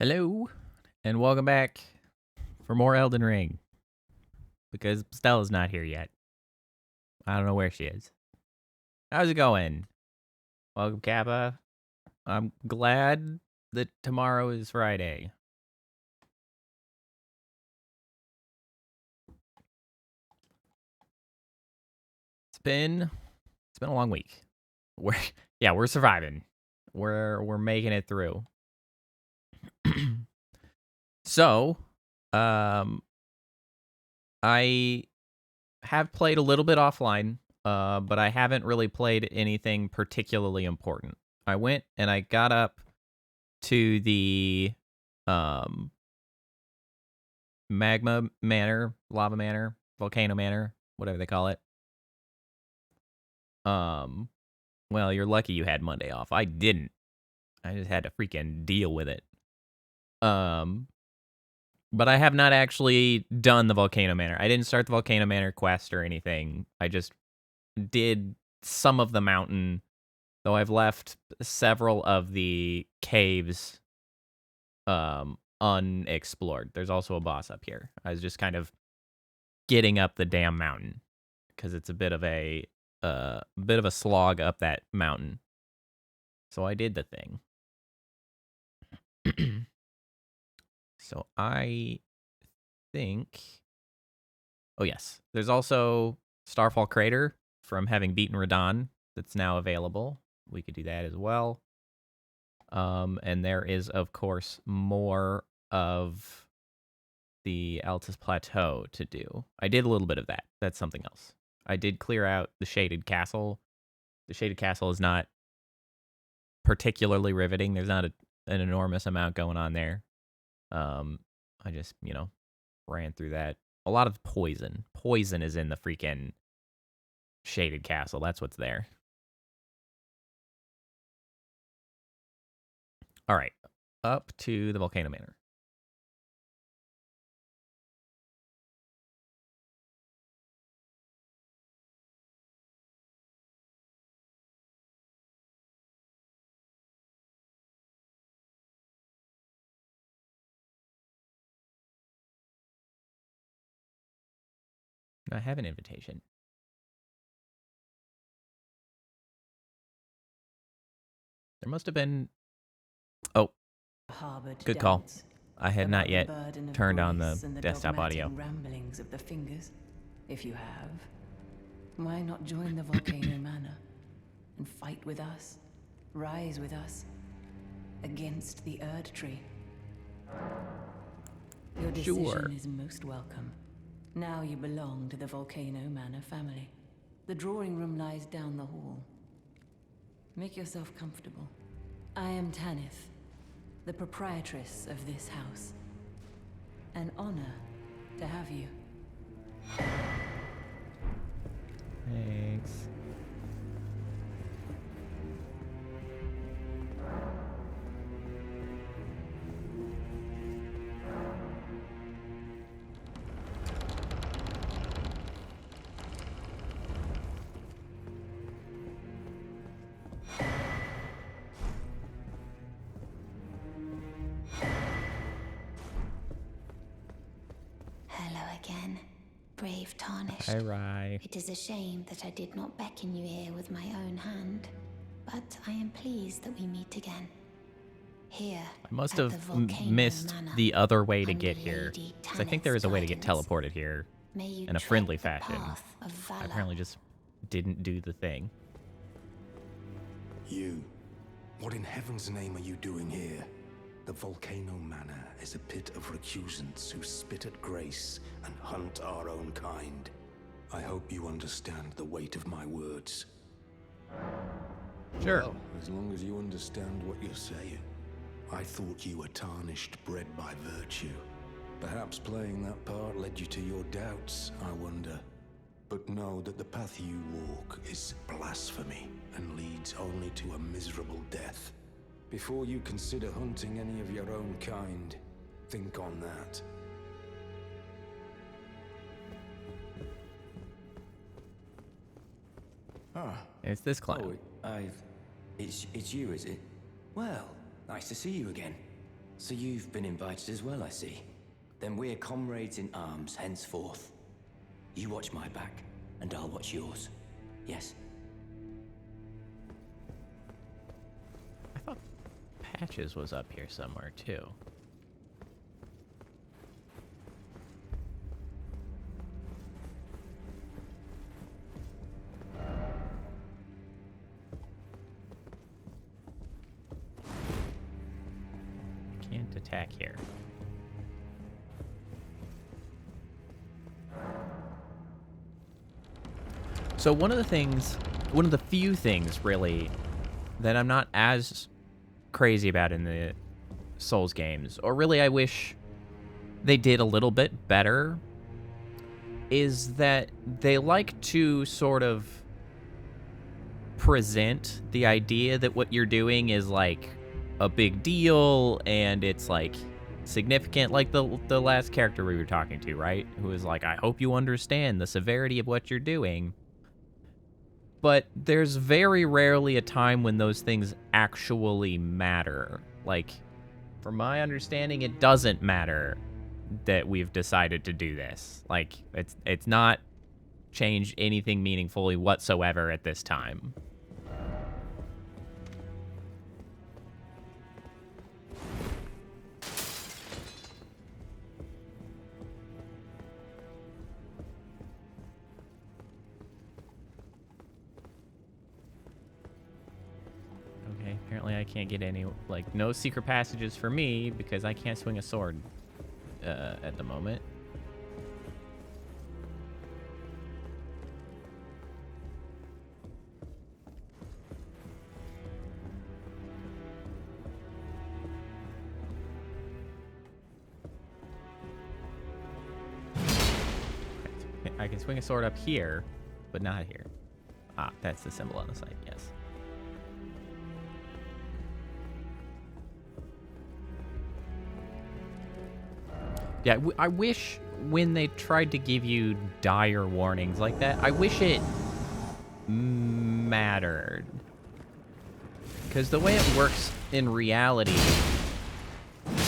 Hello, and welcome back for more Elden Ring. Because Stella's not here yet. I don't know where she is. How's it going? Welcome, Kappa. I'm glad that tomorrow is Friday. It's been a long week. We're surviving. We're making it through. So, I have played a little bit offline, but I haven't really played anything particularly important. I went and I got up to the um magma manor, lava manor, volcano manor, whatever they call it. Um well, you're lucky you had Monday off. I didn't. I just had to freaking deal with it. Um but I have not actually done the volcano manor. I didn't start the volcano manor quest or anything. I just did some of the mountain, though I've left several of the caves unexplored. There's also a boss up here. I was just kind of getting up the damn mountain because it's a bit of a slog up that mountain. So I did the thing. So I think, oh yes, there's also Starfall Crater from having beaten Radon that's now available. We could do that as well. And there is, of course, more of the Altus Plateau to do. I did a little bit of that. That's something else. I did clear out the Shaded Castle. The Shaded Castle is not particularly riveting. There's not an enormous amount going on there. I just, ran through that. A lot of poison. Poison is in the freaking Shaded Castle. That's what's there. All right. Up to the Volcano Manor. I have an invitation. There must have been... Oh, good call. I had not yet turned on the desktop audio. Ramblings of the fingers. If you have, why not join the volcano manor and fight with us, rise with us against the Erd Tree? Your decision is most welcome. Now you belong to the Volcano Manor family. The drawing room lies down the hall. Make yourself comfortable. I am Tanith, the proprietress of this house. An honor to have you. Thanks. Hello again, brave Tarnished. Hi, Rye. It is a shame that I did not beckon you here with my own hand, but I am pleased that we meet again. Here, I must at have the Volcano missed Manor, the other way to under get here. Lady Because I think there is a way to get Tanith's teleported here May you in a tread friendly the fashion. path of I valor. apparently just didn't do the thing. You. What in heaven's name are you doing here? The Volcano Manor is a pit of recusants who spit at grace and hunt our own kind. I hope you understand the weight of my words. Sure. Well, as long as you understand what you're saying. I thought you were tarnished, bred by virtue. Perhaps playing that part led you to your doubts, I wonder. But know that the path you walk is blasphemy and leads only to a miserable death. Before you consider hunting any of your own kind, think on that. It's this clown. It's you, is it? Well, nice to see you again. So you've been invited as well, I see. Then we're comrades in arms henceforth. You watch my back, and I'll watch yours. Yes? I thought Patches was up here somewhere, too. Can't attack here. So one of the few things, really, that I'm not as crazy about in the Souls games, or really I wish they did a little bit better, is that they like to sort of present the idea that what you're doing is, like, a big deal, and it's, like, significant, like the last character we were talking to, right? Who is like, I hope you understand the severity of what you're doing. But there's very rarely a time when those things actually matter. Like, from my understanding, it doesn't matter that we've decided to do this. Like, it's not changed anything meaningfully whatsoever at this time. Okay, apparently I can't get any, like, no secret passages for me because I can't swing a sword at the moment. I can swing a sword up here, but not here. Ah, that's the symbol on the side, yes. Yeah, I wish when they tried to give you dire warnings like that, I wish it mattered. Because the way it works in reality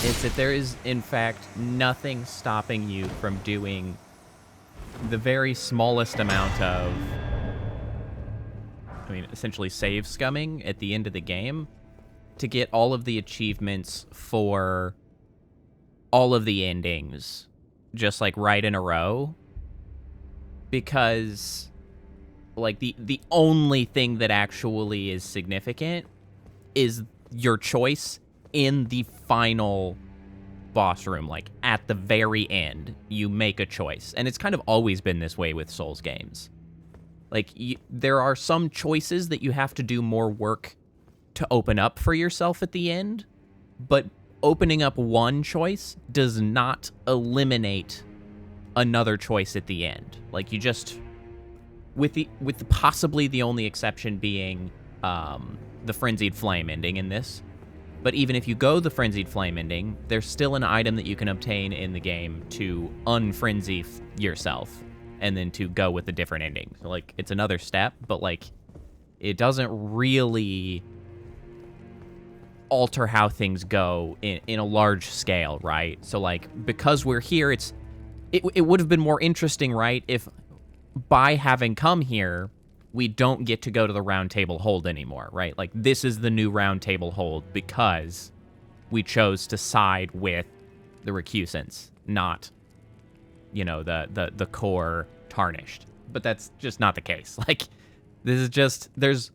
is that there is, in fact, nothing stopping you from doing the very smallest amount of, I mean, essentially save scumming at the end of the game to get all of the achievements for all of the endings just, like, right in a row. Because, like, the only thing that actually is significant is your choice in the final boss room. Like, at the very end, you make a choice. And it's kind of always been this way with Souls games. Like, there are some choices that you have to do more work to open up for yourself at the end, but opening up one choice does not eliminate another choice at the end. Like, you just, with the possibly the only exception being the Frenzied Flame ending in this. But even if you go the Frenzied Flame ending, there's still an item that you can obtain in the game to unfrenzy yourself and then to go with a different ending. So, like, it's another step, but, like, it doesn't really alter how things go in a large scale, right? So, like, because we're here, it would have been more interesting, right, if by having come here, we don't get to go to the round table hold anymore, right? Like, this is the new round table hold because we chose to side with the recusants, not, you know, the core tarnished. But that's just not the case. Like, this is just, there's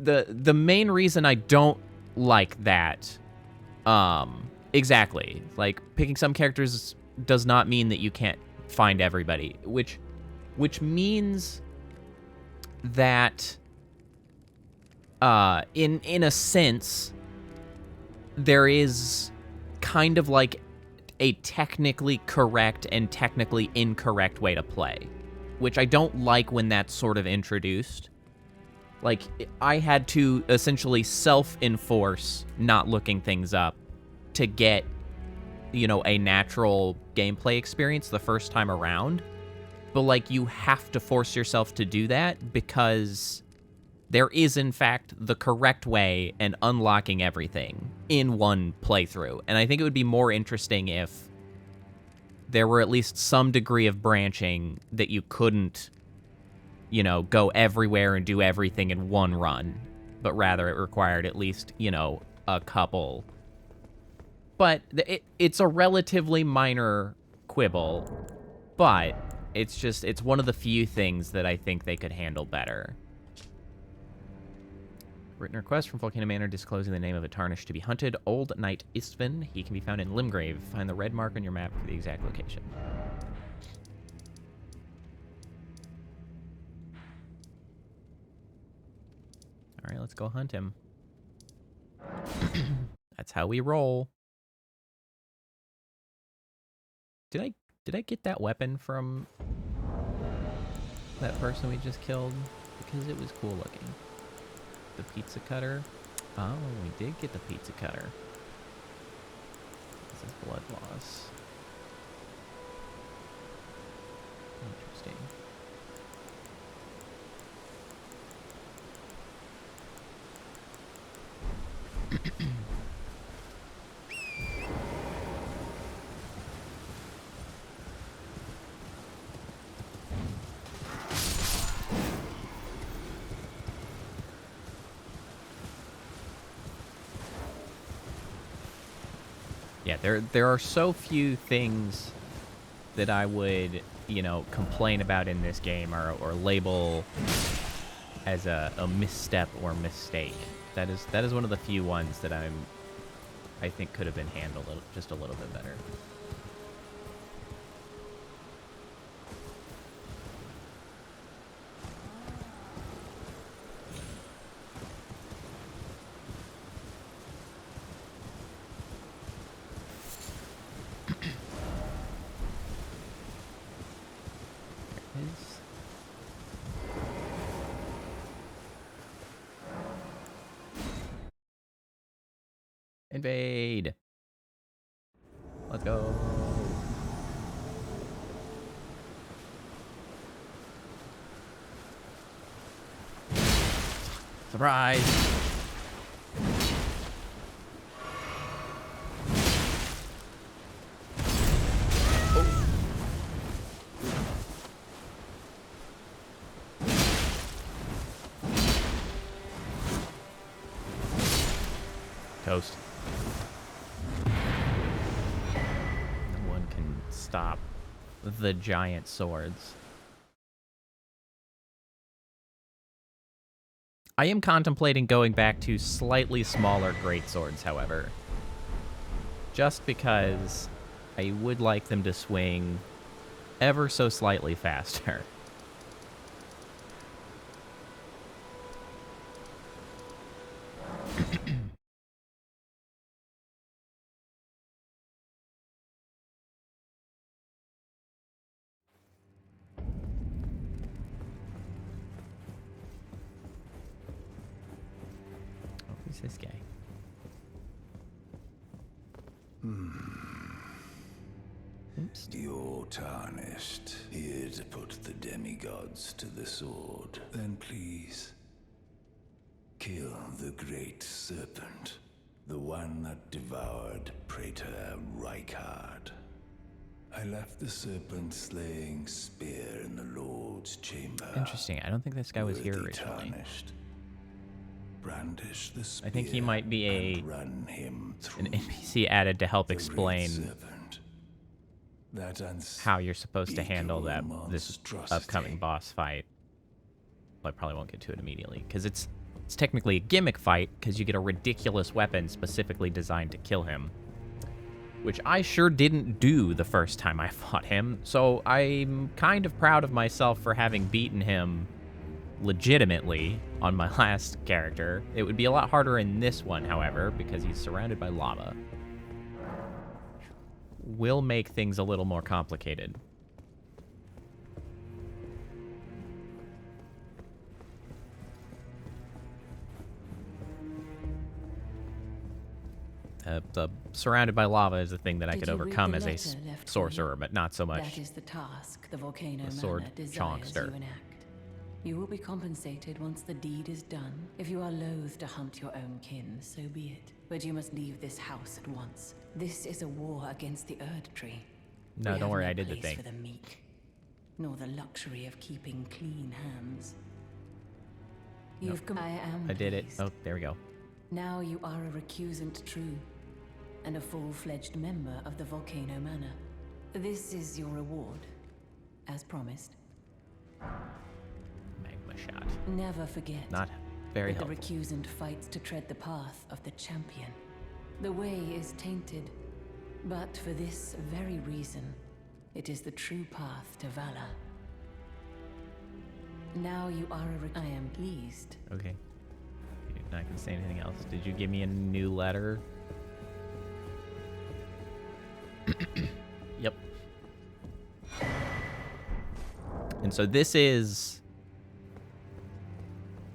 the main reason I don't like that, exactly, like, picking some characters does not mean that you can't find everybody, which means that, in a sense, there is kind of like a technically correct and technically incorrect way to play, which I don't like when that's sort of introduced. Like, I had to essentially self-enforce not looking things up to get, you know, a natural gameplay experience the first time around. But, like, you have to force yourself to do that because there is, in fact, the correct way and unlocking everything in one playthrough. And I think it would be more interesting if there were at least some degree of branching that you couldn't, you know, go everywhere and do everything in one run, but rather it required at least, you know, a couple. But it's a relatively minor quibble, but it's one of the few things that I think they could handle better. Written request from Volcano Manor disclosing the name of a tarnished to be hunted, Old Knight Istvan. He can be found in Limgrave. Find the red mark on your map for the exact location. All right, let's go hunt him. That's how we roll. Did I get that weapon from that person we just killed? Because it was cool looking. The pizza cutter. Oh, we did get the pizza cutter. This is blood loss. Interesting. Yeah, there are so few things that I would, you know, complain about in this game or label as a misstep or mistake. That is one of the few ones that I think could have been handled just a little bit better. Invade. Let's go. Surprise. Toast. No one can stop the giant swords. I am contemplating going back to slightly smaller greatswords, however. Just because I would like them to swing ever so slightly faster. Who's this guy? Oops. You're tarnished, here to put the demigods to the sword. Then please, kill the great serpent, the one that devoured Praetor Rykard. I left the serpent slaying spear in the Lord's chamber. Interesting. I don't think this guy was here Worthy originally. tarnished. Brandish the spear I think he might be and run him through an NPC added to help the great explain serpent. That how you're supposed to handle this monstrosity. upcoming boss fight. Well, I probably won't get to it immediately, because it's technically a gimmick fight, because you get a ridiculous weapon specifically designed to kill him. Which I sure didn't do the first time I fought him, so I'm kind of proud of myself for having beaten him legitimately on my last character. It would be a lot harder in this one, however, because he's surrounded by lava. Will make things a little more complicated. The surrounded by lava is the thing that I could overcome as a sorcerer, but not so much That is the task the volcano a sword manor desires chonkster. you enact. You will be compensated once the deed is done. If you are loath to hunt your own kin, so be it. But you must leave this house at once. This is a war against the Erd Tree. No, We don't have worry, no I did the place thing. for the meek, nor the luxury of keeping clean hands. You've come. I am. I did it. pleased. Oh, there we go. Now you are a recusant true, and a full-fledged member of the Volcano Manor. This is your reward, as promised. Magma shot. Never forget Not very that the helpful. recusant fights to tread the path of the champion. The way is tainted, but for this very reason, it is the true path to valor. Now you are I am pleased. Okay. You're not gonna say anything else. Did you give me a new letter? Yep. And so this is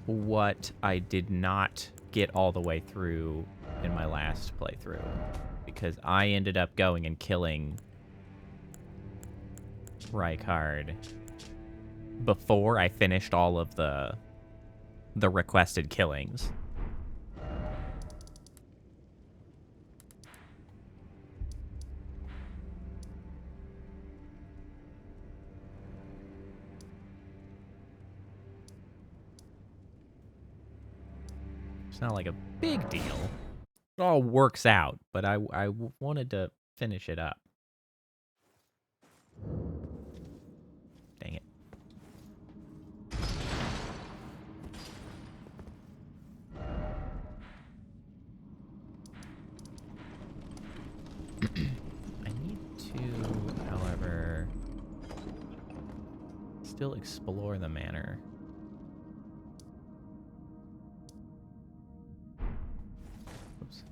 what I did not get all the way through in my last playthrough, because I ended up going and killing Rykard before I finished all of the requested killings. It's not like a big deal. It all works out, but I wanted to finish it up. Dang it. I need to, however, still explore the manor. Oops.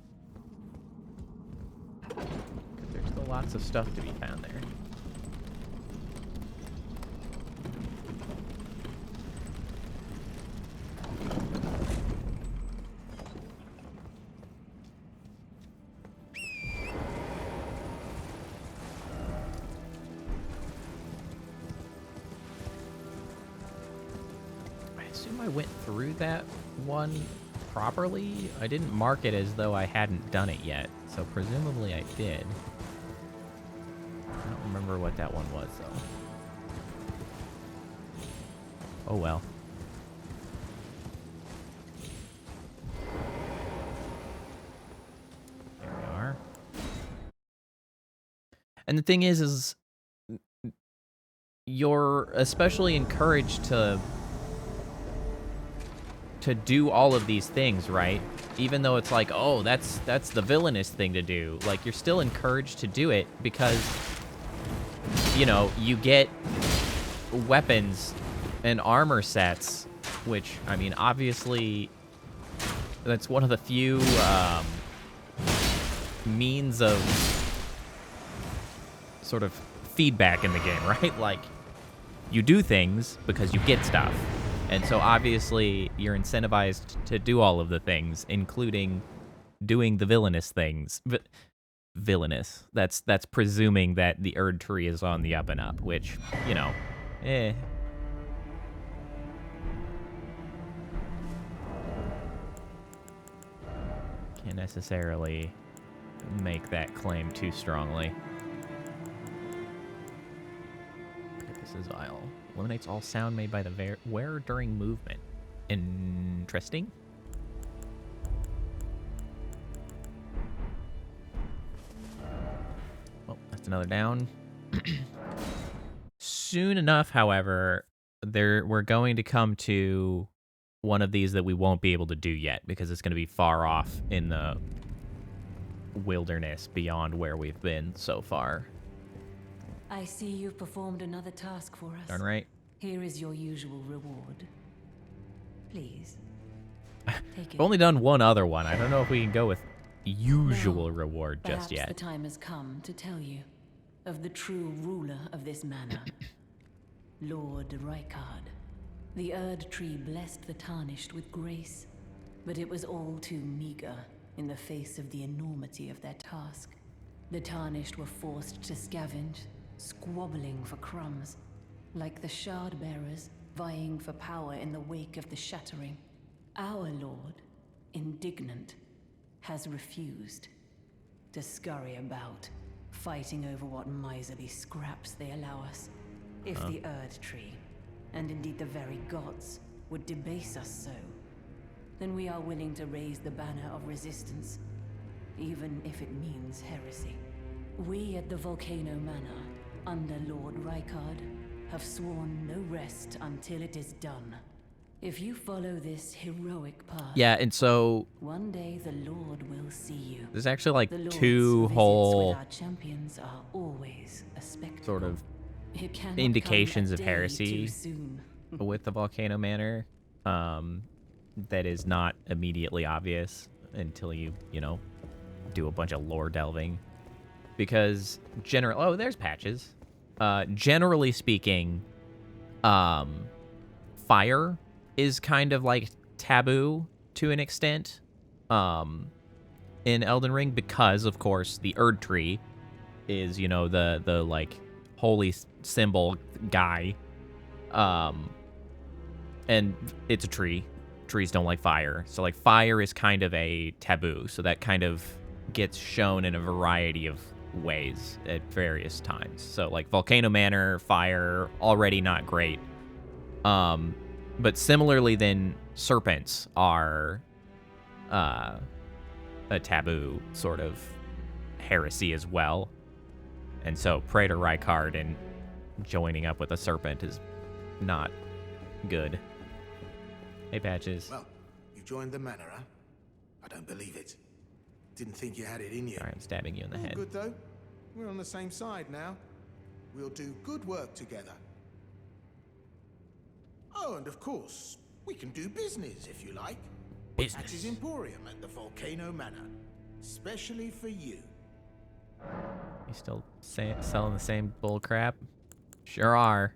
'Cause there's still lots of stuff to be found there. I assume I went through that one properly. I didn't mark it as though I hadn't done it yet, so presumably I did. I don't remember what that one was, though. Oh well. There we are. And the thing is you're especially encouraged to do all of these things, right? Even though it's like, oh, that's the villainous thing to do. Like, you're still encouraged to do it because, you know, you get weapons and armor sets, which, I mean, obviously, that's one of the few means of sort of feedback in the game, right? Like, you do things because you get stuff. And so obviously you're incentivized to do all of the things, including doing the villainous things. Villainous. That's presuming that the Erd Tree is on the up and up, which, you know, can't necessarily make that claim too strongly. This is vile. Eliminates all sound made by the wearer during movement. Interesting. Well, that's another down. Soon enough, however, we're going to come to one of these that we won't be able to do yet because it's going to be far off in the wilderness beyond where we've been so far. I see you've performed another task for us. Darn right. Here is your usual reward. Please. Take it. I've only done one other one. I don't know if we can go with usual Now, reward just perhaps yet. the time has come to tell you of the true ruler of this manor, Lord Rykard. The Erd Tree blessed the Tarnished with grace, but it was all too meager in the face of the enormity of their task. The Tarnished were forced to scavenge, squabbling for crumbs. Like the Shard Bearers, vying for power in the wake of the shattering. Our lord, indignant, has refused to scurry about, fighting over what miserly scraps they allow us. If the Erd Tree, and indeed the very gods, would debase us so, then we are willing to raise the banner of resistance, even if it means heresy. We at the Volcano Manor, under Lord Rykard, have sworn no rest until it is done. If you follow this heroic path, Yeah, and so one day the Lord will see you. there's actually like The Lord's two visits whole with our champions are always a spectacle. sort of It cannot indications come a of day heresy too soon. with the Volcano Manor that is not immediately obvious until you know, do a bunch of lore delving. Because there's Patches. Generally speaking, fire is kind of like taboo to an extent in Elden Ring, because of course the Erd Tree is, you know, the like holy symbol guy, and it's a tree. Trees don't like fire, so like fire is kind of a taboo, so that kind of gets shown in a variety of ways at various times. So like Volcano Manor, fire, already not great. But similarly then, serpents are a taboo sort of heresy as well. And so Praetor Rykard and joining up with a serpent is not good. Hey, Patches. Well, you joined the manor, huh? I don't believe it. Didn't think you had it in you. Sorry, I'm stabbing you in the All head. good though. We're on the same side now. We'll do good work together. Oh, and of course, we can do business if you like. Business. Patches Emporium at the Volcano Manor, especially for you. You still selling the same bull crap? Sure are.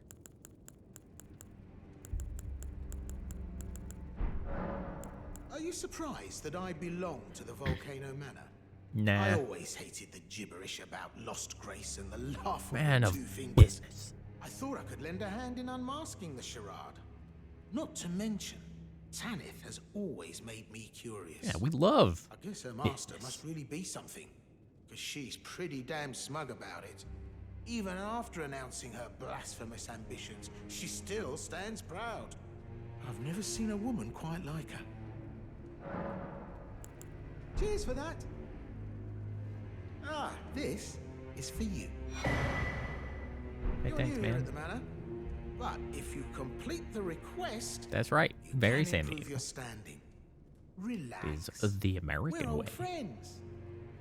Are you surprised that I belong to the Volcano Manor? Nah. I always hated the gibberish about lost grace and the laughable Man of two fingers. business. I thought I could lend a hand in unmasking the charade. Not to mention, Tanith has always made me curious. Yeah, we love I guess her master business. must really be something, because she's pretty damn smug about it. Even after announcing her blasphemous ambitions, she still stands proud. I've never seen a woman quite like her. Cheers for that. Ah, this is for you. Hey, You're thanks, new here man. at the manor, but if you complete the request, That's right. you Very can San improve Diego your standing. Relax. is the We're American old way. friends.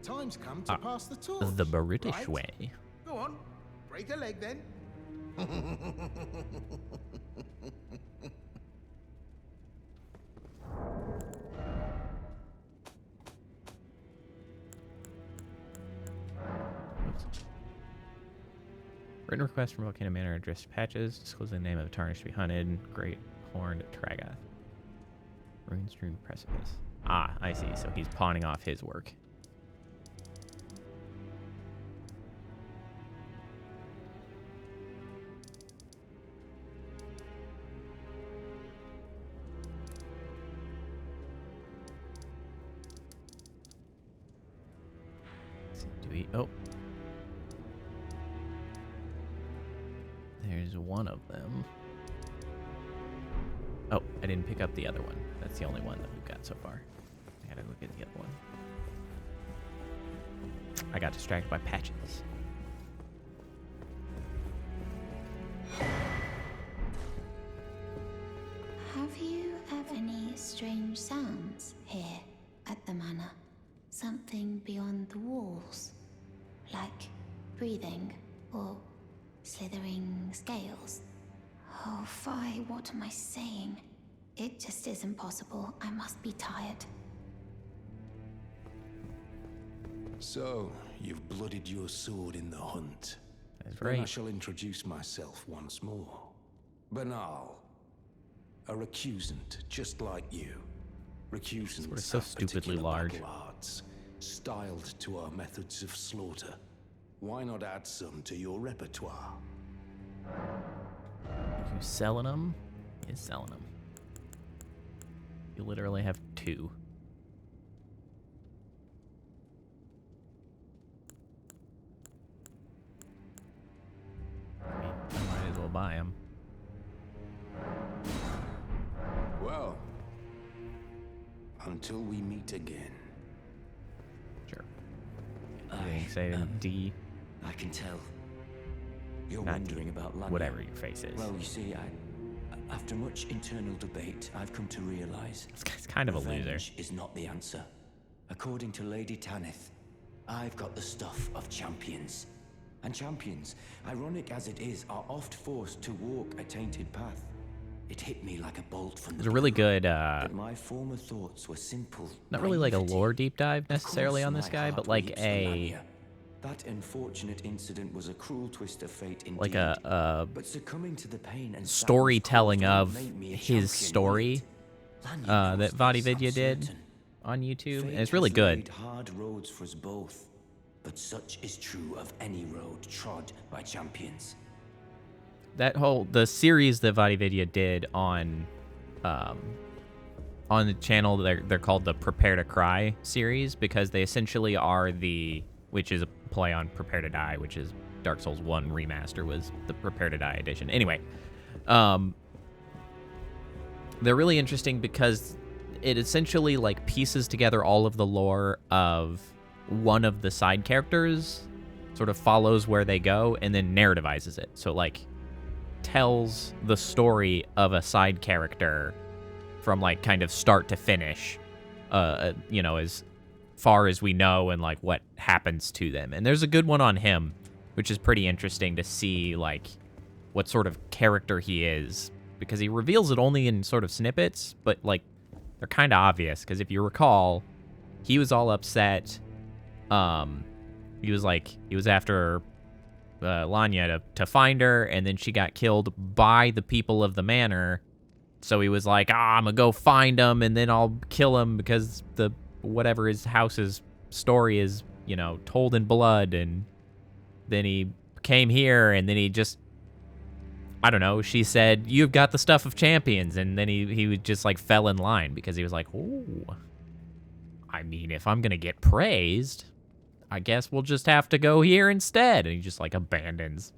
Time's come to pass the torch. The British right? way. Go on, break a leg then. Oops. Written request from Volcano Manor addressed Patches, disclosing the name of a tarnished to be hunted, Great Horned Tragath. Rune-strewn precipice. Ah, I see. So he's pawning off his work. Do we? Oh. There's one of them. Oh, I didn't pick up the other one. That's the only one that we've got so far. I gotta look at the other one. I got distracted by Patches. Have you ever any strange sounds here at the manor? Something beyond the walls? Like breathing or slithering scales? Oh, Fi, what am I saying? It just isn't possible. I must be tired. So, you've blooded your sword in the hunt. That's Then I right. shall introduce myself once more. Banal. A recusant, just like you. Recusants Sort of so have stupidly particular large. battle arts, styled to our methods of slaughter. Why not add some to your repertoire? You selling them? is selling them. You literally have 2. I might as well buy them. Well, until we meet again. Sure. Say D. I can tell. You're Not wondering about Lanya. Whatever your face is. Well, you see, after much internal debate, I've come to realize This guy's kind of a loser. revenge is not the answer. According to Lady Tanith, I've got the stuff of champions. And champions, ironic as it is, are oft forced to walk a tainted path. It hit me like a bolt from the There's a really good, that my former thoughts were simple. not really like a naivety. lore deep dive Of necessarily course on this my guy, heart but like weeps for a Lanya. That unfortunate incident was a cruel twist of fate indeed. like a but succumbing to the pain and storytelling sadness of caused won't make me a his champion, story will it? Lanya knows that Vadividya this, I'm did certain. on YouTube, and Fate it's really has good. laid hard roads for us both, but such is true of any road trod by champions. The series that Vadividya did on the channel, they're called the Prepare to Cry series, because they essentially are which is a play on Prepare to Die, which is Dark Souls 1 remaster was the Prepare to Die edition. Anyway, they're really interesting because it essentially like pieces together all of the lore of one of the side characters, sort of follows where they go, and then narrativizes it. So like tells the story of a side character from like kind of start to finish, as far as we know, and like what happens to them. And there's a good one on him, which is pretty interesting to see like what sort of character he is, because he reveals it only in sort of snippets, but like they're kind of obvious, because if you recall, he was all upset. He was after Lanya to find her, and then she got killed by the people of the manor. So he was like, I'm gonna go find him, and then I'll kill him because whatever his house's story is, told in blood. And then he came here, and then he just, I don't know, she said, you've got the stuff of champions, and then he just like fell in line, because he was like, oh, I mean, if I'm gonna get praised, I guess we'll just have to go here instead. And he just like abandons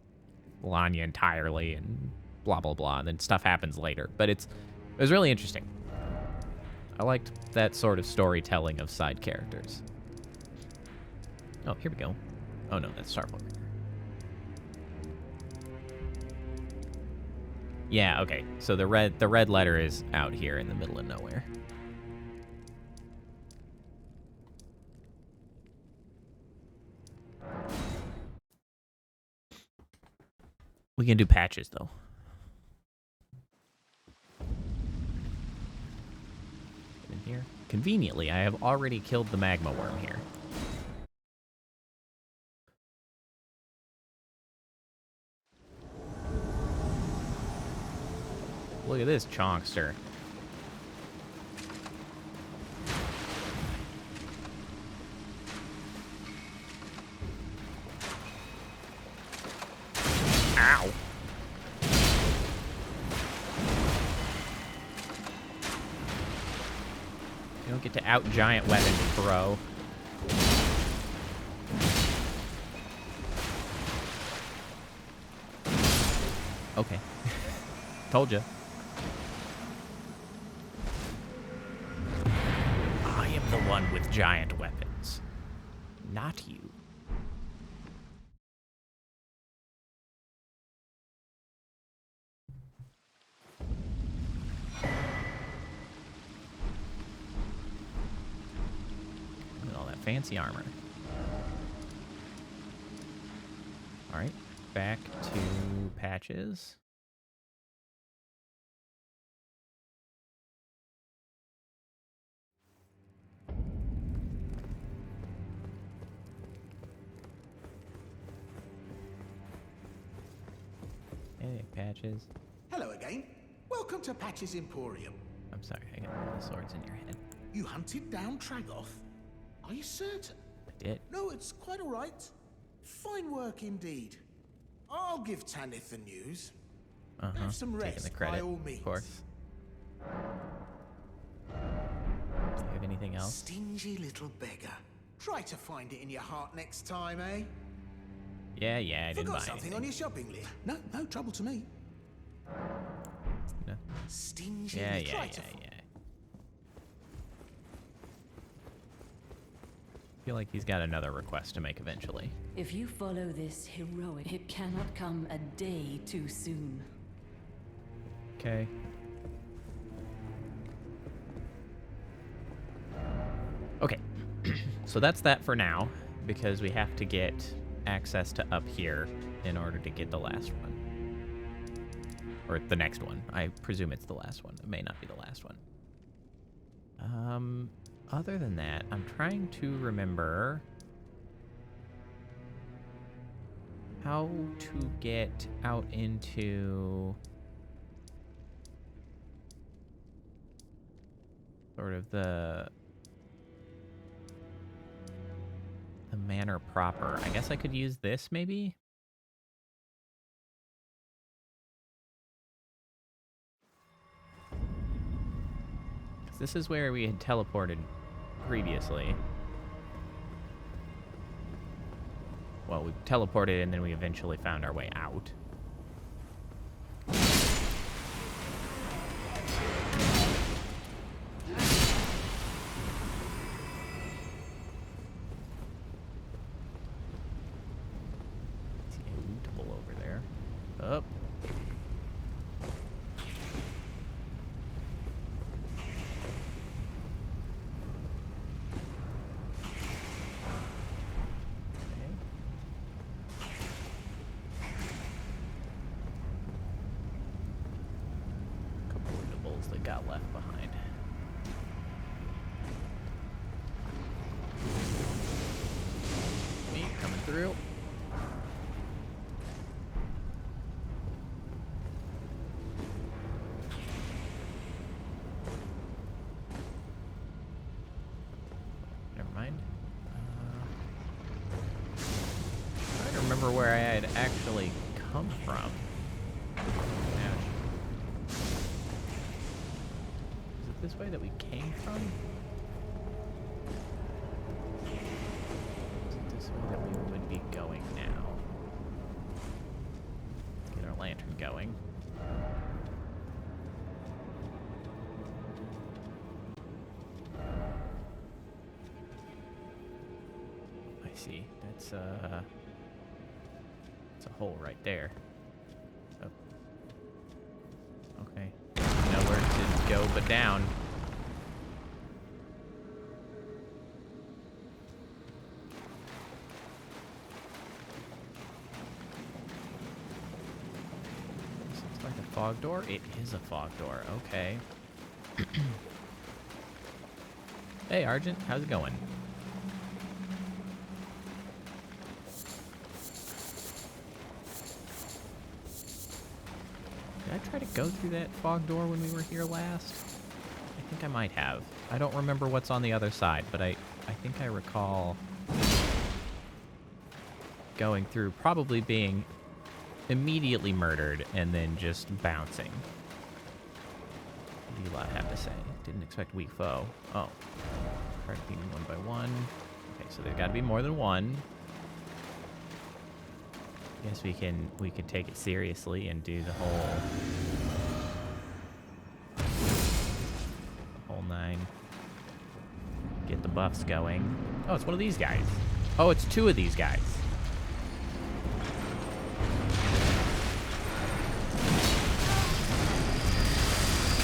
Lanya entirely, and blah blah blah, and then stuff happens later. But it was really interesting. I liked that sort of storytelling of side characters. Oh, here we go. Oh no, that's Starfall. Yeah, okay. So the red letter is out here in the middle of nowhere. We can do patches though. In here. Conveniently, I have already killed the magma worm here. Look at this chonkster. Ow. You don't get to out giant weapons, bro. Okay. Told you. I am the one with giant weapons, not you. Look at all that fancy armor. All right, back to patches. Hey, patches. Hello again. Welcome to Patch's Emporium. I'm sorry, I got all the swords in your head. You hunted down Tragoth? Are you certain? I did. No, it's quite all right. Fine work indeed. I'll give Tanith the news. Have some Taking rest the credit, by all of means. course. Do you have anything else? Stingy little beggar. Try to find it in your heart next time, eh? Yeah, I didn't Forgot buy something anything. on your shopping list? No trouble to me. No. Stingy Yeah. little... Feel like he's got another request to make eventually. If you follow this heroic, it cannot come a day too soon. Okay. Okay. So that's that for now, because we have to get access to up here in order to get the last one. Or the next one. I presume it's the last one. It may not be the last one. Other than that, I'm trying to remember how to get out into sort of the manor proper. I guess I could use this maybe? This is where we had teleported previously. Well, we teleported and then we eventually found our way out. See a lootable over there. Up. That got left behind. Me coming through. Never mind. Trying to remember where I had actually come from. This way that we came from? Is it this way that we would be going now? Let's get our lantern going. I see. That's a hole right there. Oh. Okay. Nowhere to go but down. This looks like a fog door. It is a fog door. Okay. Hey, Argent. How's it going? Did I try to go through that fog door when we were here last? I think I might have. I don't remember what's on the other side, but I think I recall going through, probably being immediately murdered and then just bouncing. What do you lot have to say? Didn't expect weak foe. Oh. Try to beat me one by one. Okay, so there's got to be more than one. Guess we could take it seriously and do the whole 9. Get the buffs going. Oh, it's one of these guys. Oh, it's 2 of these guys.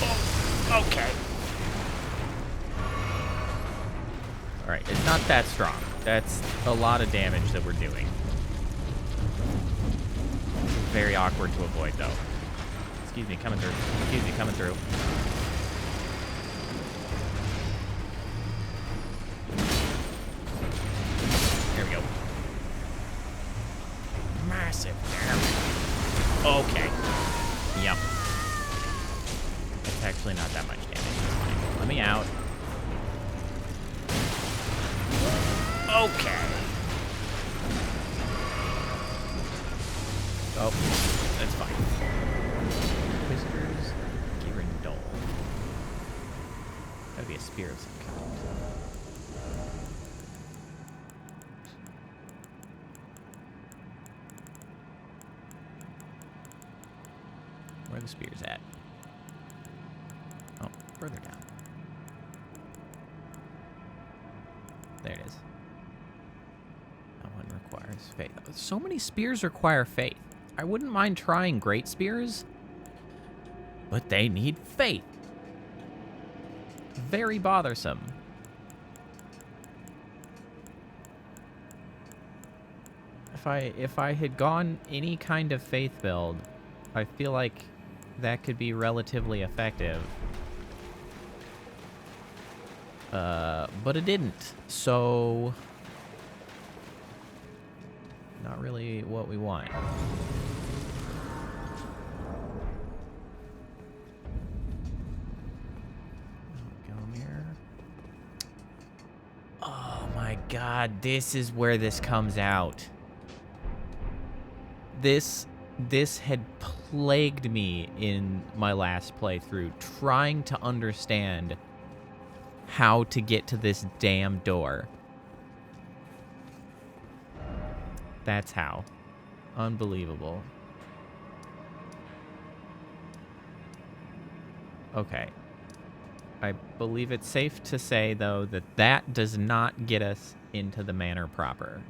Oh, okay. All right, it's not that strong. That's a lot of damage that we're doing. Very awkward to avoid, though. Excuse me, coming through. Excuse me, coming through. Here we go. Massive damage. Okay. Yep. It's actually not that much damage. Let me out. Okay. Oh, that's fine. spears count. Where are the spears at? Oh, further down. There it is. That one requires faith. So many spears require faith. I wouldn't mind trying great spears, but they need faith. Very bothersome. If I had gone any kind of faith build, I feel like that could be relatively effective. But it didn't. So not really what we want. Oh my god, this is where this comes out. This had plagued me in my last playthrough, trying to understand how to get to this damn door. That's how. Unbelievable. Okay. I believe it's safe to say, though, that that does not get us into the manor proper.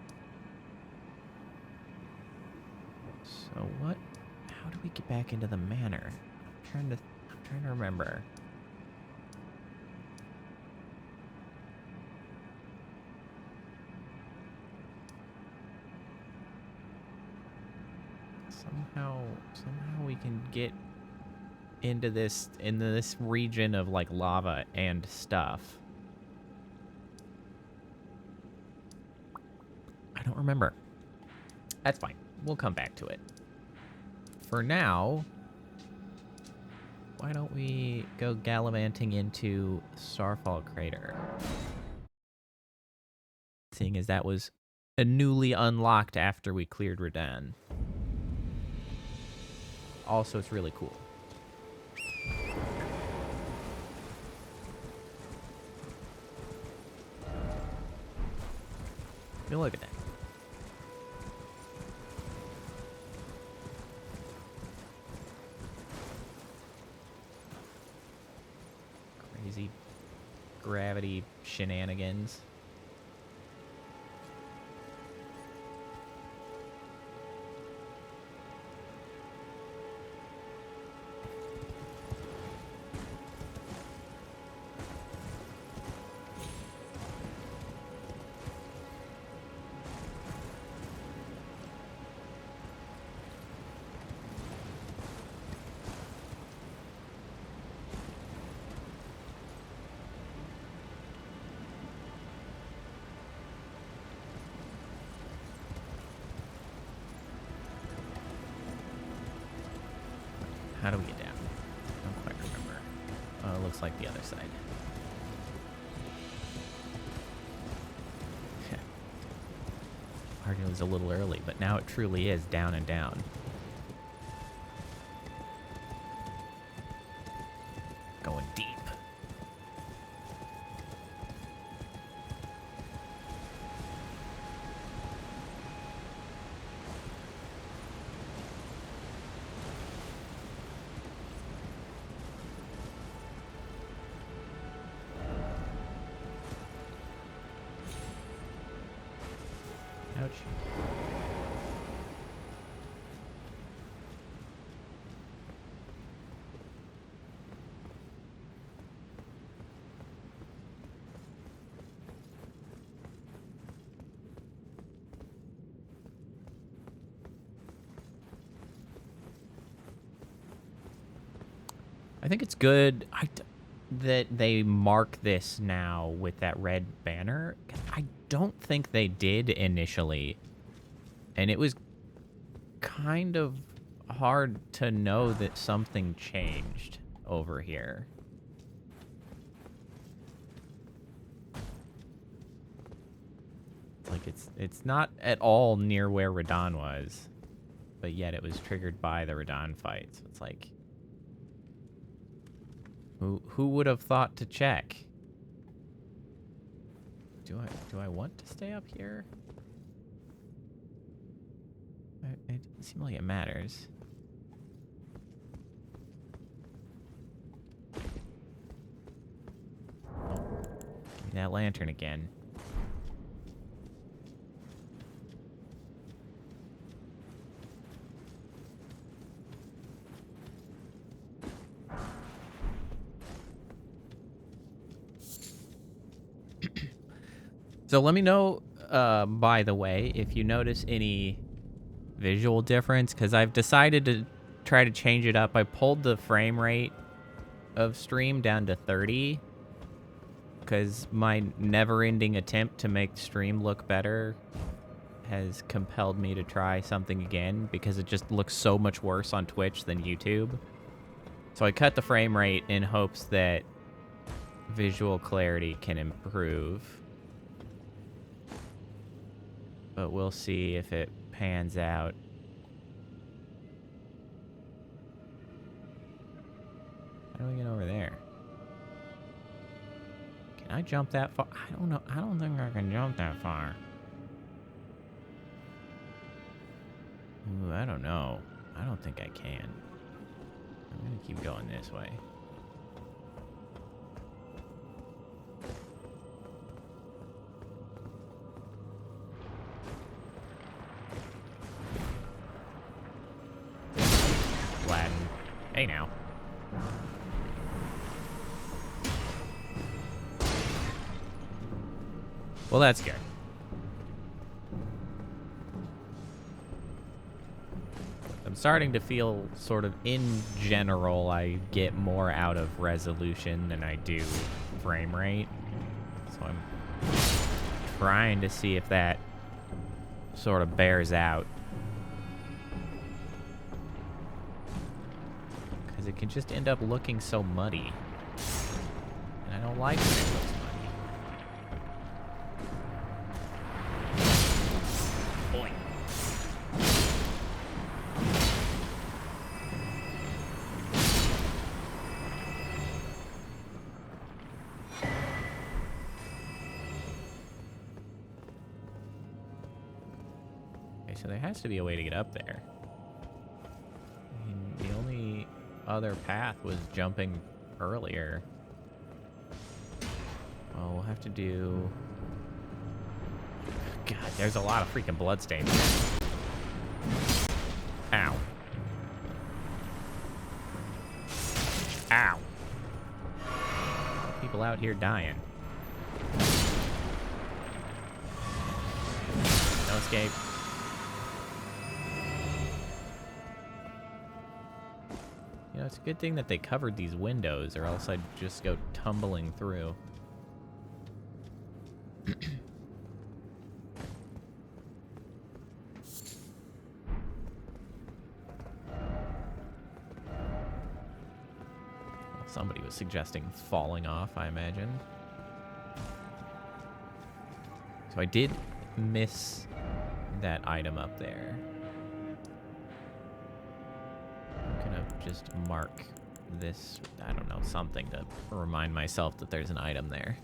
So what? How do we get back into the manor? I'm trying to remember. Somehow we can get into this region of like lava and stuff. I don't remember. That's fine. We'll come back to it. For now, why don't we go gallivanting into Starfall Crater? Seeing as that was a newly unlocked after we cleared Radahn. Also, it's really cool. I mean, look at that. Crazy gravity shenanigans. How do we get down? I don't quite remember. It looks like the other side. It was a little early, but now it truly is down and down. Going deep. Ouch. I think it's good that they mark this now with that red banner. I don't think they did initially. And it was kind of hard to know that something changed over here. Like it's not at all near where Radahn was, but yet it was triggered by the Radahn fight. So it's like, who would have thought to check? Do I want to stay up here? It doesn't seem like it matters. Oh, that lantern again. So let me know, by the way, if you notice any visual difference, because I've decided to try to change it up. I pulled the frame rate of stream down to 30 because my never-ending attempt to make stream look better has compelled me to try something again because it just looks so much worse on Twitch than YouTube. So I cut the frame rate in hopes that visual clarity can improve. But we'll see if it pans out. How do we get over there? Can I jump that far? I don't know. I don't think I can jump that far. Ooh, I don't know. I don't think I can. I'm gonna keep going this way. Aladdin. Hey now. Well, that's good. I'm starting to feel sort of in general I get more out of resolution than I do frame rate. So I'm trying to see if that sort of bears out. Because it can just end up looking so muddy. And I don't like when it looks muddy. Boing. Okay, so there has to be a way to get up there. I mean, the only other path was jumping earlier. Well, we'll have to do... God, there's a lot of freaking bloodstains. Ow. Ow. People out here dying. No escape. You know, it's a good thing that they covered these windows, or else I'd just go tumbling through. Somebody was suggesting falling off, I imagine. So I did miss that item up there. I'm gonna just mark this, I don't know, something to remind myself that there's an item there.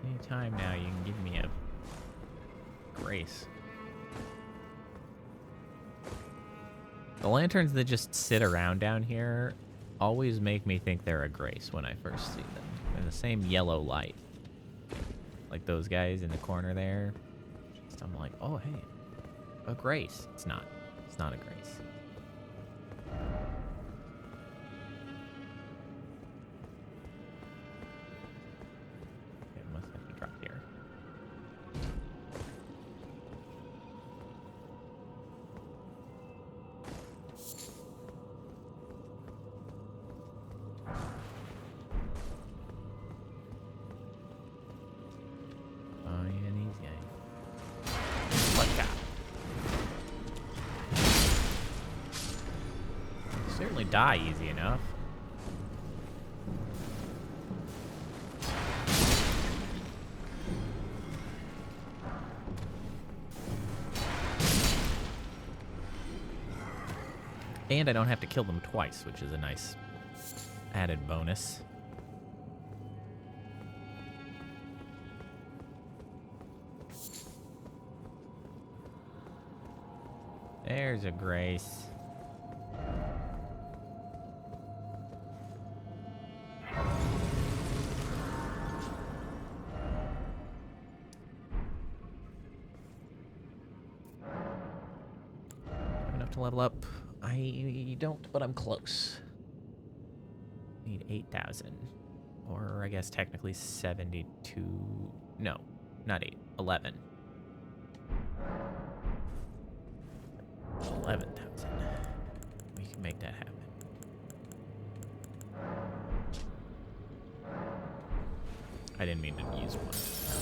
Anytime now you can give me a grace. The lanterns that just sit around down here always make me think they're a grace when I first see them. They're the same yellow light. Like those guys in the corner there. Just, I'm like, oh hey, a grace. It's not. It's not a grace. It must have to drop here. Oh yeah, these guys. Let's go. die easy enough. And I don't have to kill them twice, which is a nice added bonus. There's a Grace. Have enough to level up. I don't, but I'm close. Need 8,000. Or I guess technically 72. No, not 8. 11. 11,000. We can make that happen. I didn't mean to use one. I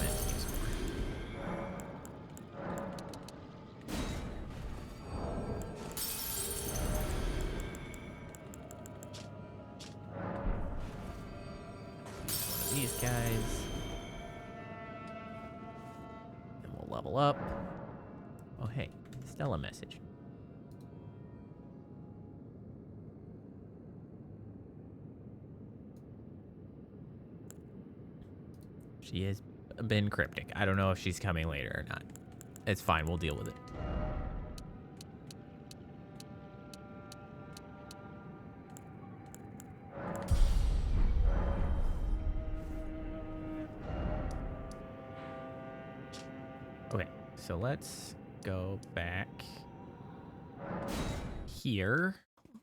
meant to use one of these guys. And we'll level up. Oh, hey, Stella message. She has been cryptic. I don't know if she's coming later or not. It's fine. We'll deal with it. Okay, so let's go back here.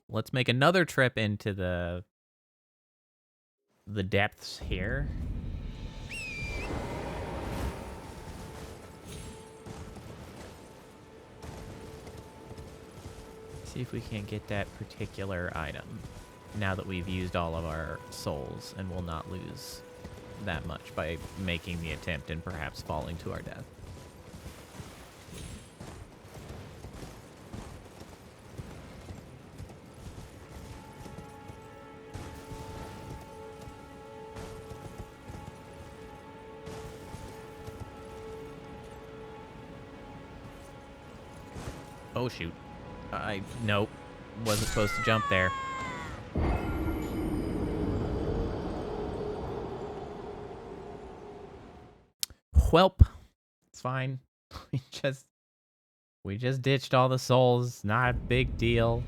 Let's make another trip into the depths here. See if we can't get that particular item now that we've used all of our souls, and we'll not lose that much by making the attempt and perhaps falling to our death. Oh shoot. Nope. Wasn't supposed to jump there. Welp. It's fine. We just ditched all the souls. Not a big deal.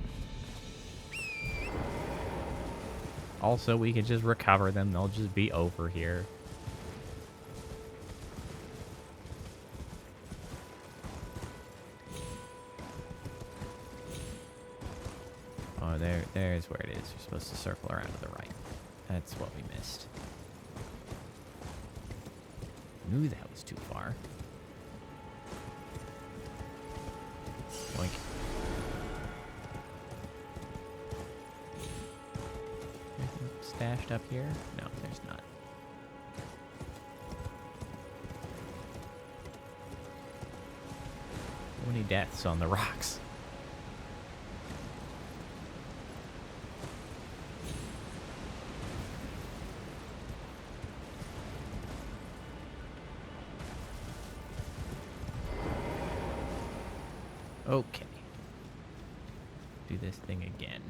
Also, we can just recover them. They'll just be over here. Oh, there's where it is. You're supposed to circle around to the right. That's what we missed. Knew that was too far. Boink. Anything stashed up here? No, there's not. So many deaths on the rocks. Okay. Do this thing again.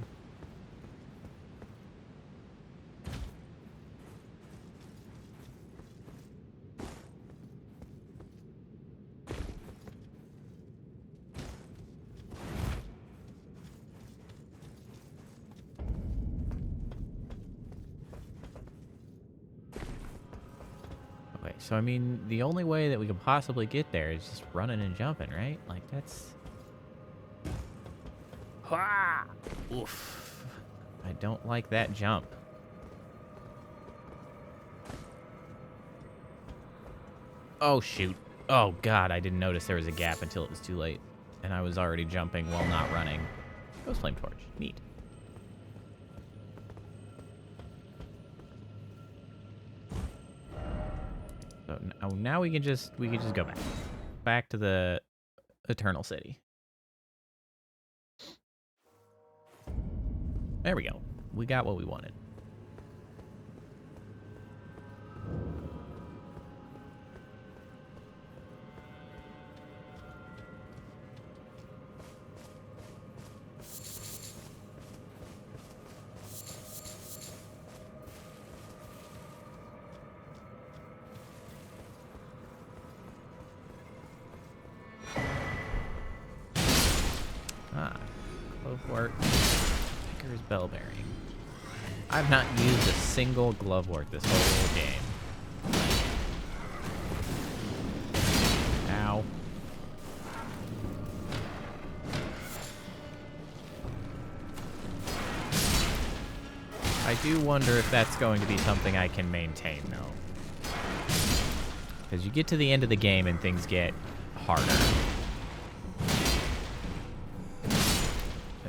Okay, so I mean, the only way that we could possibly get there is just running and jumping, right? Like, that's... Ah! Oof. I don't like that jump. Oh, shoot. Oh, God, I didn't notice there was a gap until it was too late. And I was already jumping while not running. Ghost Flame Torch. Neat. So now we can just go back. Back to the Eternal City. There we go. We got what we wanted. Glovewort. Picker's bell bearing. I've not used a single glovewort this whole game. Ow. I do wonder if that's going to be something I can maintain, though. Because you get to the end of the game and things get harder.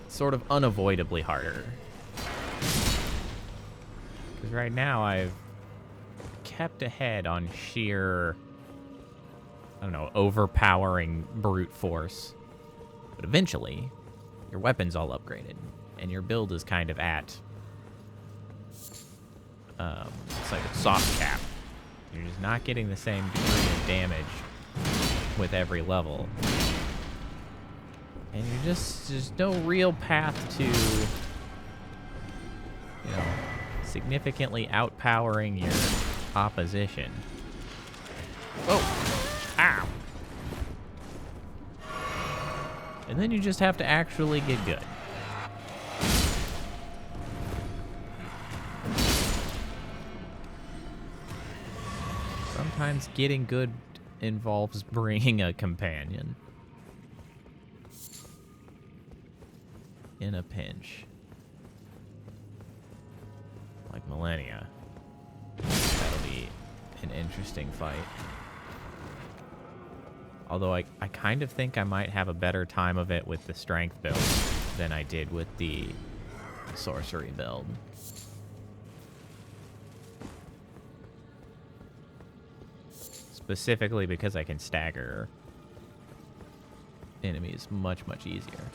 Sort of unavoidably harder. Because right now I've kept ahead on sheer, I don't know, overpowering brute force. But eventually, your weapon's all upgraded, and your build is kind of at, it's like a soft cap. You're just not getting the same degree of damage with every level. And there's no real path to, you know, significantly outpowering your opposition. Oh! Ow! And then you just have to actually get good. Sometimes getting good involves bringing a companion. In a pinch. Like Millennia. That'll be an interesting fight. Although I kind of think I might have a better time of it with the strength build than I did with the sorcery build. Specifically because I can stagger enemies much, much easier.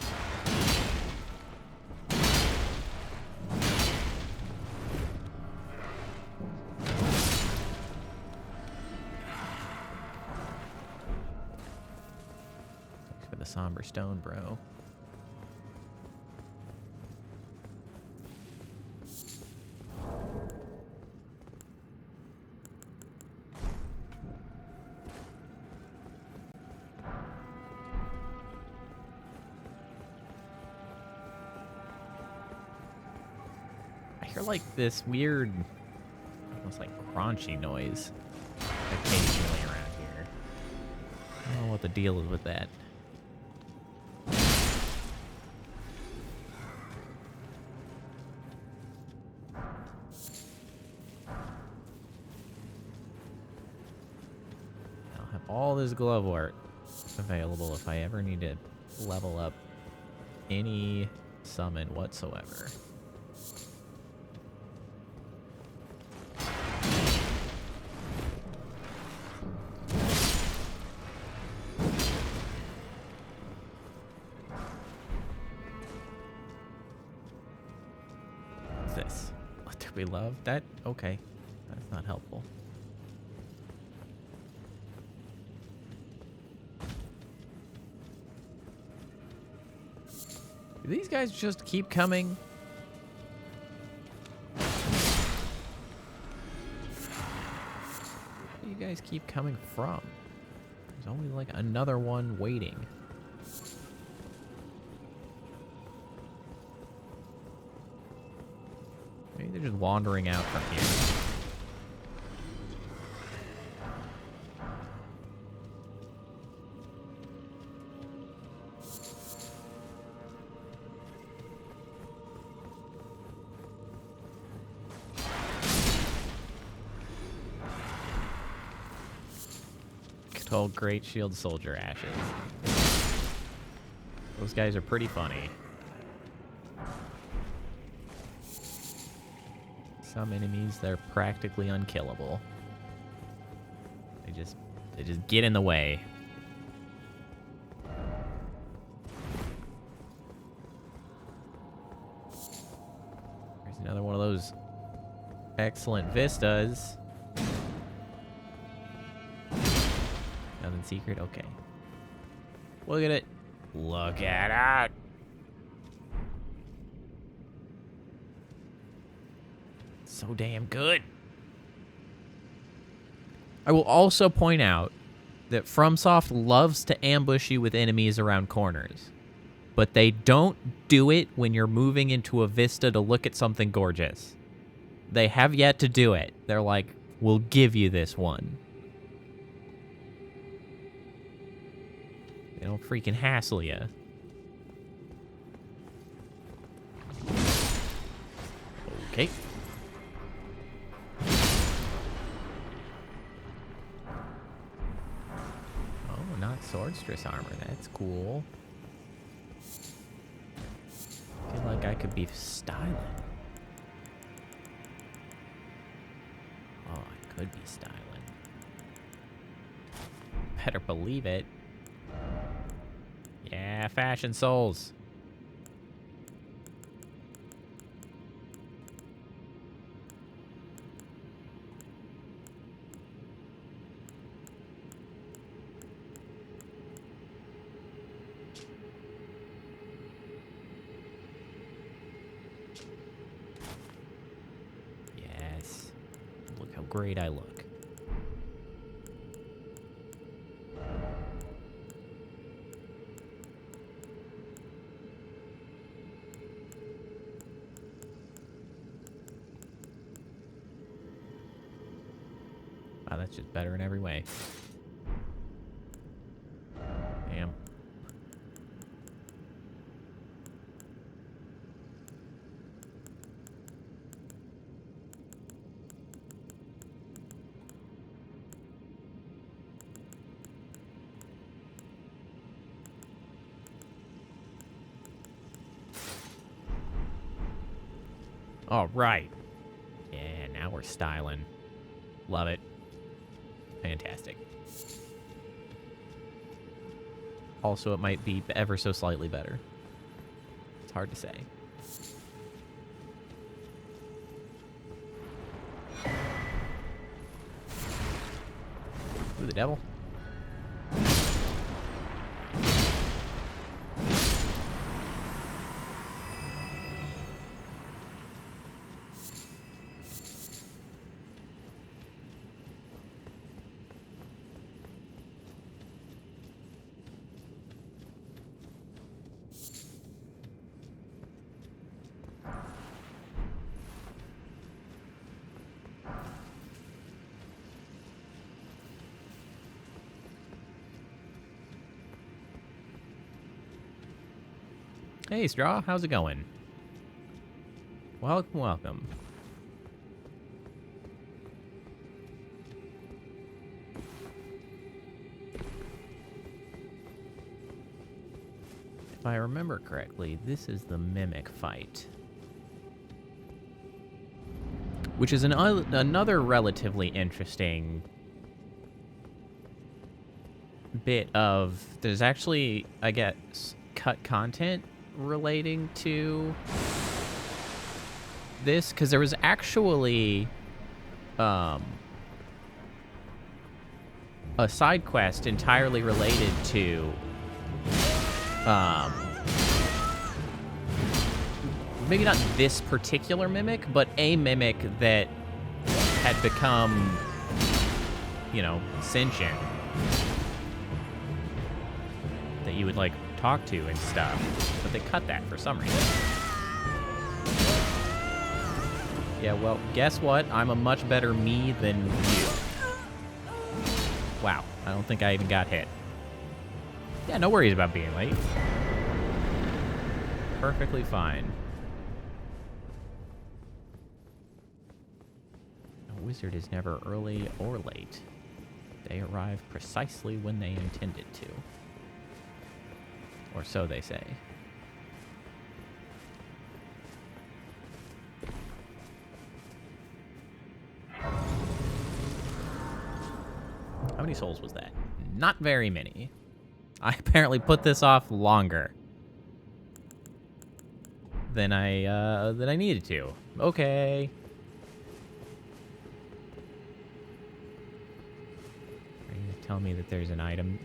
Somber stone, bro. I hear like this weird, almost like crunchy noise occasionally around here. I don't know what the deal is with that. All this glovewort available if I ever need to level up any summon whatsoever. What's this? What do we love? That? Okay. That's not helpful. Do these guys just keep coming? Where do you guys keep coming from? There's always like another one waiting. Maybe they're just wandering out from here. Old Great Shield Soldier Ashes. Those guys are pretty funny. Some enemies, they're practically unkillable. They just get in the way. those excellent vistas. Nothing secret? Okay. Look at it. Look at it. So damn good. I will also point out that FromSoft loves to ambush you with enemies around corners, but they don't do it when you're moving into a vista to look at something gorgeous. They have yet to do it. They're like, we'll give you this one. They don't freaking hassle you. Okay. Oh, not swordstress armor. That's cool. I feel like I could be styling. Oh, I could be styling. Better believe it. Yeah, fashion souls. Yes. Look how great I look. Wow, that's just better in every way. Damn. All right. Yeah, now we're styling. Love it. Fantastic. Also, it might be ever so slightly better. It's hard to say. Ooh, the devil. Hey, Straw, how's it going? Welcome, welcome. If I remember correctly, this is the Mimic fight. Which is another relatively interesting bit of... There's actually, I guess, cut content relating to this, because there was actually a side quest entirely related to maybe not this particular mimic, but a mimic that had become, you know, sentient, that you would like talk to and stuff, but they cut that for some reason. Yeah, well, guess what? I'm a much better me than you. Wow, I don't think I even got hit. Yeah, no worries about being late. Perfectly fine. A wizard is never early or late. They arrive precisely when they intended to. Or so they say. How many souls was that? Not very many. I apparently put this off longer than I needed to. Okay. Are you gonna tell me that there's an item?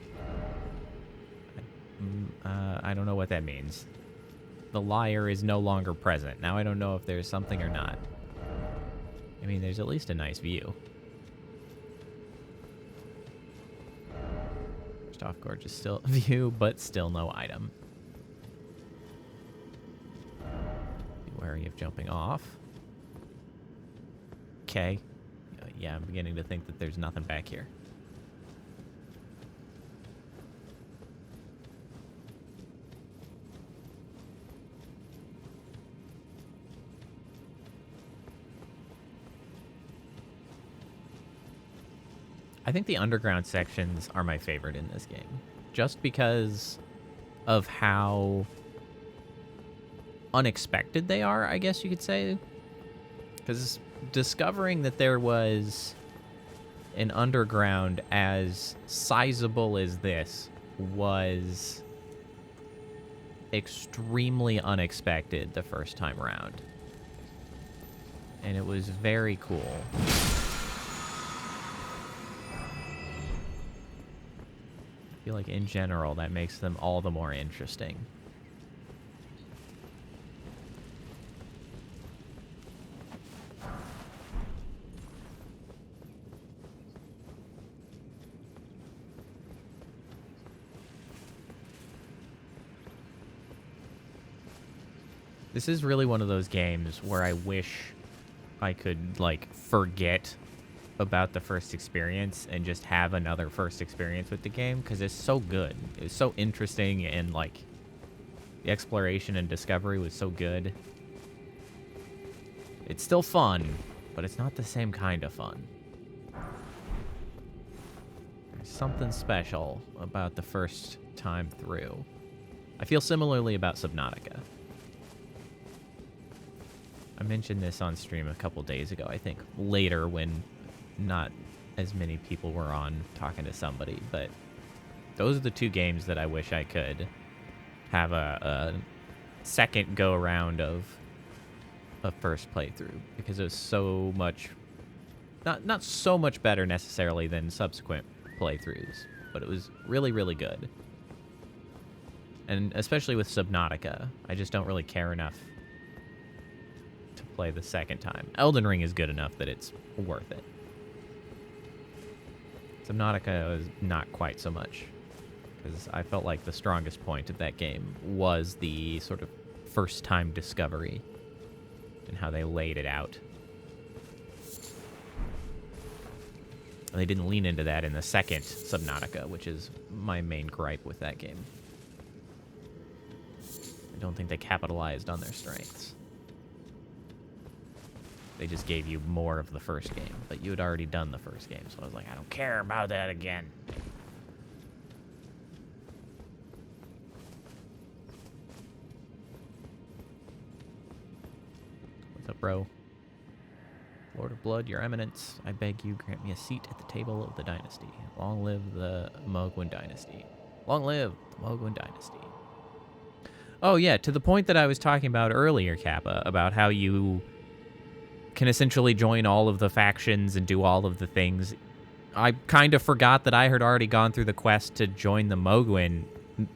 I don't know what that means. The liar is no longer present. Now I don't know if there's something or not. I mean, there's at least a nice view. First off, gorgeous still view, but still no item. Be wary of jumping off. Okay. Yeah, I'm beginning to think that there's nothing back here. I think the underground sections are my favorite in this game. Just because of how unexpected they are, I guess you could say. Because discovering that there was an underground as sizable as this was extremely unexpected the first time around. And it was very cool. I feel like in general that makes them all the more interesting. This is really one of those games where I wish I could, like, forget about the first experience and just have another first experience with the game, because it's so good. It's so interesting, and, like, the exploration and discovery was so good. It's still fun, but it's not the same kind of fun. There's something special about the first time through. I feel similarly about Subnautica. I mentioned this on stream a couple days ago, I think, later when not as many people were on talking to somebody, but those are the two games that I wish I could have a second go-around of a first playthrough, because it was so much, not so much better necessarily than subsequent playthroughs, but it was really, really good. And especially with Subnautica, I just don't really care enough to play the second time. Elden Ring is good enough that it's worth it. Subnautica is not quite so much, because I felt like the strongest point of that game was the sort of first-time discovery and how they laid it out. And they didn't lean into that in the second Subnautica, which is my main gripe with that game. I don't think they capitalized on their strengths. They just gave you more of the first game, but you had already done the first game, so I was like, I don't care about that again. What's up, bro? Lord of Blood, your eminence, I beg you, grant me a seat at the table of the dynasty. Long live the Mogwin dynasty. Long live the Mogwin dynasty. Oh yeah, to the point that I was talking about earlier, Kappa, about how you can essentially join all of the factions and do all of the things. I kind of forgot that I had already gone through the quest to join the Mogwin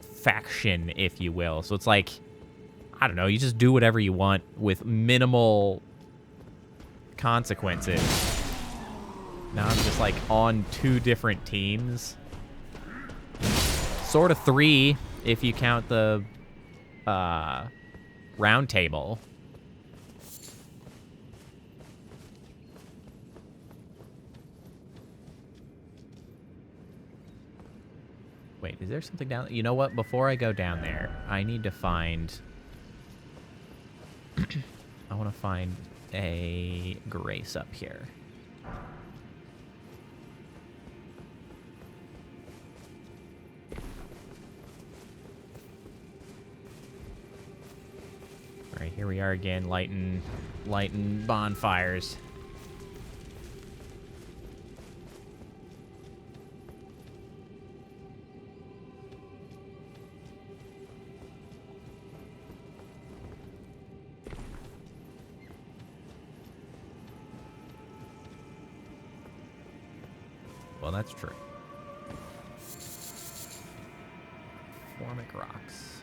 faction, if you will. So it's like, I don't know, you just do whatever you want with minimal consequences. Now I'm just like on 2 different teams. Sort of 3 if you count the round table. Wait, is there something down there? You know what? Before I go down there, I need to find... I want to find a Grace up here. All right, here we are again, lighting bonfires. Well, that's true. Formic rocks.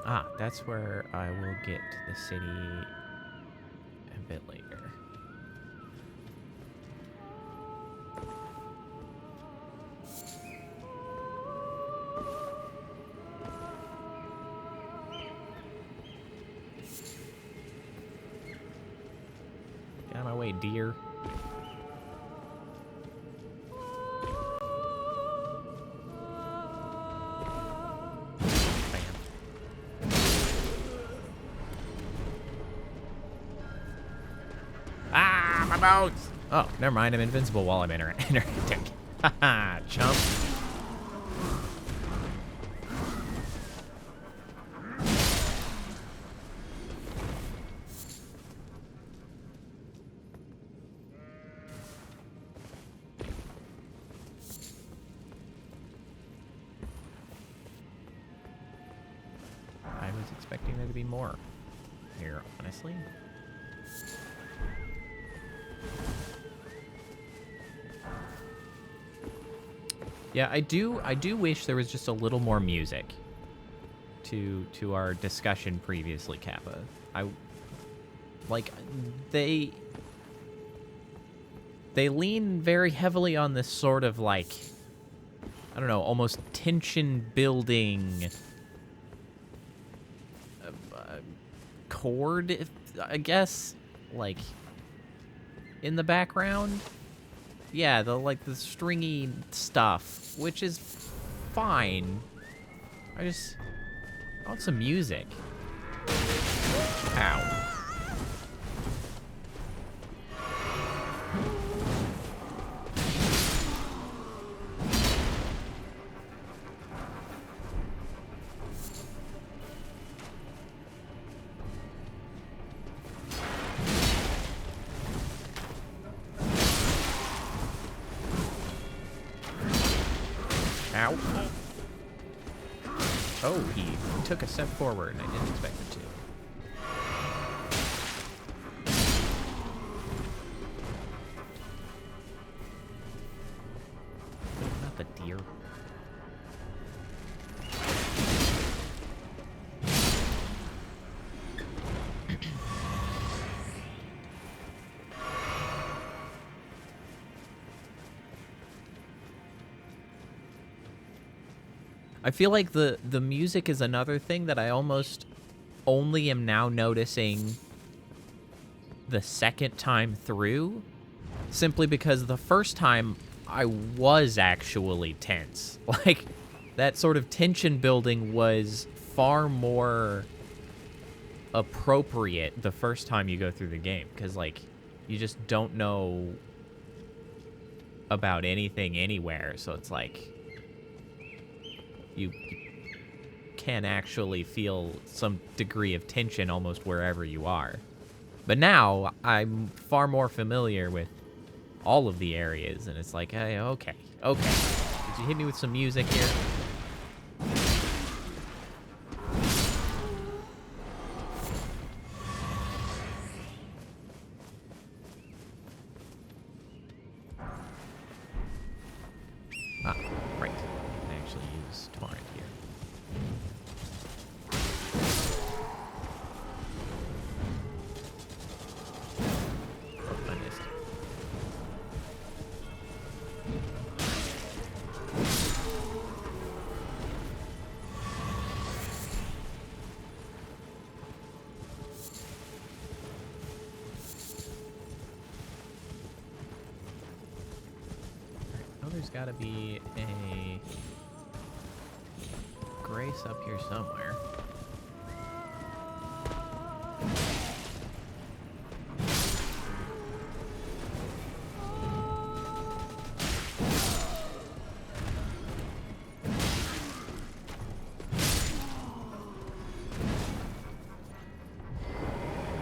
Ah, that's where I will get to the city a bit later. Get out of my way, deer. Ah, my bones! Oh, never mind. I'm invincible while I'm interacting. Haha, chump. I was expecting there to be more here, honestly. Yeah, I do wish there was just a little more music to our discussion previously, Kappa. Like they lean very heavily on this sort of like, I don't know, almost tension building chord, I guess, like in the background. Yeah, the stringy stuff, which is fine. I want some music. Ow. Ow. Oh, he took a step forward, and I didn't expect him to. Not the deer. I feel like the music is another thing that I almost only am now noticing the second time through, simply because the first time I was actually tense. Like, that sort of tension building was far more appropriate the first time you go through the game, because, like, you just don't know about anything anywhere, so it's like you can actually feel some degree of tension almost wherever you are. But now I'm far more familiar with all of the areas, and it's like, hey, okay. Did you hit me with some music here? Ah, right. I can actually use torrent here. Oh, I missed. Oh, there's gotta be a grace up here somewhere.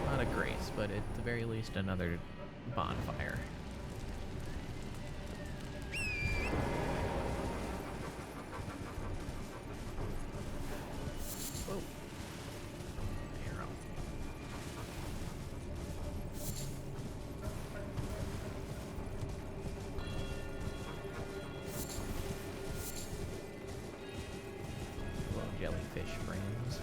Not a grace, but at the very least another bonfire. Whoa. Arrow. jellyfish friends.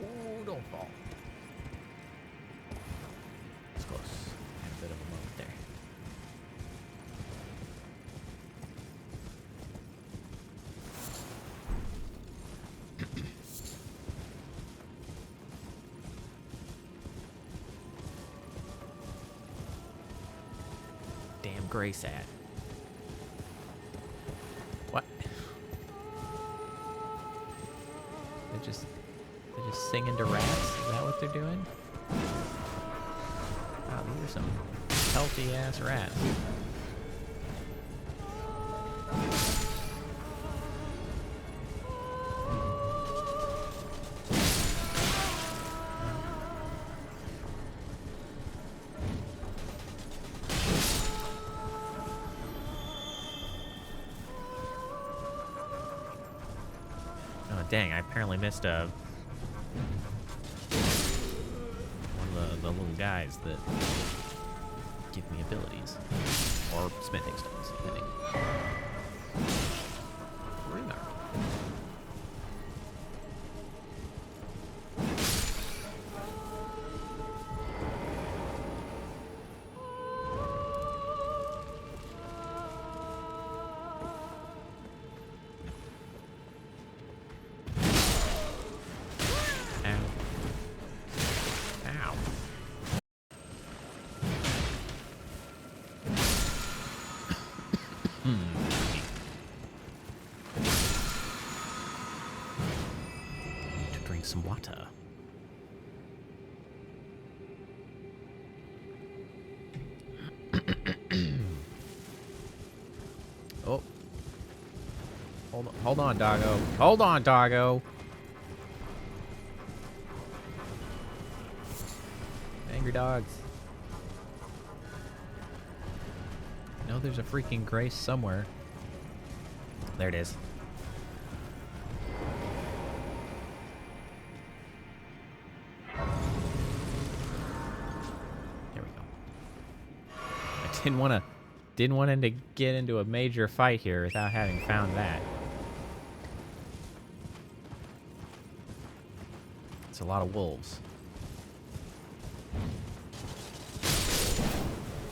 Oh, don't fall. It's close. Had a bit of a moment there. Damn gray sad. What? They're just singing to rats? Is that what they're doing? Wow, these are some healthy ass rats. Oh dang, I apparently missed one of the little guys that give me abilities. Or smithing stones, depending. Runar. Ow. Need to drink some water. Oh. Hold on, doggo. Hold on, doggo. Angry dogs. I know there's a freaking grace somewhere. There it is. There we go. I didn't want him to get into a major fight here without having found that. It's a lot of wolves.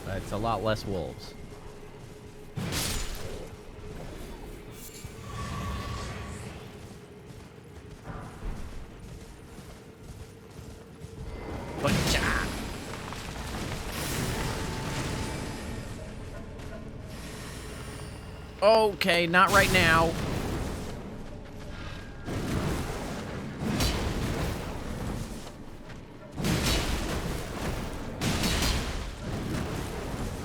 But it's a lot less wolves. Butcha! Okay, not right now.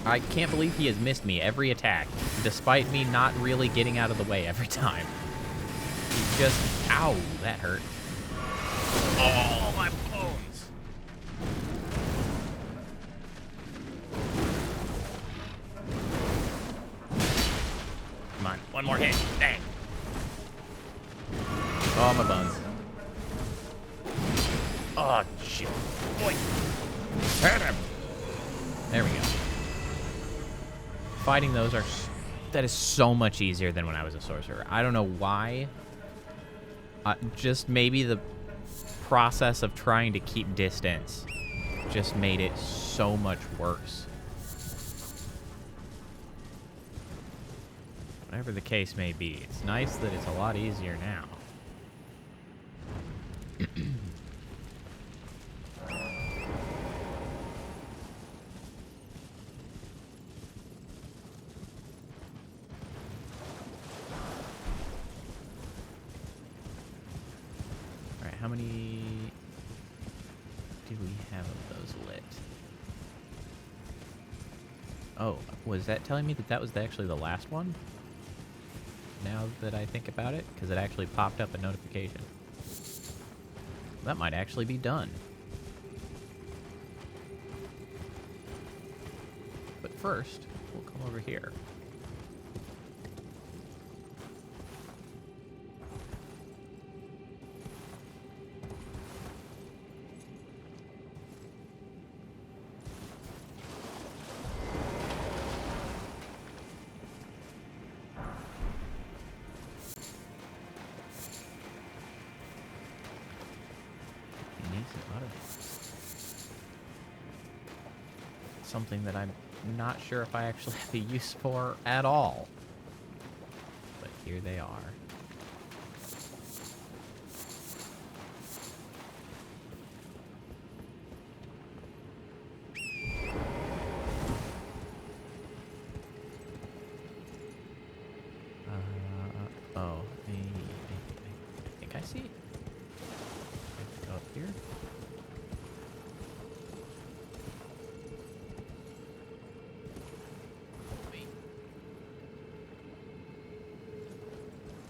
I can't believe he has missed me every attack, despite me not really getting out of the way every time. He's just... Ow, that hurt. Oh, my bones! Come on, one more hit. Dang. Oh, my bones. Oh, shit. Boy. Hit him. There we go. Fighting those are... That is so much easier than when I was a sorcerer. I don't know why. Just maybe the process of trying to keep distance just made it so much worse. Whatever the case may be, it's nice that it's a lot easier now. Alright, how many do we have of those lit? Oh, was that telling me that that was actually the last one? Now that I think about it, because it actually popped up a notification. That might actually be done. But first, we'll come over here. needs an automated. Something that I'm not sure if I actually have a use for at all. But here they are. I think I see it. Go up here. Wait.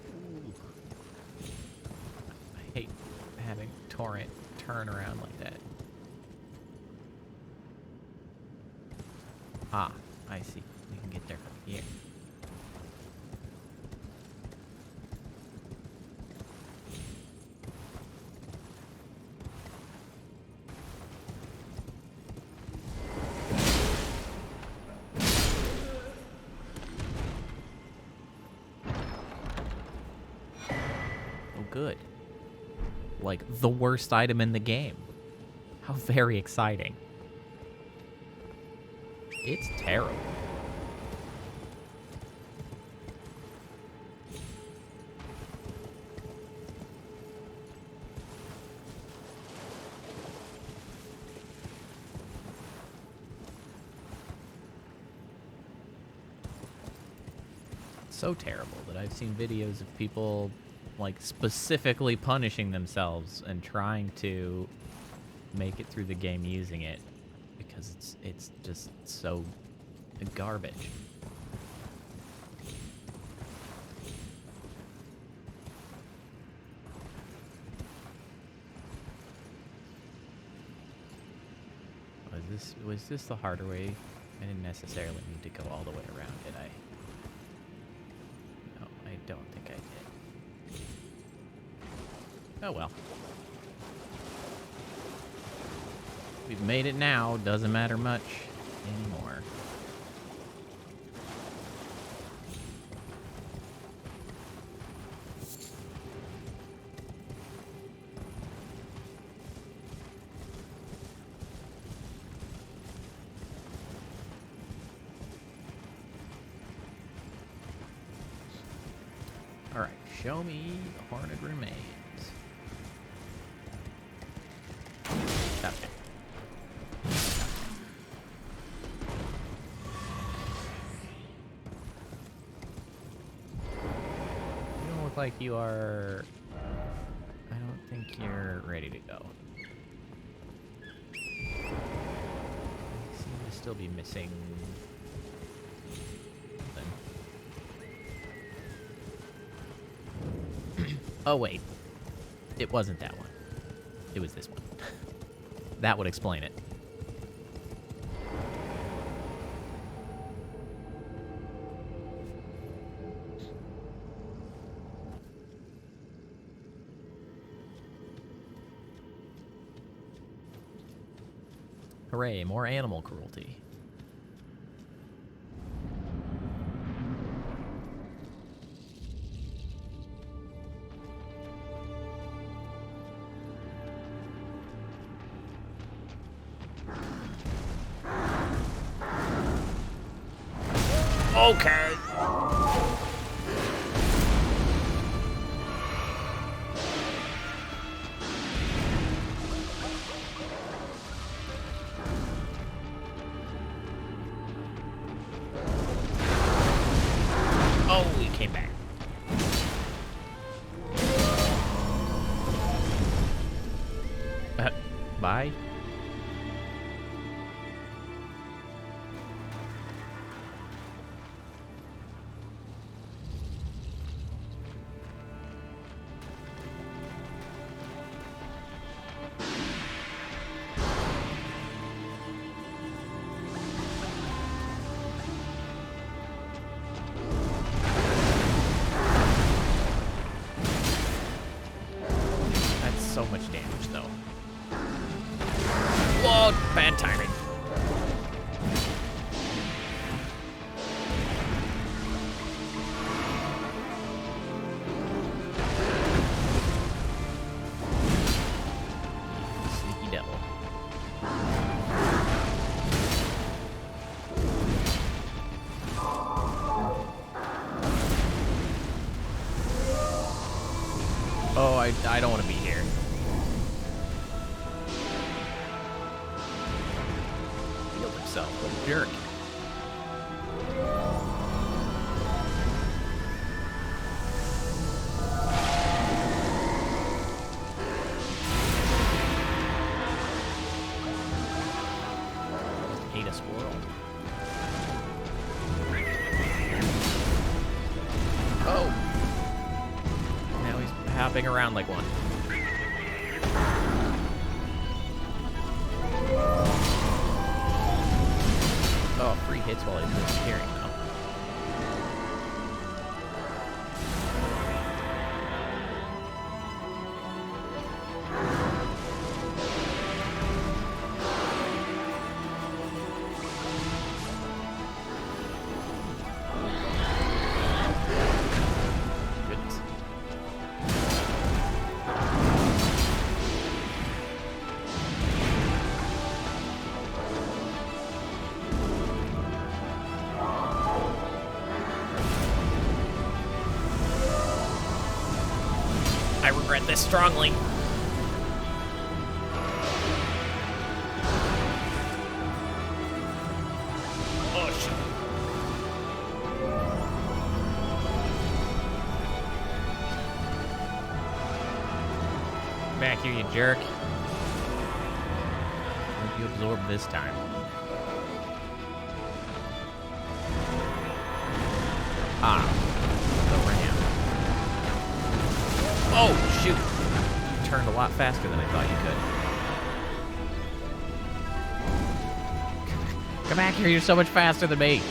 Ooh. I hate having torrent turn around like that. Ah, I see. We can get there from here. Good. Like, the worst item in the game. How very exciting. It's terrible. So terrible that I've seen videos of people like specifically punishing themselves and trying to make it through the game using it because it's just so garbage. Was this the harder way? I didn't necessarily need to go all the way around, did I? No, I don't think I did. Oh well. We've made it now. Doesn't matter much anymore. All right, show me the haunted remains. Okay. You don't look like you are... I don't think you're ready to go. You seem to still be missing... something. Oh, wait. It wasn't that one. It was this one. That would explain it. Hooray, more animal cruelty. Okay. Oh, he came back. Bye. So much damage, though. Whoa, bad timing. Oh, I don't want to be here. Healed himself. What a jerk. Ate a squirrel. Oh! Now he's hopping around like one. Oh, free hits while he's disappearing, though. Goodness. I regret this strongly. Oh, shit. Back here, you jerk. Hope you absorb this time. Ah, the ram. Oh, shoot. You turned a lot faster than I thought you could. Come back here, you're so much faster than me.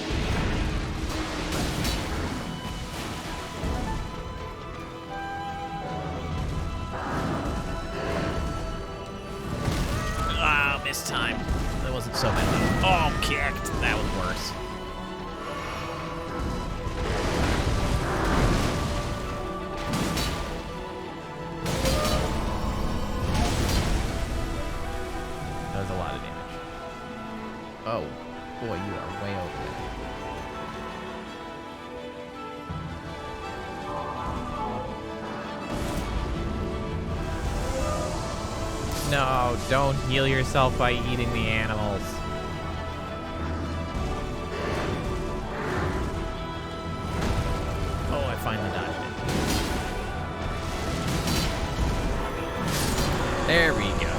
Ah, missed time. That wasn't so bad. Oh, kicked. That was worse. That was a lot of damage. Oh, boy, you are way over there. No, don't heal yourself by eating the animals. Oh, I finally dodged it. There we go.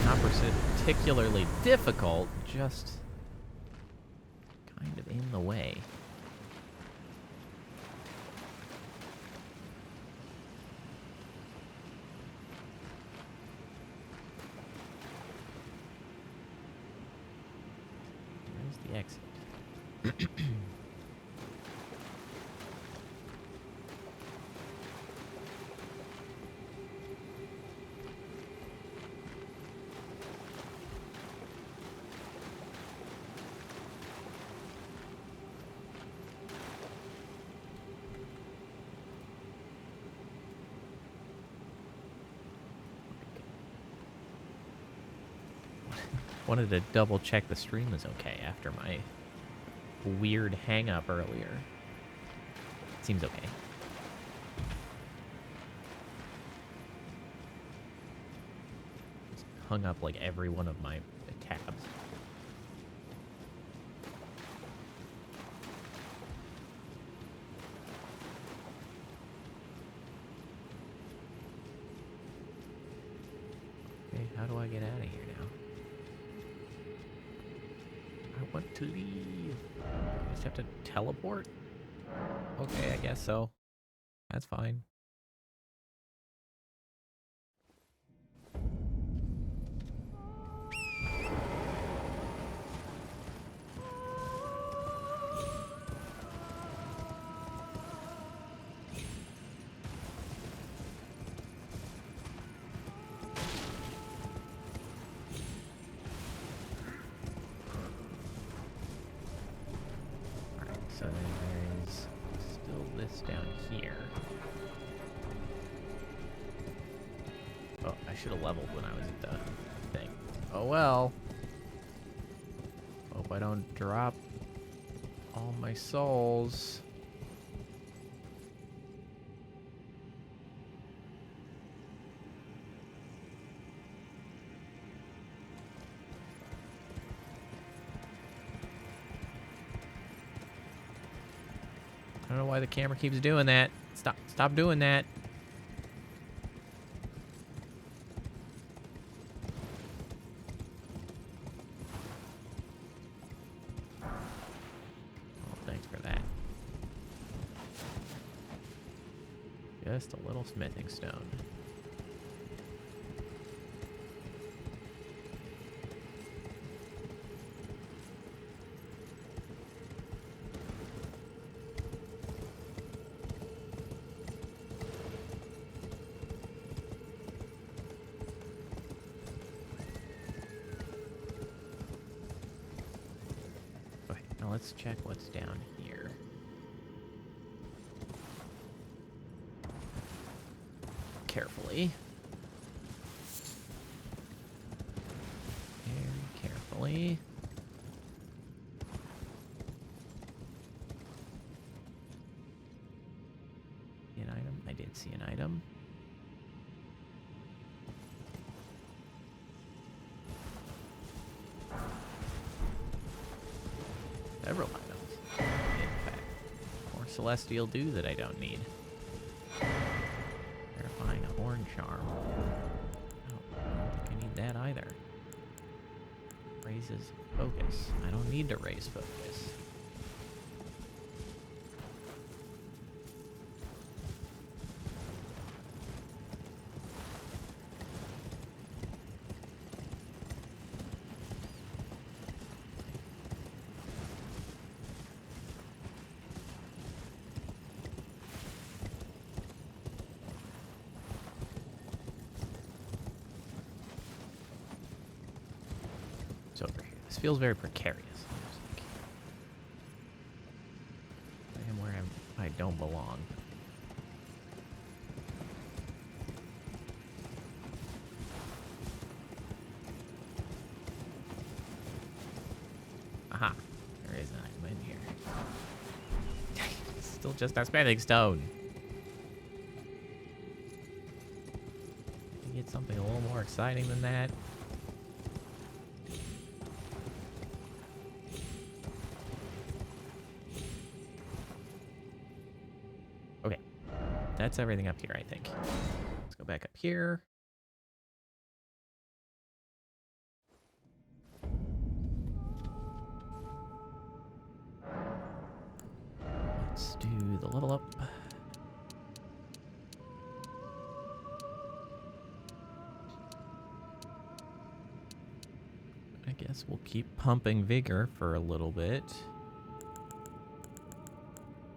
Not particularly difficult, just kind of in the way. Where's the exit? Wanted to double check the stream is okay after my weird hang up earlier. Seems okay. Just hung up like every one of my tabs. Okay, how do I get out of here now? I want to leave. I just have to teleport? Okay, I guess so. That's fine. Alright, so there's still this down here. Oh, I should have leveled when I was at the thing. Oh well. Hope I don't drop all my souls. don't know why the camera keeps doing that. Stop doing that. Oh, thanks for that. Just a little smithing stone. Let's check what's down here. Carefully. Very carefully. See an item? I did see an item. Several items. In fact, more celestial dew that I don't need. Verifying a horn charm. Oh, I don't think I need that either. Raises focus. I don't need to raise focus. Over here. This feels very precarious. I am where I don't belong. Aha. There is an item in here. Still just a smithing stone. Can you get something a little more exciting than that? That's everything up here, I think. Let's go back up here. Let's do the level up. I guess we'll keep pumping vigor for a little bit.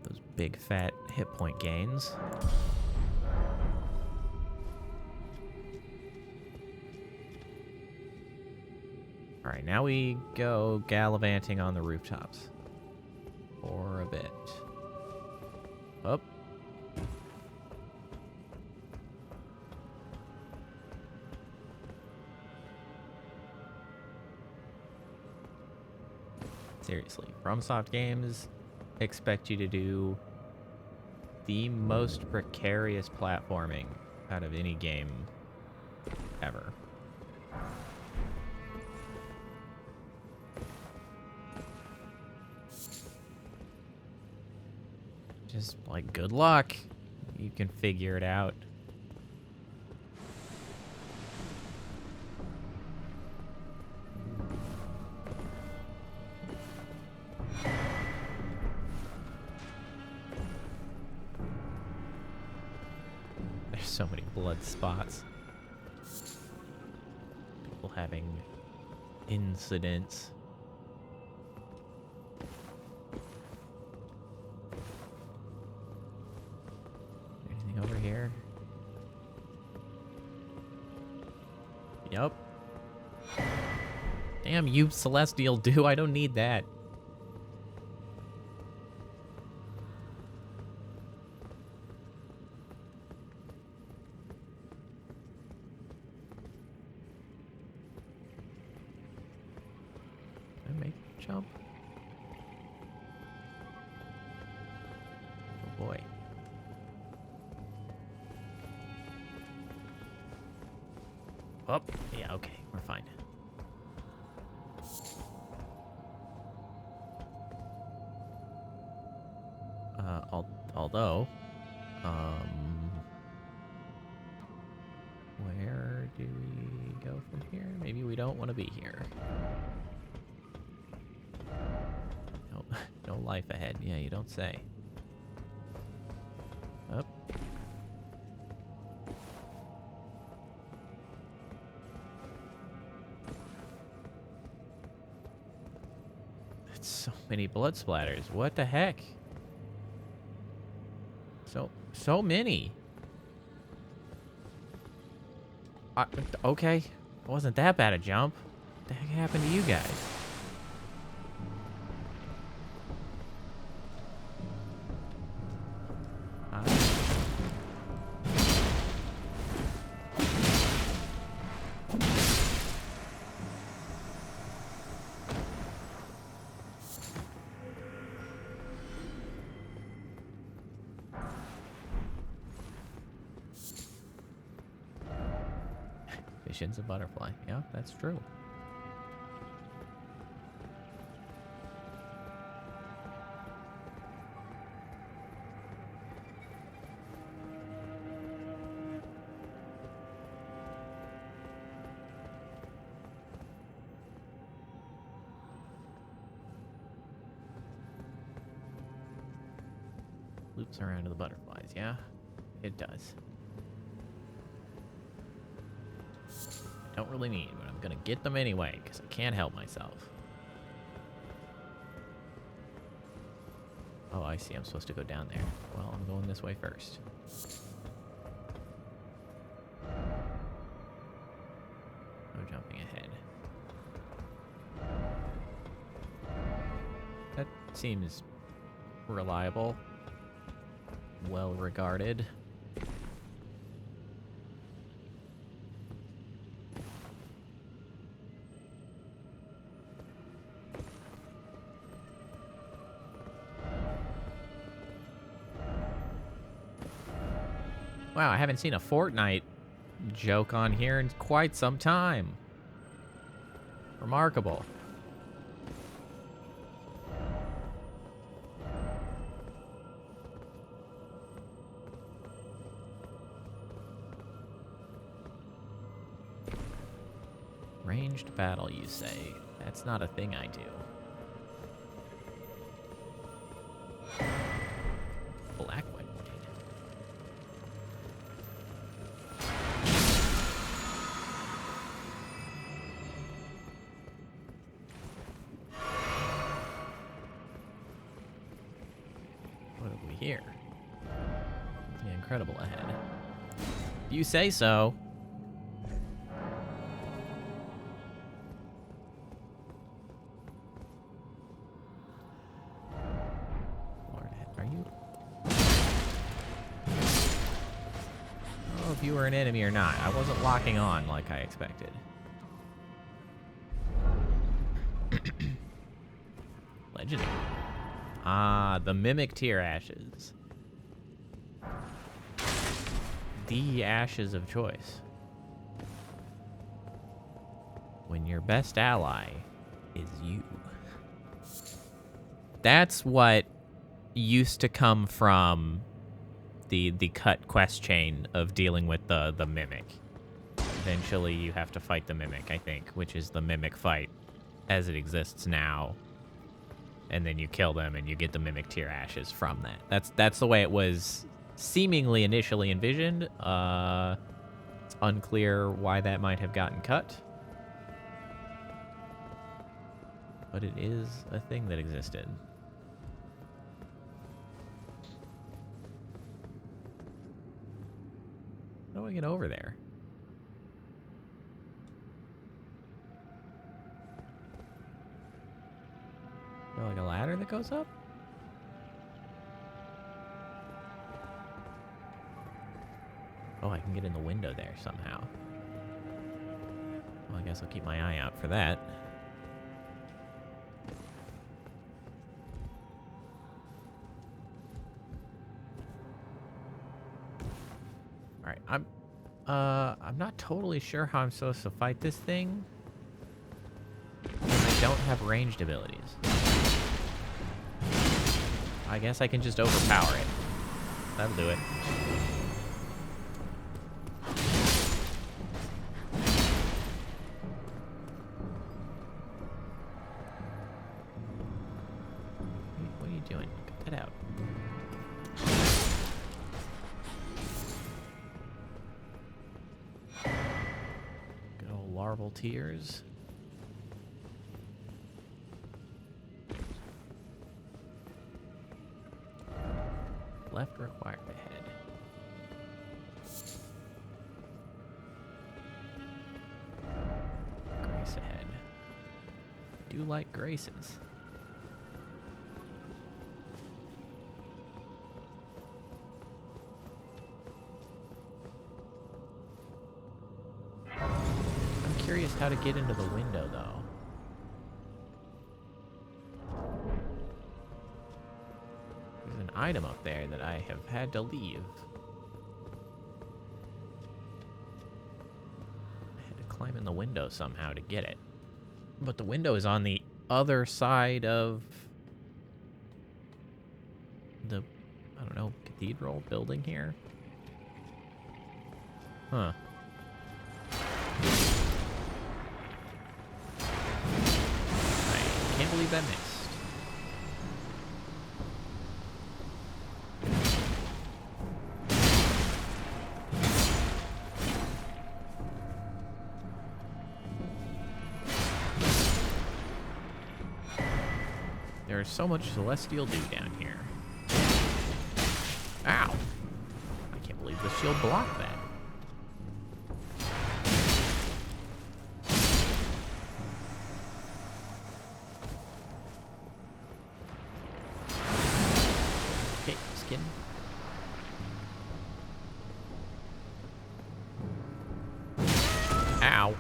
Those big fat hit point gains. All right, now we go gallivanting on the rooftops for a bit. Up. Seriously, FromSoft Games expect you to do the most precarious platforming out of any game ever. Just like good luck. You can figure it out. There's so many blood spots. People having incidents. Anything over here? Yup. Damn you, Celestial Dew. I don't need that. Did I make the jump? Oh boy. Oh, yeah, okay, we're fine. Alt Although, where do we go from here? Maybe we don't want to be here. No, no life ahead. Yeah, you don't say. Up. That's so many blood splatters. What the heck? So many. Okay. It wasn't that bad a jump. What the heck happened to you guys? Vision's a butterfly. Yeah, that's true. Loops around to the butterflies, yeah? It does. Don't really need, but I'm gonna get them anyway, because I can't help myself. Oh, I see. I'm supposed to go down there. Well, I'm going this way first. No jumping ahead. That seems reliable. Well regarded. Wow, I haven't seen a Fortnite joke on here in quite some time. Remarkable. Ranged battle, you say? That's not a thing I do. Black White Blade. What have we here? The Incredible ahead. You say so. If you were an enemy or not. I wasn't locking on like I expected. Legendary. Ah, the Mimic Tier Ashes. The ashes of choice. When your best ally is you. That's what used to come from the cut quest chain of dealing with the Mimic. Eventually you have to fight the Mimic, I think, which is the Mimic fight as it exists now. And then you kill them and you get the Mimic Tier Ashes from that. That's the way it was seemingly initially envisioned. It's unclear why that might have gotten cut. But it is a thing that existed. How do I get over there? Is there like a ladder that goes up? Oh, I can get in the window there somehow. Well, I guess I'll keep my eye out for that. Alright, I'm not totally sure how I'm supposed to fight this thing. I don't have ranged abilities. I guess I can just overpower it. that'll do it. What are you doing? Cut that out. Good old larval tears. Left required ahead. Grace ahead. Do like graces. I'm curious how to get into the window, though. There's an item up there that I have had to leave. I had to climb in the window somehow to get it. But the window is on the other side of the, I don't know, cathedral building here? Huh. I can't believe that missed. There's so much celestial dew down here. Ow! I can't believe the shield blocked that. Okay, skin. Ow.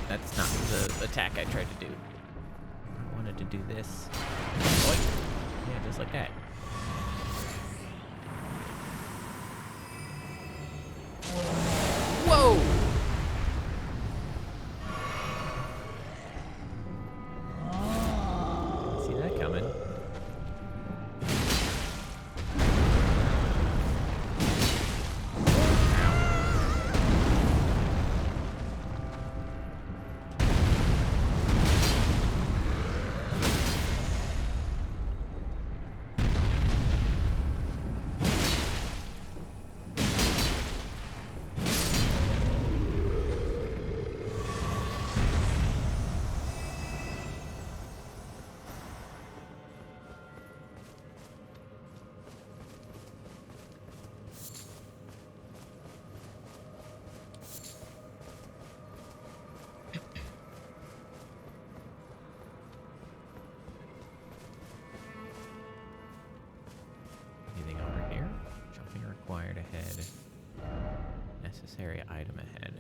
That's not the attack I tried to do. I wanted to do this. Oink. Yeah, just like that. Whoa! Didn't see that coming. Anything over here? Jumping required ahead. Necessary item ahead.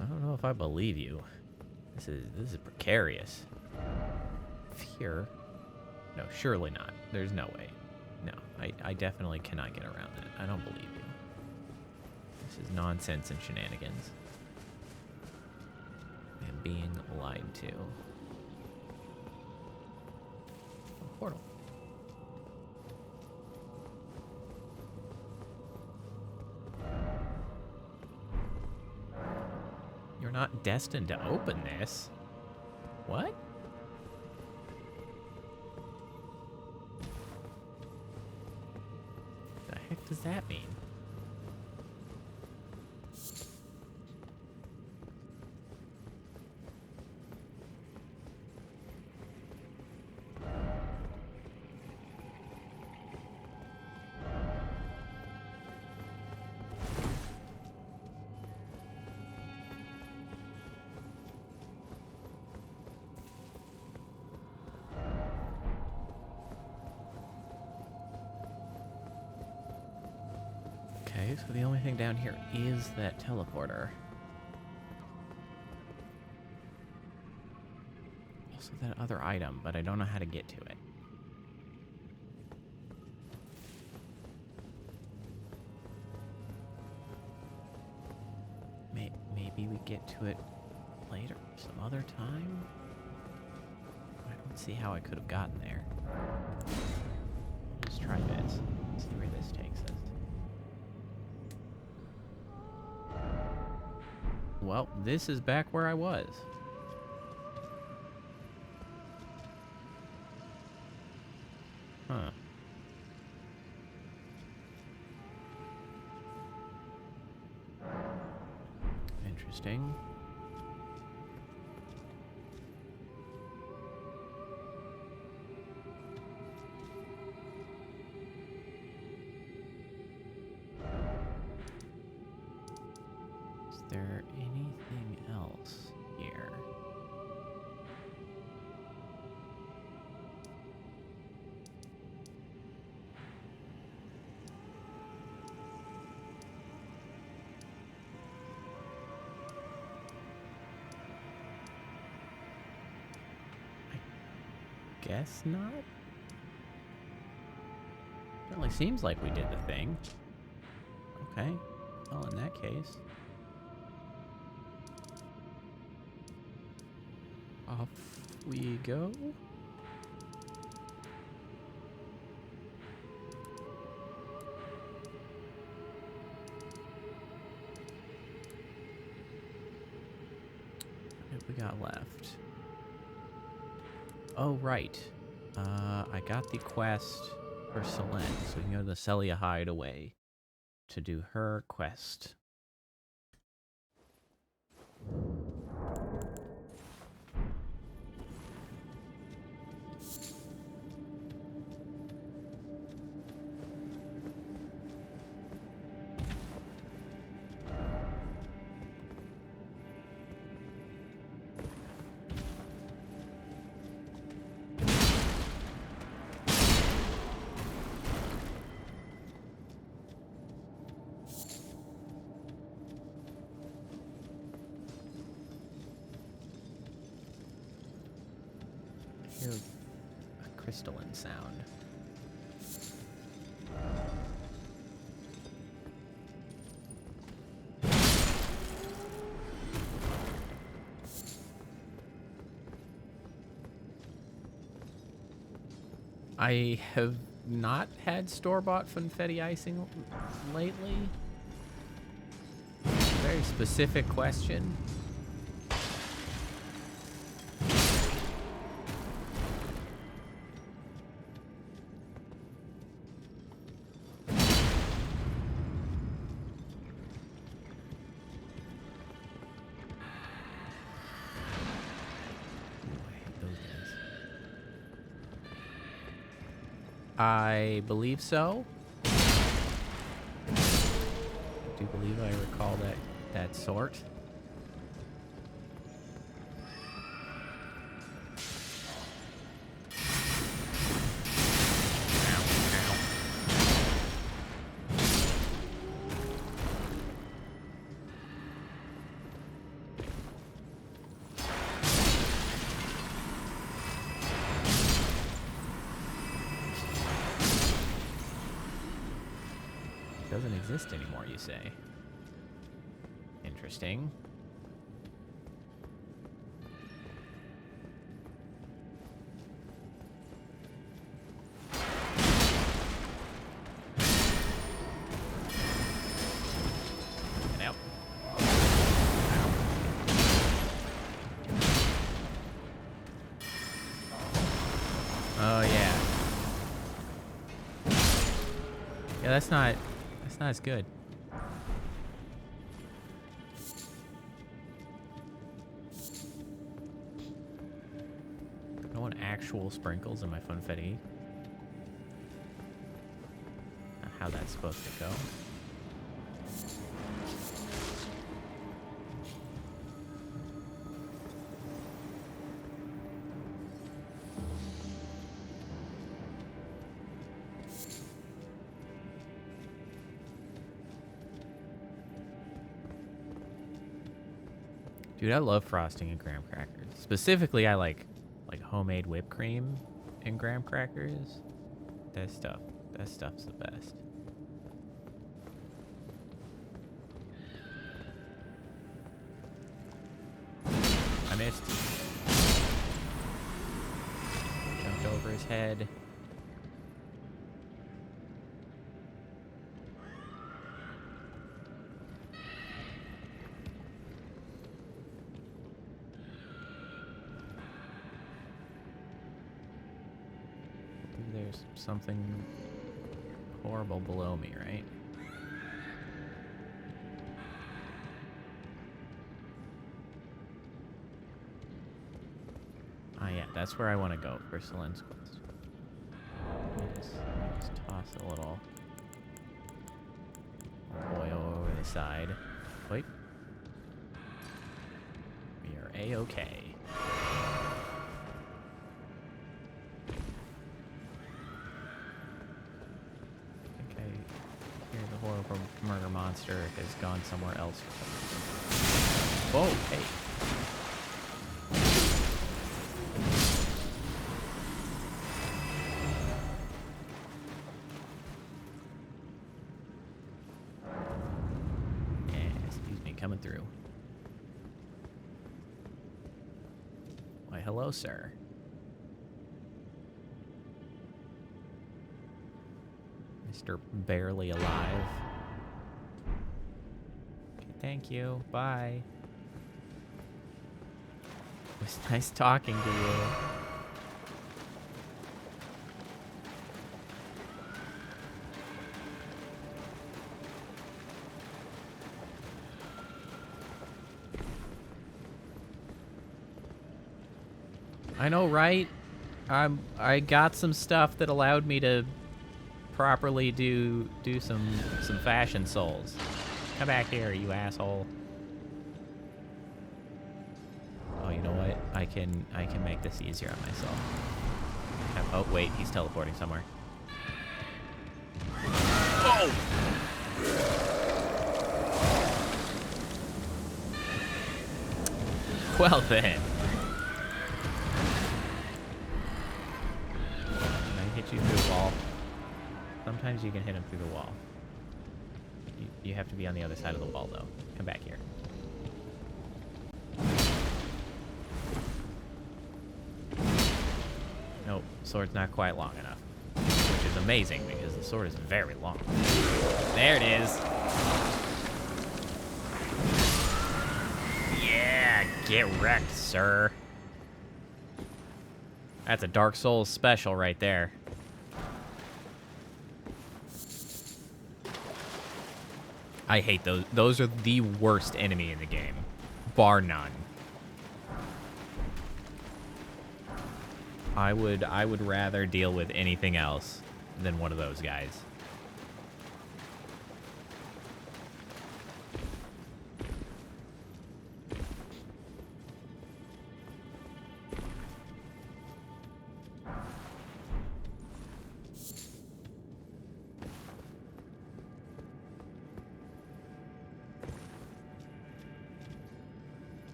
I don't know if I believe you. This is precarious. Fear? No, surely not. There's no way. No, I definitely cannot get around that. I don't believe you. This is nonsense and shenanigans. I am being lied to. Oh, portal. You're not destined to open this. What? The heck does that mean? Okay, so the only thing down here is that teleporter. also that other item, but I don't know how to get to it. Maybe we get to it later, some other time? I don't see how I could have gotten there. Let's try this. See where this takes us. Well, this is back where I was. Huh. Interesting. Is there anything else here? Guess not? Certainly seems like we did the thing. Okay. Well, in that case. Off we go. What have we got left? Oh, right. I got the quest for Selene, so we can go to the Celia Hideaway to do her quest. Hear a crystalline sound. I have not had store-bought funfetti icing lately. Very specific question. I believe so. I do believe I recall that sort. Doesn't exist anymore, you say? Interesting. Get out. Oh yeah. Yeah, that's not as good. I want actual sprinkles in my funfetti. Not how that's supposed to go. Dude, I love frosting and graham crackers. Specifically, I like like homemade whipped cream and graham crackers. That stuff's the best. I missed. Jumped over his head. There's something horrible below me, right? Ah, yeah, that's where I want to go for Selene's quest. Let me just toss a little boy over the side. Wait. We are A-okay. The horrible murder monster has gone somewhere else. Whoa, hey. Yeah, excuse me, coming through. Why, hello, sir. Mr. Barely Alive. Okay, thank you. Bye. It was nice talking to you. I know, right? I got some stuff that allowed me to properly do some fashion souls. Come back here, you asshole. Oh, you know what? I can make this easier on myself. Oh wait, he's teleporting somewhere. Oh! Well then. Can I hit you through the wall? Sometimes you can hit him through the wall. You have to be on the other side of the wall, though. Come back here. Nope, sword's not quite long enough. Which is amazing, because the sword is very long. There it is! Yeah, get wrecked, sir. That's a Dark Souls special right there. I hate those. Those are the worst enemy in the game, bar none. I would rather deal with anything else than one of those guys.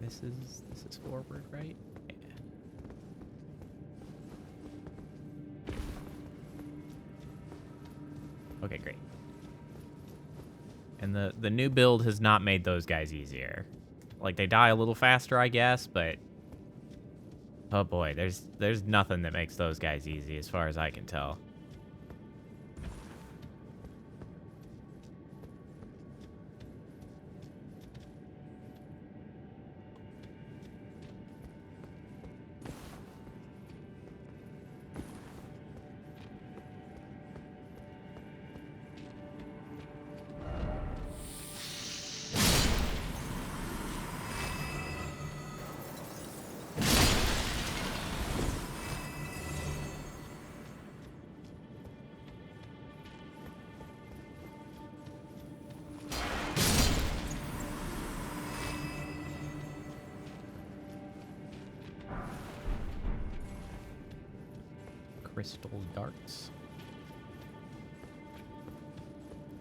This is forward, right? Yeah. Okay, great. And the new build has not made those guys easier. Like, they die a little faster, I guess, but oh boy, there's nothing that makes those guys easy as far as I can tell. Crystal darts.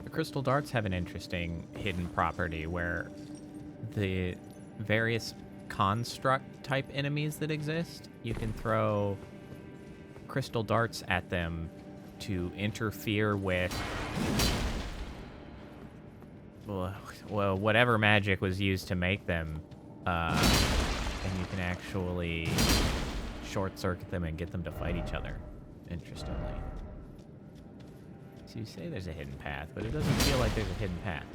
The crystal darts have an interesting hidden property where the various construct type enemies that exist, you can throw crystal darts at them to interfere with, well, whatever magic was used to make them, and you can actually short circuit them and get them to fight each other, interestingly. So you say there's a hidden path, but it doesn't feel like there's a hidden path.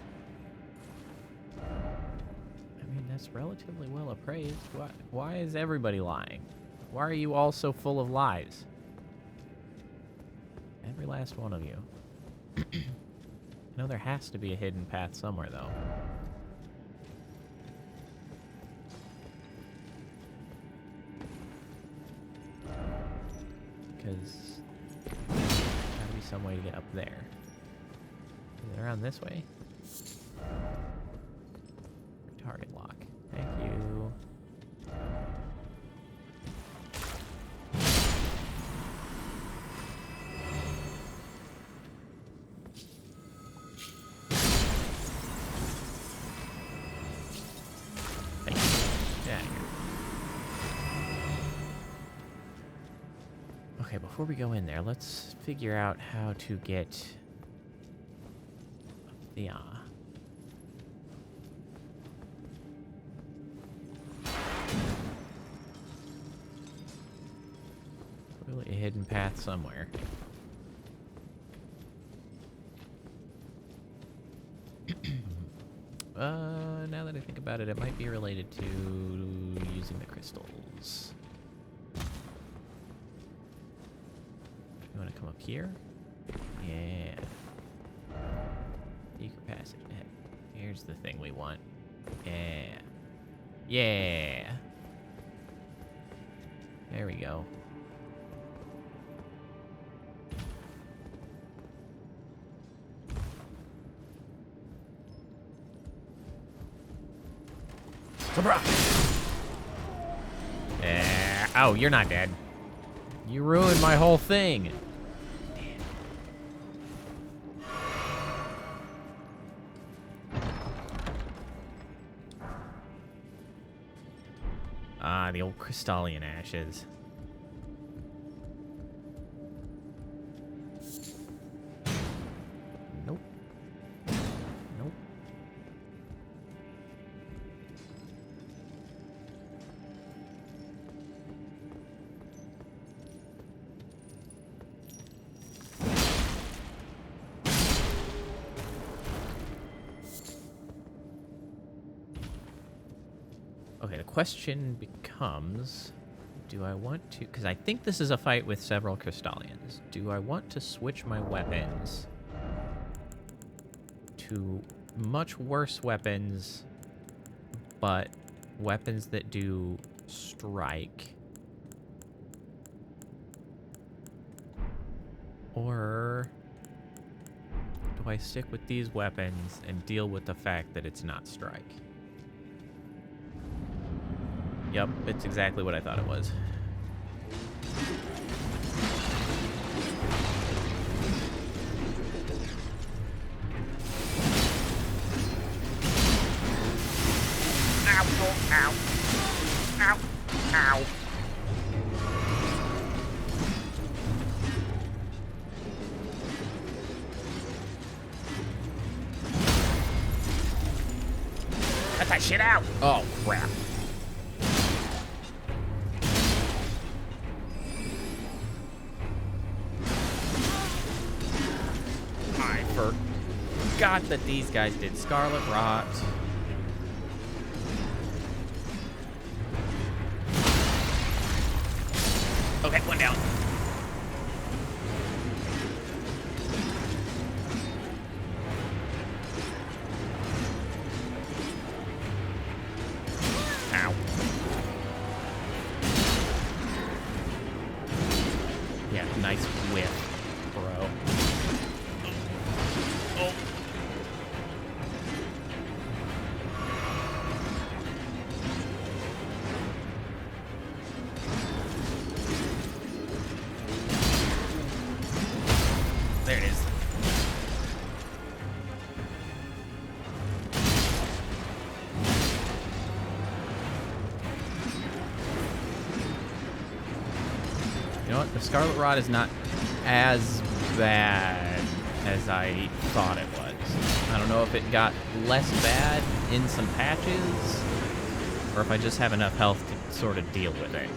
I mean, that's relatively well appraised. Why is everybody lying? Why are you all so full of lies? Every last one of you. I know there has to be a hidden path somewhere, though. Because there's gotta be some way to get up there. Is it around this way? Target lock. Thank you. Thank you. Get out of here. Okay, before we go in there, let's figure out how to get up the Clearly a hidden path somewhere. Now that I think about it, it might be related to using the crystals. You want to come up here? Yeah. Secret passage. Here's the thing we want. Yeah. Yeah. There we go. Yeah. Oh, you're not dead. You ruined my whole thing. Damn. Ah, the old Crystallian ashes. Nope. Nope. Okay, the question becomes, do I want to, because I think this is a fight with several Crystallians. Do I want to switch my weapons to much worse weapons, but weapons that do strike? Or do I stick with these weapons and deal with the fact that it's not strike? Yep, it's exactly what I thought it was. Ow, ow, ow, ow. Cut that shit out! Oh, crap. Forgot that these guys did Scarlet Rot. Okay, one down. Ow. Yeah, nice whiff, bro. Oh. The Scarlet Rot is not as bad as I thought it was. I don't know if it got less bad in some patches, or if I just have enough health to sort of deal with it.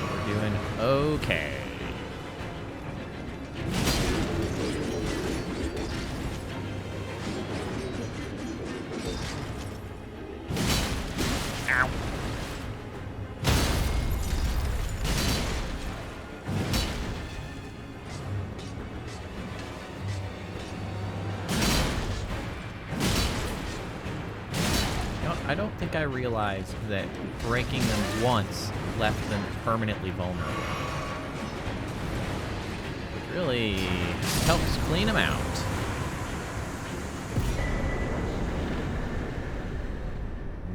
We're doing okay. Ow. I don't think I realized that breaking them once left them permanently vulnerable. Which really helps clean them out.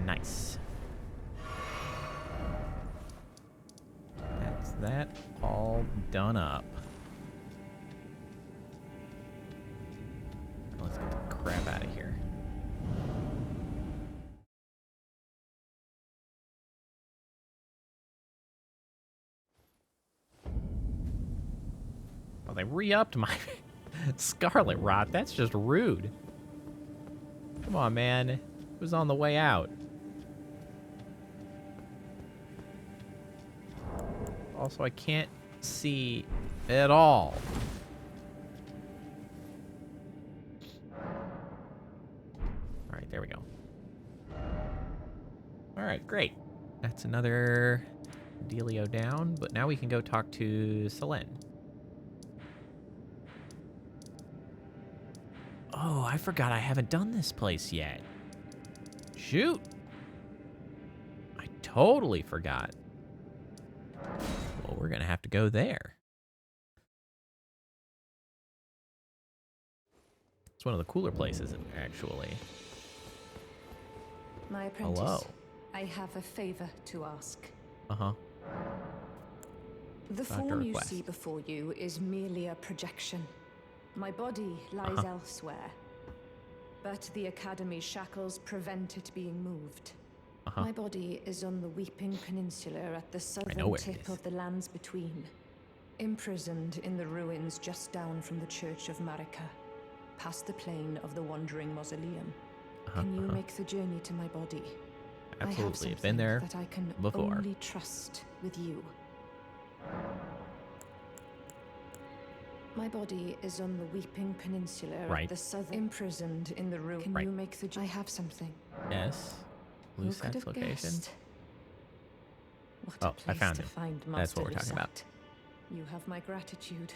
Nice. That's that all done up. Let's get the crap out of here. Well, they re-upped my Scarlet Rot. That's just rude. Come on, man. It was on the way out. Also, I can't see at all. All right, there we go. All right, great. That's another dealio down, but now we can go talk to Selene. Oh, I forgot I haven't done this place yet. Shoot. I totally forgot. Well, we're going to have to go there. It's one of the cooler places, actually. My apprentice, Hello. I have a favor to ask. Uh-huh. The Doctor form you request. see before you is merely a projection. My body lies elsewhere, but the Academy's shackles prevent it being moved. My body is on the Weeping Peninsula at the southern where it tip is. of the lands between, imprisoned in the ruins just down from the Church of Marika, past the plain of the Wandering Mausoleum. Can you make the journey to my body? I have Absolutely. I've something been there that I can before. only trust with you. My body is on the Weeping Peninsula Right. at the southern, imprisoned in the ruin. Can Right. you make the journey? I have something. Yes. Who Loose could have location. guessed? What Oh, a I place found to him. find That's what Master we're talking about. Lusat. You have my gratitude.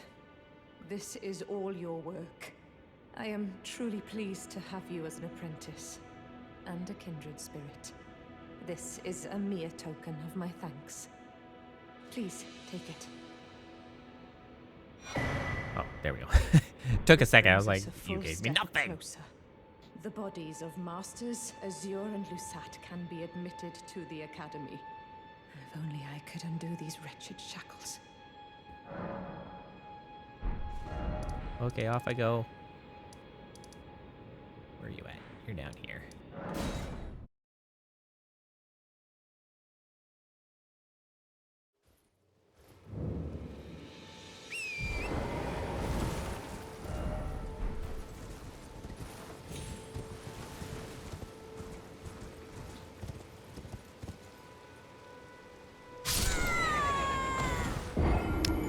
This is all your work. I am truly pleased to have you as an apprentice and a kindred spirit. This is a mere token of my thanks. Please take it. Oh, there we go. Took a second. I was like, Brings us a you full gave me step nothing. closer. The bodies of Masters Azure and Lusat can be admitted to the Academy. If only I could undo these wretched shackles. Okay, off I go. Where are you at? You're down here.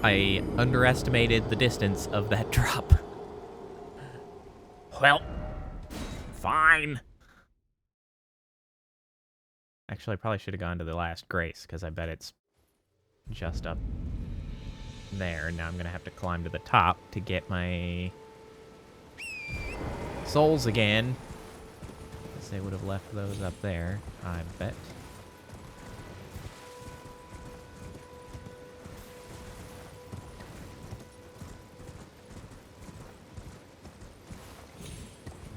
I underestimated the distance of that drop. Well, fine. Actually, I probably should have gone to the last grace, because I bet it's just up there. Now I'm going to have to climb to the top to get my souls again. Guess they would have left those up there, I bet.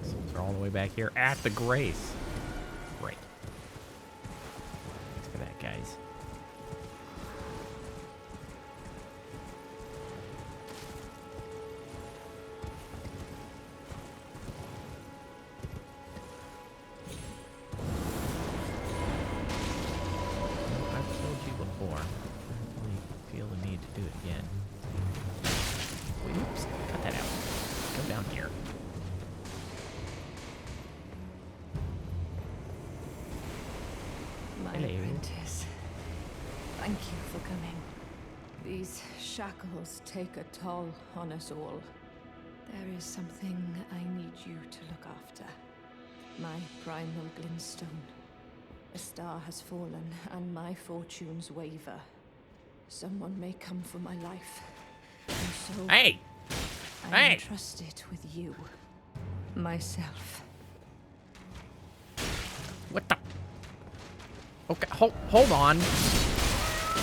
Souls are all the way back here at the grace. Great. Thanks for that, guys. I've told you before. down here. My Hello. apprentice, thank you for coming. These shackles take a toll on us all. There is something I need you to look after. My primal glintstone. A star has fallen, and my fortunes waver. Someone may come for my life. And so Hey! I Hey! entrust it with you. Myself. What the? Okay, hold on.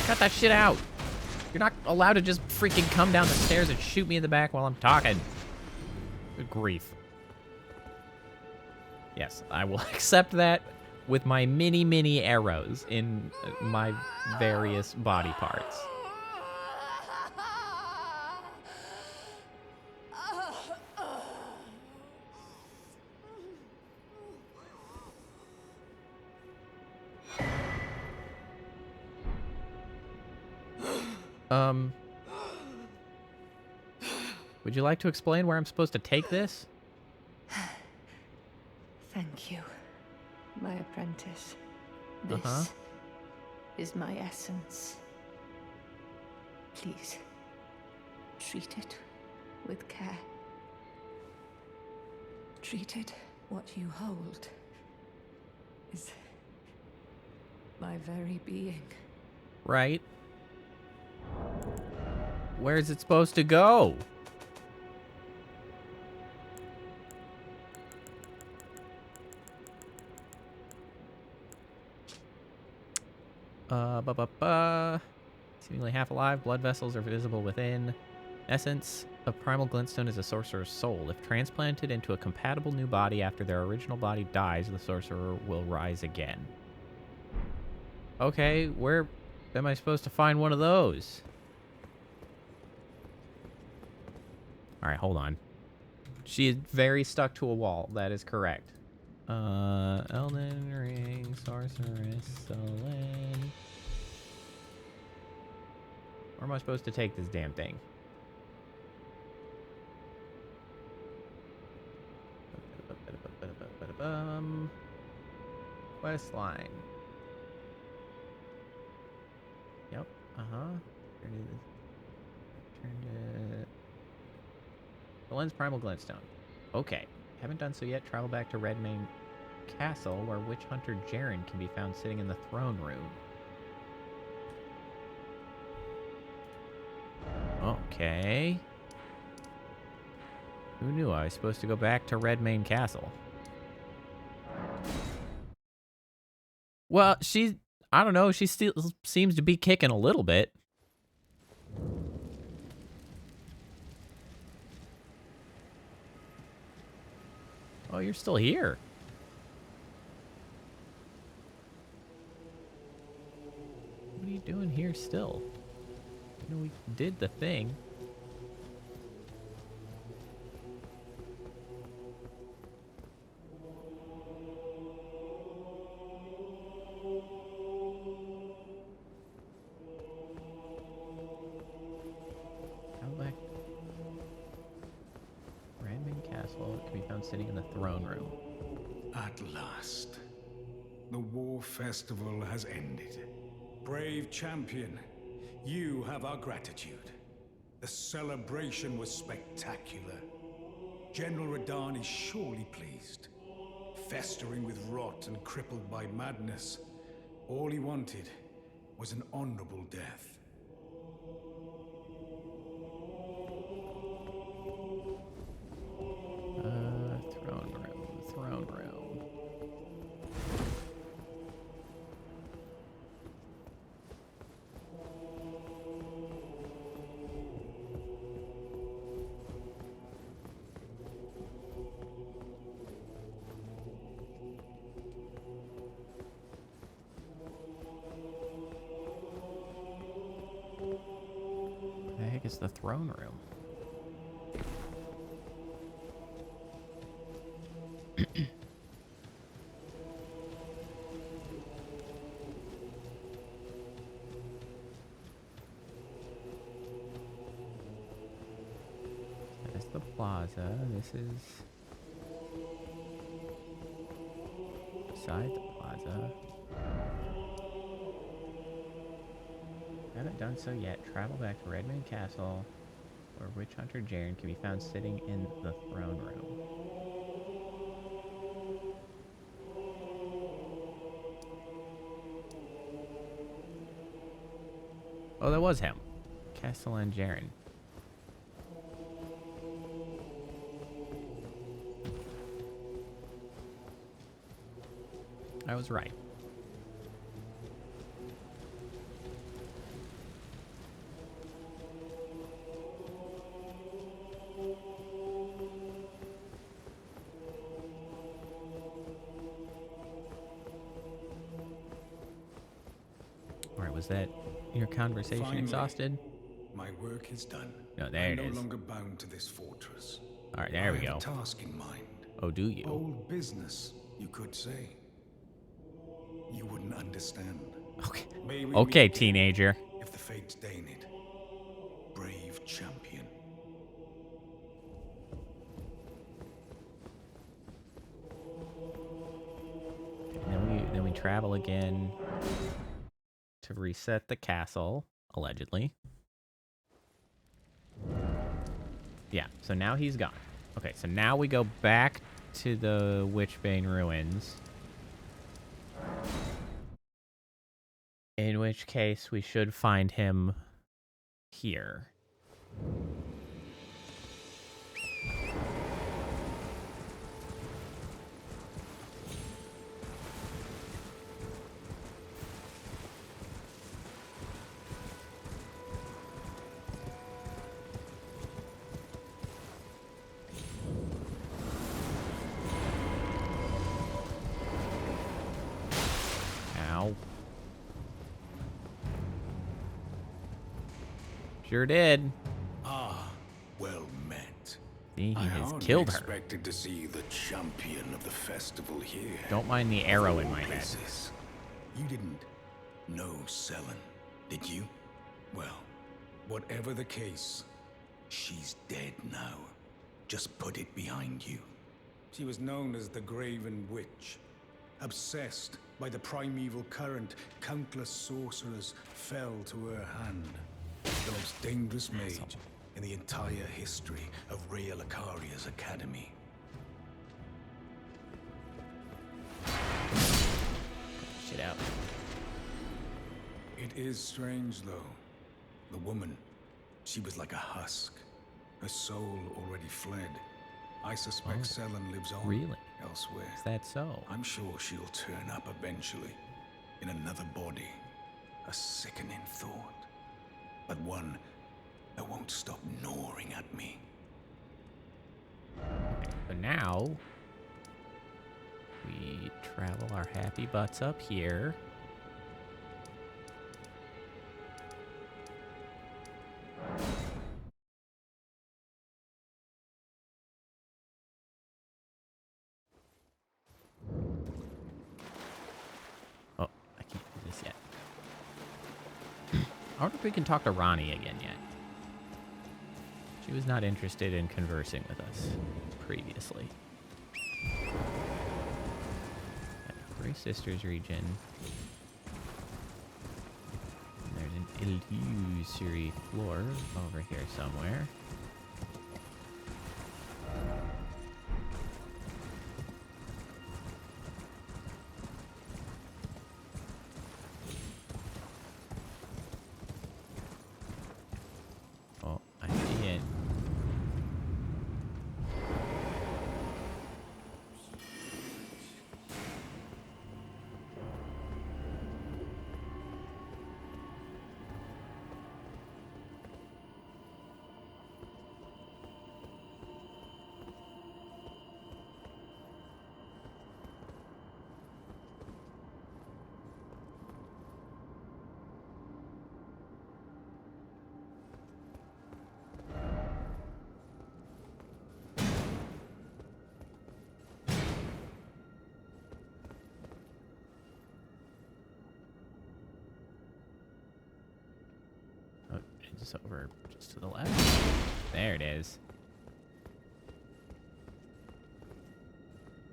Cut that shit out. You're not allowed to just freaking come down the stairs and shoot me in the back while I'm talking. Good grief. Yes, I will accept that with my mini arrows in my various body parts. Would you like to explain where I'm supposed to take this? Thank you, my apprentice. This is my essence. Please, treat it with care. Treat it what you hold is my very being. Right. Where's it supposed to go? Seemingly half alive, blood vessels are visible within. Essence of primal glintstone is a sorcerer's soul. If transplanted into a compatible new body after their original body dies, the sorcerer will rise again. Okay, where am I supposed to find one of those? All right, hold on. She is very stuck to a wall. That is correct. Elden Ring, Sorceress, Solin. Where am I supposed to take this damn thing? Quest line. Yep. Turn to Solin's Primal Glintstone. Okay. Haven't done so yet. Travel back to Redmane Castle, where Witch Hunter Jaren can be found sitting in the throne room. Okay. Who knew I was supposed to go back to Redmane Castle? Well, I don't know, she still seems to be kicking a little bit. Oh, you're still here. What are you doing here still? You know, we did the thing. Back. Redmane Castle can be found sitting in the throne room. At last, the war festival has ended. Brave champion, you have our gratitude. The celebration was spectacular. General Radahn is surely pleased. Festering with rot and crippled by madness, all he wanted was an honorable death. Throne room. The heck is the throne room? That is the plaza. This is beside the plaza. Haven't done so yet. Travel back to Redmond Castle, where Witch Hunter Jaren can be found sitting in the throne room. Oh, that was him. Castellan Jaren. I was right. Alright, was that your conversation Finally, exhausted? my work is done. No, there I'm it is. no longer bound to this fortress. Alright, there we I have go. a task in mind. Oh, do you? Old business, you could say. You wouldn't understand. Okay. May we Okay, meet again, teenager. if the fates deign it. Brave champion. And then we travel again to reset the castle, allegedly. Yeah, so now he's gone. Okay, so now we go back to the Witchbane ruins. In which case we should find him here. Ow. Sure did. Ah, well met. See, he I has hardly killed her. expected to see the champion of the festival here. Don't mind the arrow in my head. Places. You didn't know Selen, did you? Well, whatever the case, she's dead now. Just put it behind you. She was known as the Graven Witch. Obsessed by the primeval current, countless sorcerers fell to her hand. The most dangerous mage in the entire history of Rhea Lacaria's academy. Shit out. It is strange, though. The woman, she was like a husk. Her soul already fled. I suspect Selen lives on Really? elsewhere. Is that so? I'm sure she'll turn up eventually, in another body. A sickening thought, but one that won't stop gnawing at me. So now we travel our happy butts up here. Oh, I can't do this yet. I wonder if we can talk to Ronnie again yet. She was not interested in conversing with us previously. Grey Sisters region. And there's an illusory floor over here somewhere. Oh, I see it. Oh, it's over just to the left. There it is.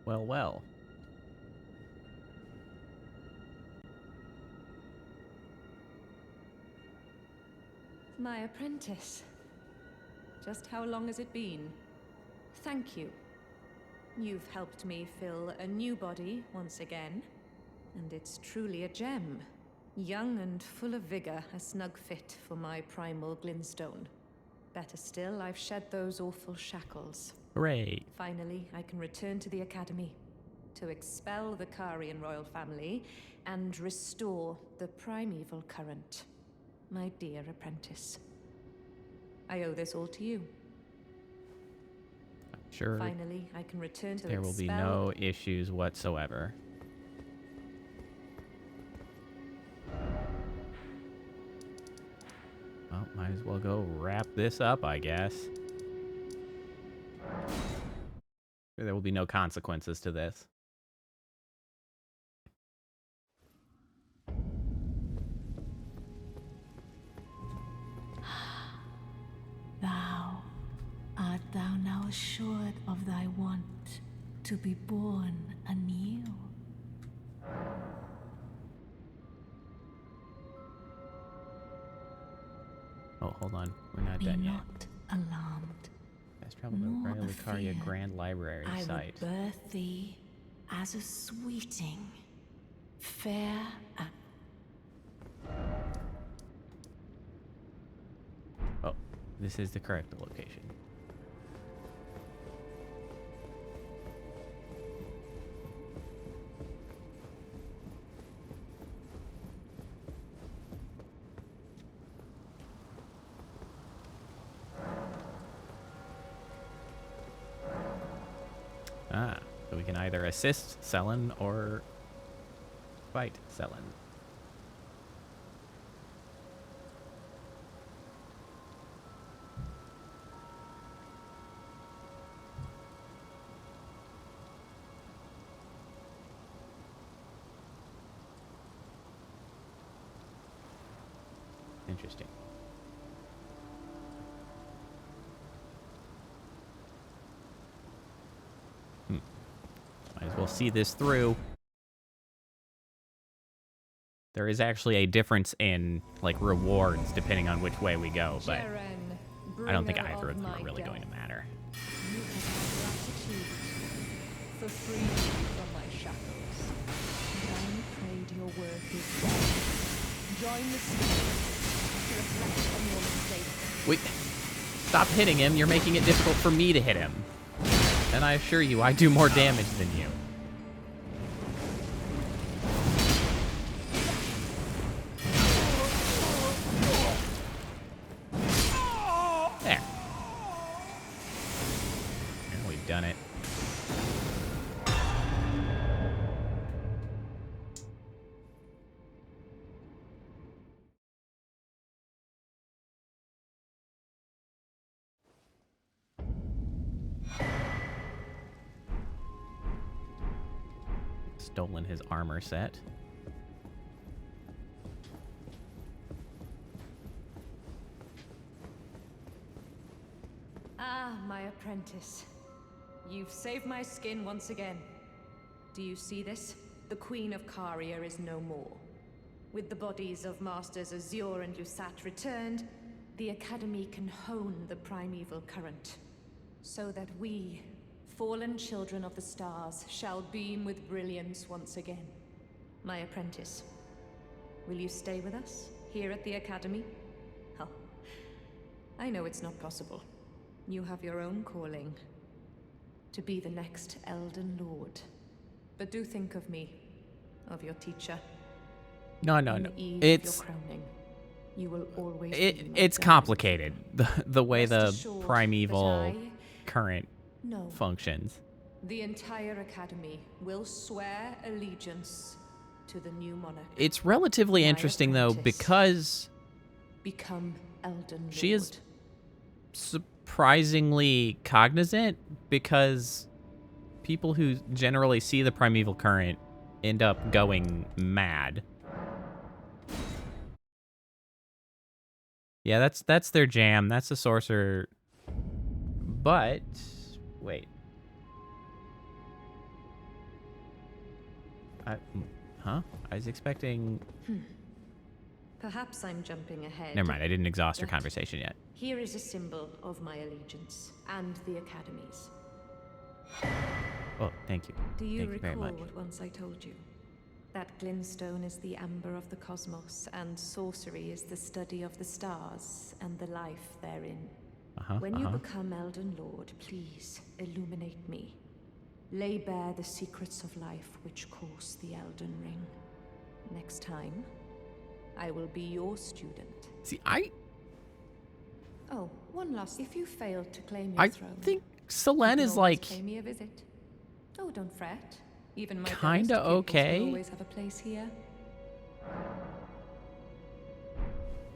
Well, well. My apprentice. Just how long has it been? Thank you. You've helped me fill a new body once again, and it's truly a gem. Young and full of vigor, a snug fit for my primal glintstone. Better still, I've shed those awful shackles. Hooray. Finally, I can return to the Academy to expel the Karian royal family and restore the primeval current. My dear apprentice. I owe this all to you. Sure. Finally, I can return to There will be no issues whatsoever. Well, might as well go wrap this up, I guess. There will be no consequences to this. Thou art thou now assured of thy want to be born anew? Oh, hold on. We're not Be done yet. not alarmed. Let's travel to the Nor Lucaria afear. Grand Library I site. would birth thee as a sweeting, fair and Oh, this is the correct location. Ah, so we can either assist Selen or fight Selen. Interesting. Might as well see this through. There is actually a difference in, like, rewards depending on which way we go, but I don't think either of them are really going to matter. You have my gratitude for freeing me from my shackles. And I'm afraid your work is done. Join the spirit to reflect on your mistakes. Wait, stop hitting him. You're making it difficult for me to hit him. And I assure you, I do more damage than you. There. And we've done it. Stolen his armor set. Ah, my apprentice. You've saved my skin once again. Do you see this? The Queen of Caria is no more. With the bodies of Masters Azure and Lusat returned, the Academy can hone the primeval current. So that we, fallen children of the stars, shall beam with brilliance once again. My apprentice, will you stay with us, here at the Academy? Oh, I know it's not possible. You have your own calling. To be the next Elden Lord. But do think of me, of your teacher. No. On the eve of It's your crowning, you will always be my it's guide. complicated. The way Rest the assured that primeval I- current No. functions. The entire Academy will swear allegiance to the new monarch. It's relatively My interesting though apprentice. because Become Elden Lord. she is surprisingly cognizant, because people who generally see the primeval current end up going mad. Yeah, that's their jam. That's the sorcerer. But wait. Huh? I was expecting... Perhaps I'm jumping ahead. Never mind, I didn't exhaust your but conversation yet. Here is a symbol of my allegiance and the Academy's. Oh, thank you. Do you Thank you very recall much. what once I told you? That glintstone is the amber of the cosmos, and sorcery is the study of the stars and the life therein. When you become Elden Lord, please illuminate me. Lay bare the secrets of life which course the Elden Ring. Next time, I will be your student. See, Oh, one last. If you fail to claim your throne, think Selene is like pay me a visit. Oh, don't fret. Even my kinda dullest pupils okay. will always have a place here.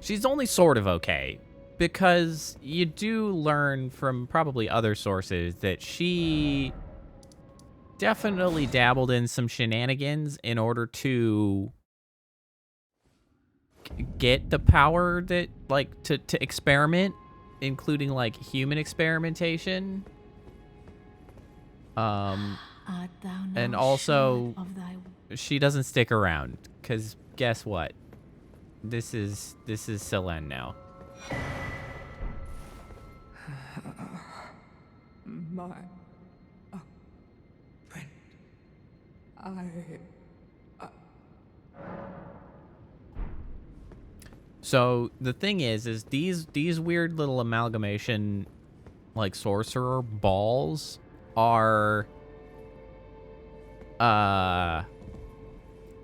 She's only sort of okay, because you do learn from probably other sources that she definitely dabbled in some shenanigans in order to get the power that, like, to experiment, including, like, human experimentation. Art thou now And also, assured of thy she doesn't stick around, because guess what? This is Selene now. My friend, So the thing is these weird little amalgamation, like, sorcerer balls are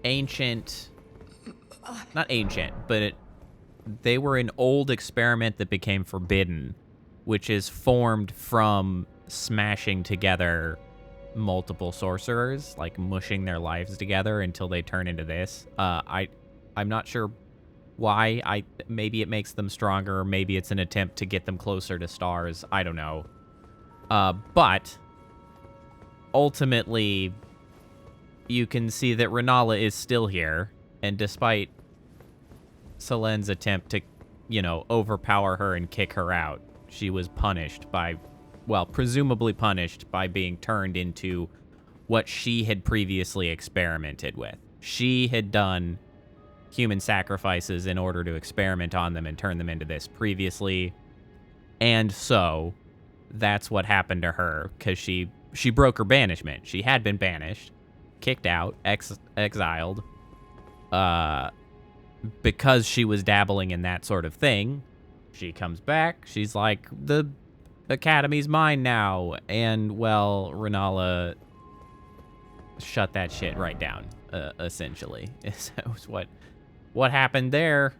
ancient, not ancient, but they were an old experiment that became forbidden, which is formed from smashing together multiple sorcerers, like mushing their lives together until they turn into this. I'm not sure why. Maybe it makes them stronger, maybe it's an attempt to get them closer to stars. I don't know. But ultimately, you can see that Renala is still here, and despite Selene's attempt to, you know, overpower her and kick her out, she was punished by, well, presumably punished by being turned into what she had previously experimented with. She had done human sacrifices in order to experiment on them and turn them into this previously. And so that's what happened to her, because she broke her banishment. She had been banished, kicked out, exiled, because she was dabbling in that sort of thing. She comes back. She's like, the Academy's mine now. And, well, Renala shut that shit right down, essentially. That was what happened there.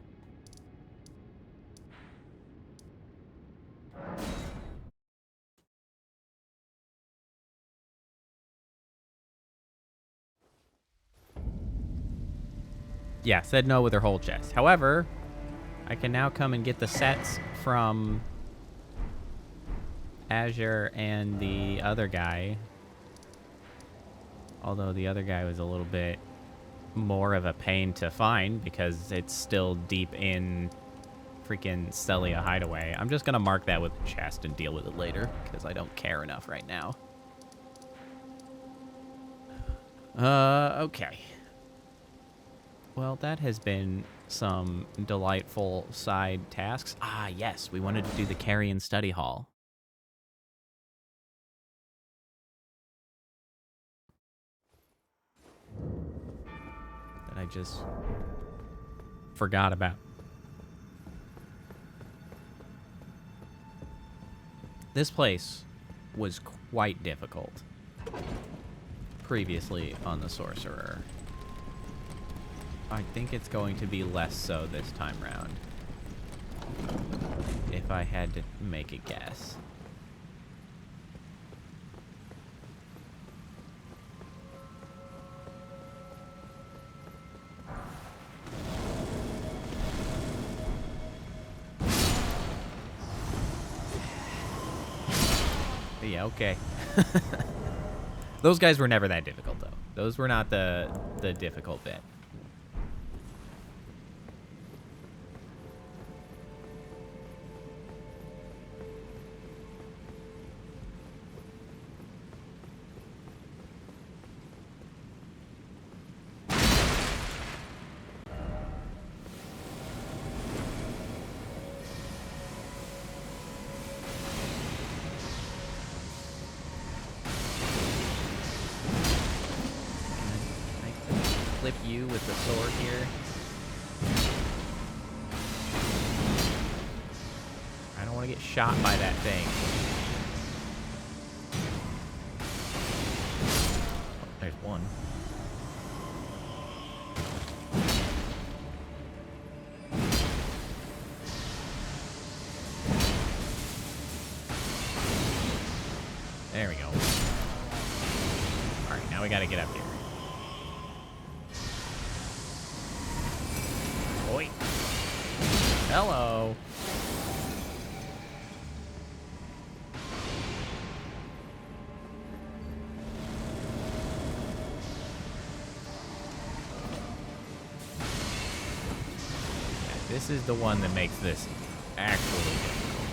Yeah, said no with her whole chest. However, I can now come and get the sets from Azure and the other guy. Although the other guy was a little bit more of a pain to find because it's still deep in freaking Celia Hideaway. I'm just going to mark that with the chest and deal with it later because I don't care enough right now. Okay. Well, that has been some delightful side tasks. Ah, yes, we wanted to do the Carrion Study Hall. That I just forgot about. This place was quite difficult previously on the Sorcerer. I think it's going to be less so this time round, if I had to make a guess. But yeah, okay. Those guys were never that difficult, though. Those were not the difficult bit. clip you with the sword here. I don't want to get shot by that thing. Oh, there's one. There we go. Alright, now we gotta get up here. Oi. Hello. Yeah, this is the one that makes this actually difficult.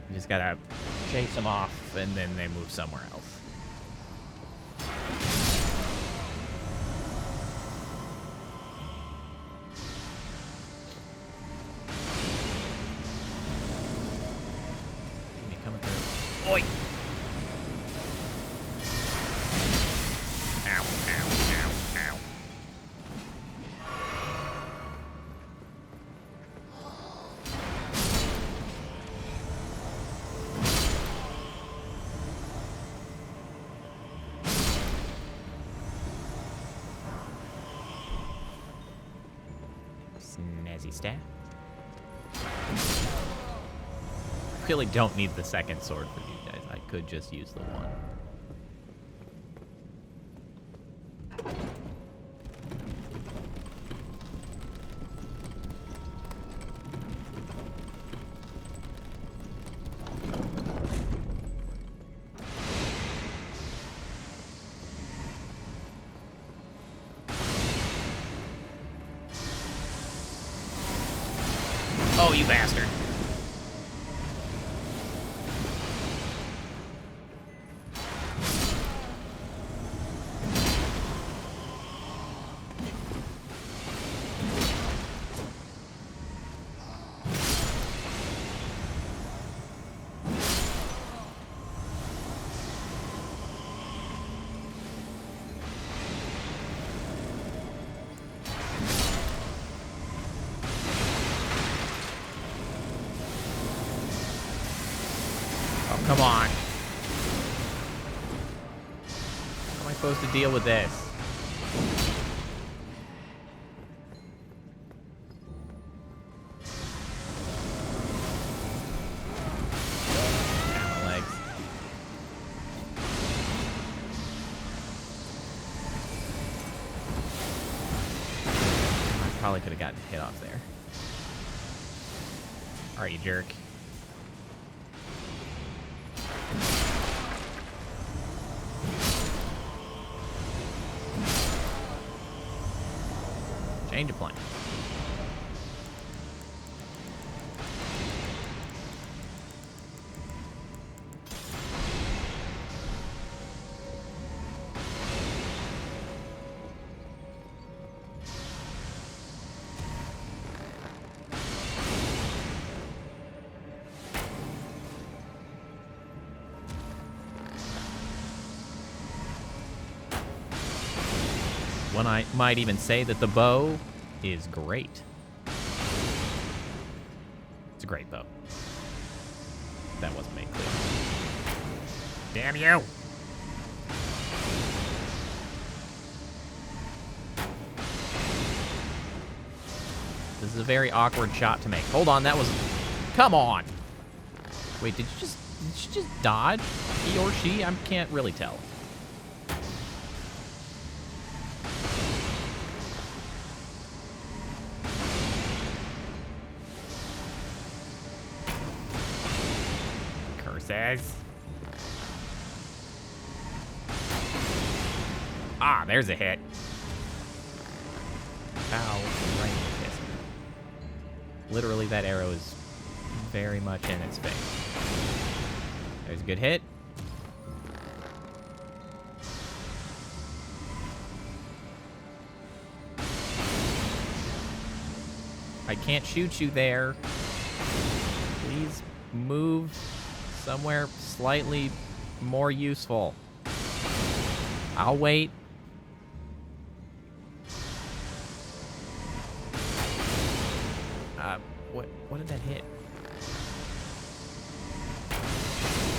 You just gotta chase them off, and then they move somewhere else. They coming through. Oi! Ow, ow, ow, ow. Snazzy staff. Really don't need the second sword for these guys. I could just use the one. Oh, you bastard. Come on. How am I supposed to deal with this? Down my legs. I probably could have gotten hit off there. Alright, you jerk. Change of plan. One I might even say that the bow is great. It's a great bow. That wasn't made clear. Damn you! This is a very awkward shot to make. Hold on, that was... Come on! Wait, did you just dodge? He or she? I can't really tell. Curses. Ah, there's a hit. Ow, right in the kiss. Literally, that arrow is very much in its face. There's a good hit. I can't shoot you there. Please move somewhere slightly more useful. I'll wait. What did that hit?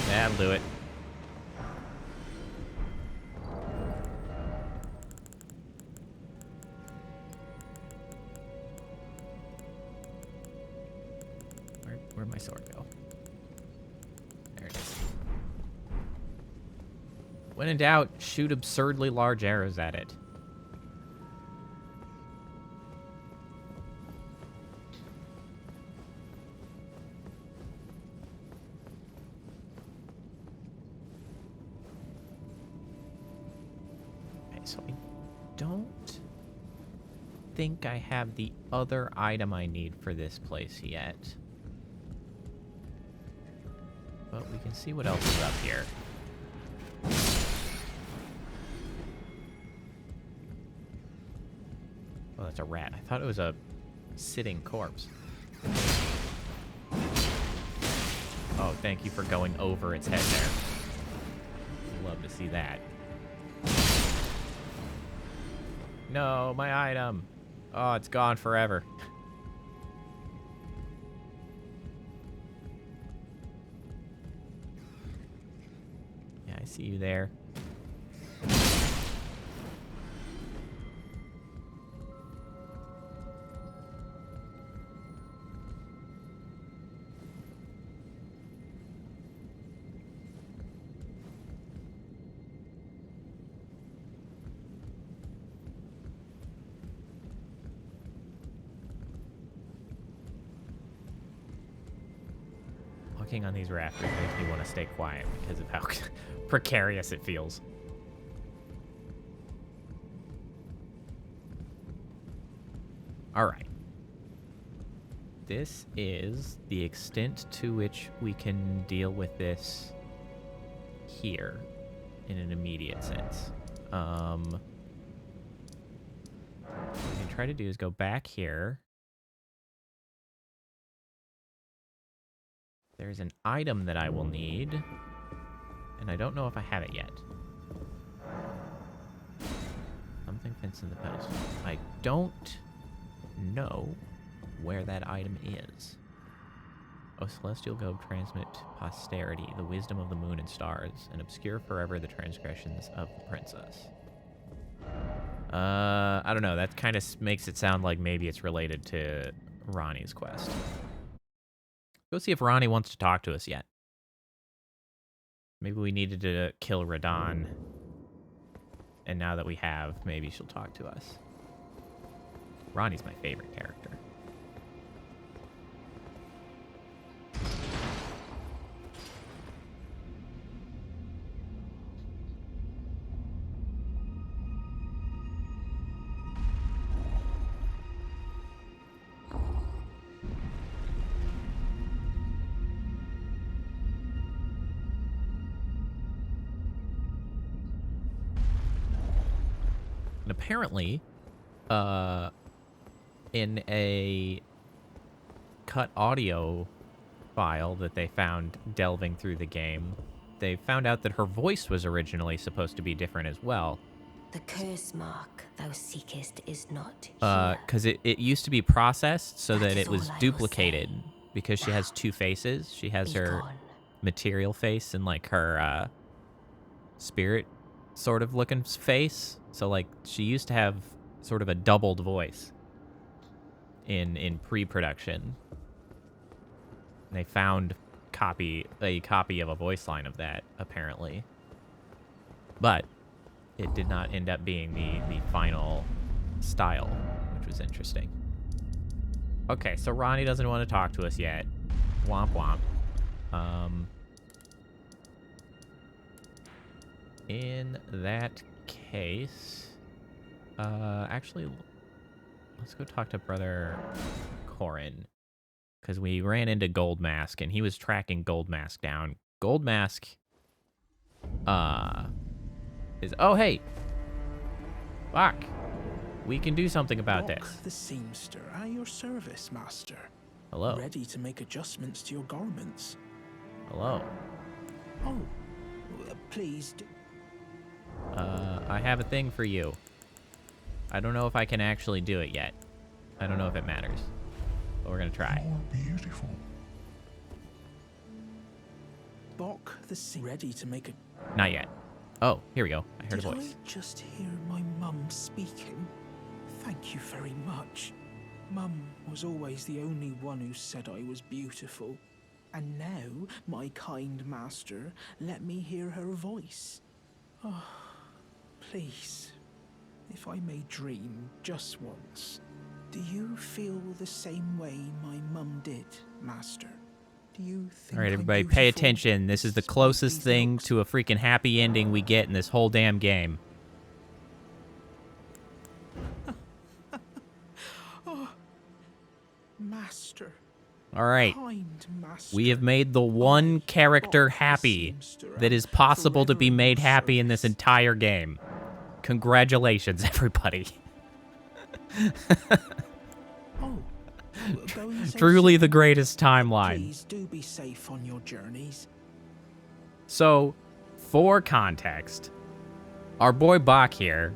That'll do it. Where'd my sword go? There it is. When in doubt, shoot absurdly large arrows at it. Okay, so I don't think I have the other item I need for this place yet. But we can see what else is up here. Oh, that's a rat. I thought it was a sitting corpse. Oh, thank you for going over its head there. Love to see that. No, my item. Oh, it's gone forever. Yeah, I see you there. Walking on these rafters makes me want to stay quiet because of how precarious it feels. All right. This is the extent to which we can deal with this here in an immediate sense. What we can try to do is go back here. There's an item that I will need, and I don't know if I have it yet. Something fits in the pedestal. I don't know where that item is. O celestial globe, transmit posterity, the wisdom of the moon and stars, and obscure forever the transgressions of the princess. I don't know. That kind of makes it sound like maybe it's related to Ronnie's quest. Go see if Ronnie wants to talk to us yet. Maybe we needed to kill Radon. And now that we have, maybe she'll talk to us. Ronnie's my favorite character. And apparently, in a cut audio file that they found delving through the game, they found out that her voice was originally supposed to be different as well. The curse mark thou seekest is not here. Because it used to be processed so that That it is was all I will duplicated say. because she has two faces. She has Be her gone. material face and like her spirit sort of looking face. So like she used to have sort of a doubled voice in pre-production. They found a copy of a voice line of that apparently, but it did not end up being the final style, which was interesting. Okay, so Ronnie doesn't want to talk to us yet. Womp womp. In that case, actually, let's go talk to Brother Corin, because we ran into Gold Mask, and he was tracking Gold Mask down. Gold Mask, is... Oh, hey! Fuck! We can do something about Doc, this. the seamster, at your service, master. Hello. Ready to make adjustments to your garments. Hello. Oh, Please do. I have a thing for you. I don't know if I can actually do it yet. I don't know if it matters. But we're gonna try. You're beautiful. Bok the Sea ready to make a... Not yet. Oh, here we go. I heard a Did voice. I just hear my mum speaking? Thank you very much. Mum was always the only one who said I was beautiful. And now, my kind master, let me hear her voice. Oh, please, if I may dream just once, do you feel the same way my mum did, master? Do you think All right, I'm everybody, pay beautiful attention. This is the despite closest these thing looks? to a freaking happy ending we get in this whole damn game. Master. All right. Kind master. We have made the one character happy that is possible to be made happy in this entire game. Congratulations, everybody. Oh, going so Truly the soon? greatest timeline. Please do be safe on your journeys. So, for context, our boy Bach here,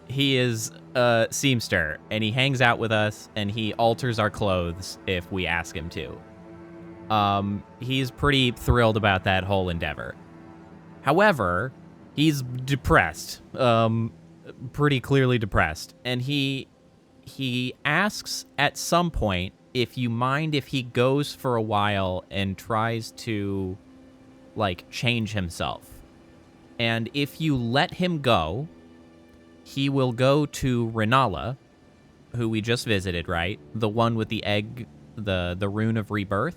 he is a seamster, and he hangs out with us, and he alters our clothes if we ask him to. He's pretty thrilled about that whole endeavor. However, he's depressed, pretty clearly depressed, and he asks at some point if you mind if he goes for a while and tries to, like, change himself. And if you let him go, he will go to Renala, who we just visited, right? The one with the egg, the rune of rebirth.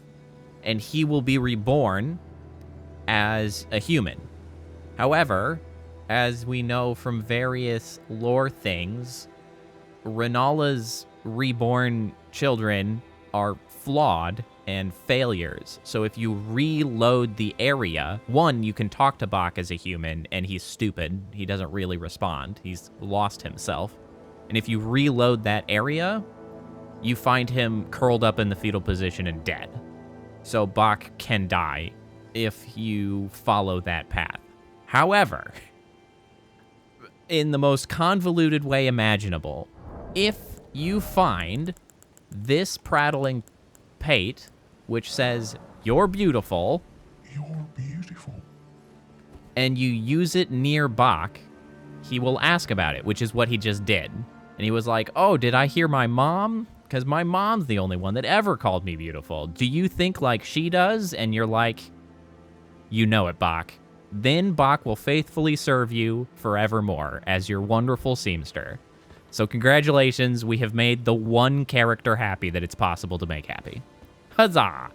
And he will be reborn as a human. However, as we know from various lore things, Renala's reborn children are flawed and failures. So if you reload the area, one, you can talk to Bach as a human, and he's stupid. He doesn't really respond. He's lost himself. And if you reload that area, you find him curled up in the fetal position and dead. So Bach can die if you follow that path. However, in the most convoluted way imaginable, if you find this prattling pate, which says, "You're beautiful," You're beautiful. and you use it near Bach, he will ask about it, which is what he just did. And he was like, "Oh, did I hear my mom? Because my mom's the only one that ever called me beautiful. Do you think like she does?" And you're like, "You know it, Bach." Then Bach will faithfully serve you forevermore as your wonderful seamster. So congratulations, we have made the one character happy that it's possible to make happy. Huzzah!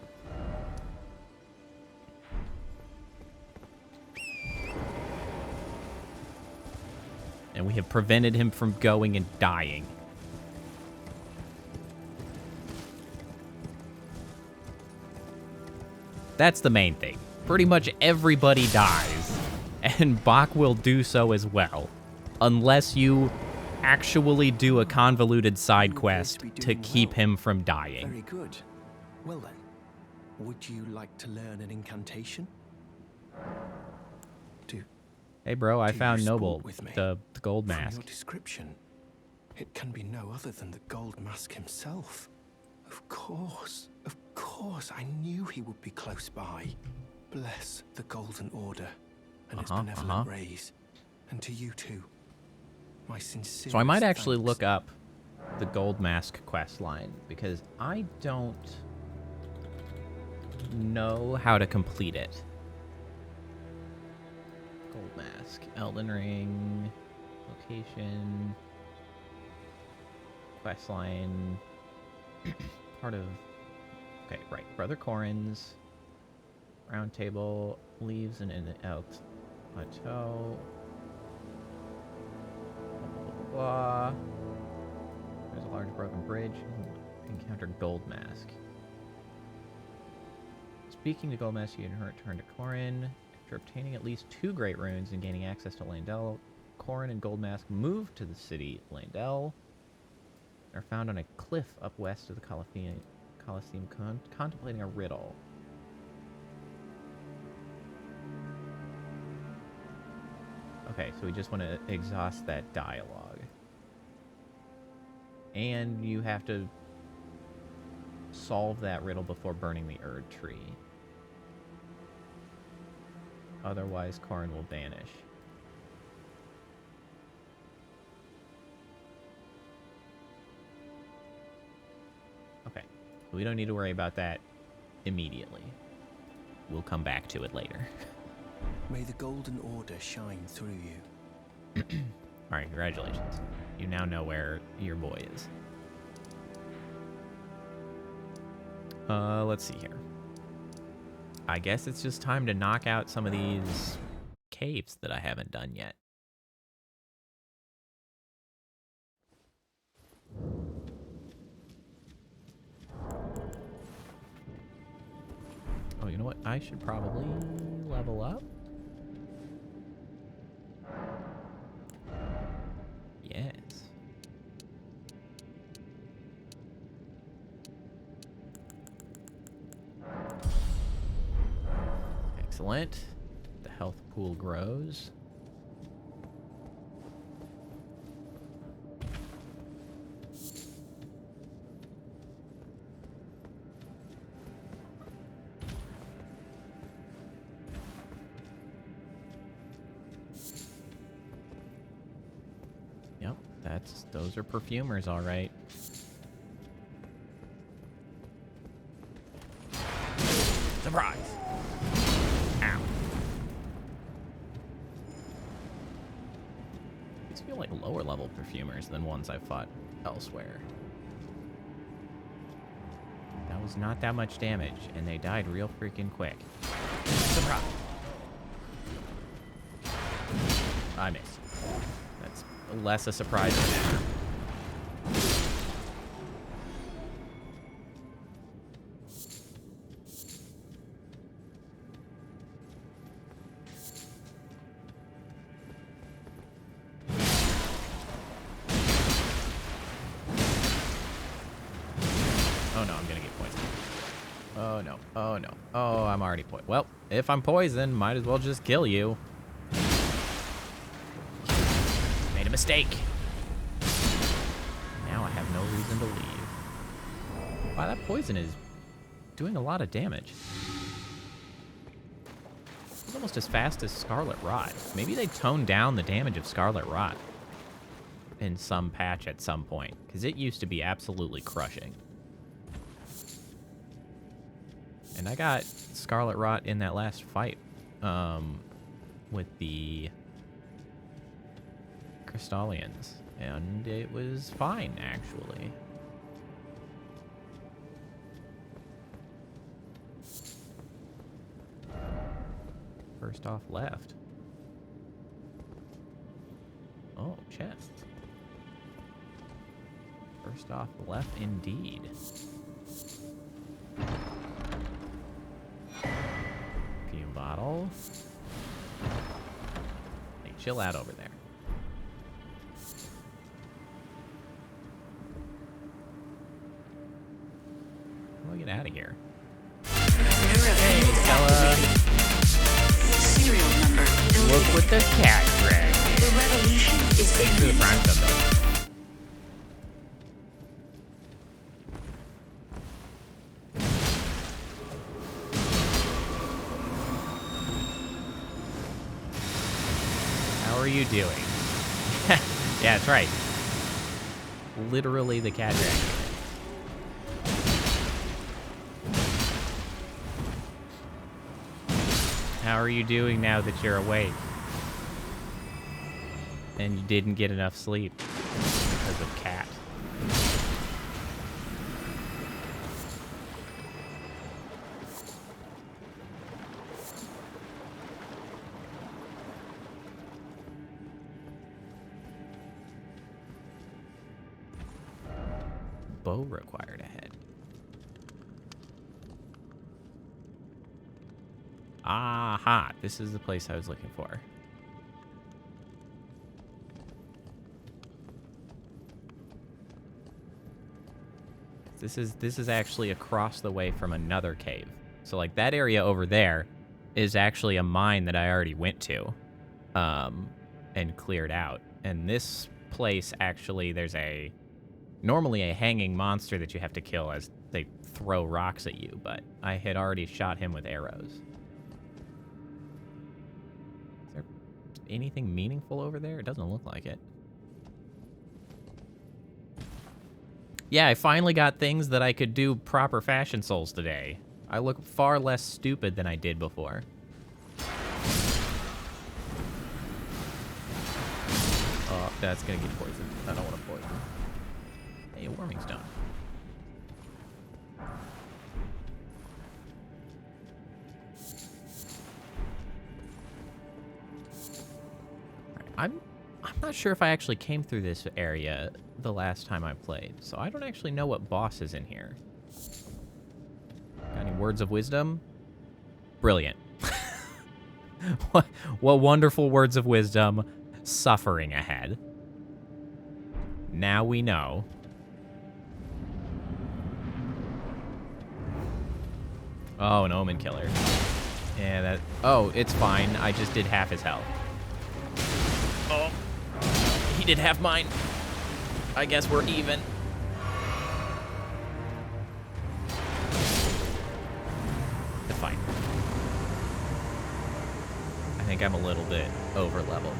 And we have prevented him from going and dying. That's the main thing. Pretty much everybody dies, and Bach will do so as well, unless you actually do a convoluted side quest to keep him from dying. Very good. Well then, would you like to learn an incantation? Hey bro, I Do found you Noble, sport with me? the gold From mask. your description, it can be no other than the Gold Mask himself. Of course, I knew he would be close by. Bless the Golden Order and its benevolent rays, and to you too. My sincere. So I might actually look up the gold mask quest line, because I don't know how to complete it. Gold mask, Elden Ring, location, quest line, part of, okay, right, Brother Corin's, round table, leaves and in the out plateau, blah, blah, blah. There's a large broken bridge, encounter gold mask. Speaking to gold mask, you can return to Corin. After obtaining at least 2 great runes and gaining access to Landel, Corin and Gold Mask move to the city Landel. Are found on a cliff up west of the Colosseum, contemplating a riddle. Okay, so we just want to exhaust that dialogue. And you have to solve that riddle before burning the Erd tree. Otherwise, Corrin will vanish. Okay, we don't need to worry about that immediately. We'll come back to it later. May the Golden Order shine through you. Alright, congratulations. You now know where your boy is. Let's see here. I guess it's just time to knock out some of these caves that I haven't done yet. Oh, you know what? I should probably level up. Yes. Excellent. The health pool grows. Yep, those are perfumers, all right. Surprise! Ow. These feel like lower level perfumers than ones I've fought elsewhere. That was not that much damage, and they died real freaking quick. Surprise! I missed. That's less a surprise than ever. Oh no, I'm gonna get poisoned. Oh no, oh no. Oh, I'm already poisoned. Well, if I'm poisoned, might as well just kill you. Made a mistake. Now I have no reason to leave. Wow, that poison is doing a lot of damage. It's almost as fast as Scarlet Rot. Maybe they toned down the damage of Scarlet Rot in some patch at some point, because it used to be absolutely crushing. And I got Scarlet Rot in that last fight with the Crystallians, and it was fine, actually. First off left. Oh, chest. First off left, indeed. Perfume bottle. Hey, chill out over there. How do I get out of here? Hey, Stella. Serial number. Look what the cat dragged. The revolution is Thanks for the prime sub, though. How are you doing? Yeah, that's right. Literally the cat dragon. How are you doing now that you're awake? And you didn't get enough sleep because of cat. Bow required ahead. Aha! This is the place I was looking for. This is actually across the way from another cave. So like that area over there is actually a mine that I already went to. and cleared out. And this place, actually, there's normally a hanging monster that you have to kill as they throw rocks at you, but I had already shot him with arrows. Is there anything meaningful over there? It doesn't look like it. Yeah, I finally got things that I could do proper fashion souls today. I look far less stupid than I did before. Oh, that's gonna get poisoned. I don't want to poison. Hey, a warming stone. I'm not sure if I actually came through this area the last time I played, so I don't actually know what boss is in here. Got any words of wisdom? Brilliant. what wonderful words of wisdom. Suffering ahead. Now we know. Oh, an omen killer. Yeah, that... Oh, it's fine. I just did half his health. Oh. He did half mine. I guess we're even. It's fine. I think I'm a little bit over leveled.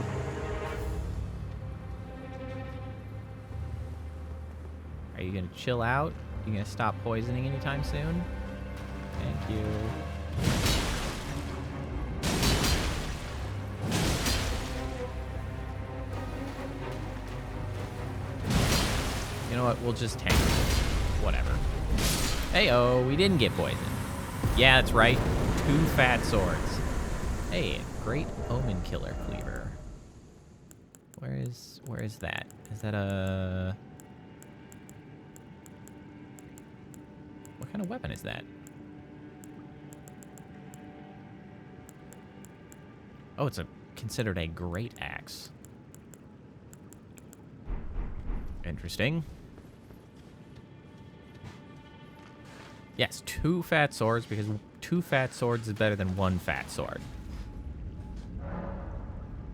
Are you gonna chill out? You gonna stop poisoning anytime soon? Thank you. You know what? We'll just tank it. Whatever. Hey-oh, we didn't get poisoned. Yeah, that's right. 2 fat swords. Hey, great omen killer cleaver. Where is that? Is that a... What kind of weapon is that? Oh, it's considered a great axe. Interesting. Yes, 2 fat swords, because 2 fat swords is better than 1 fat sword.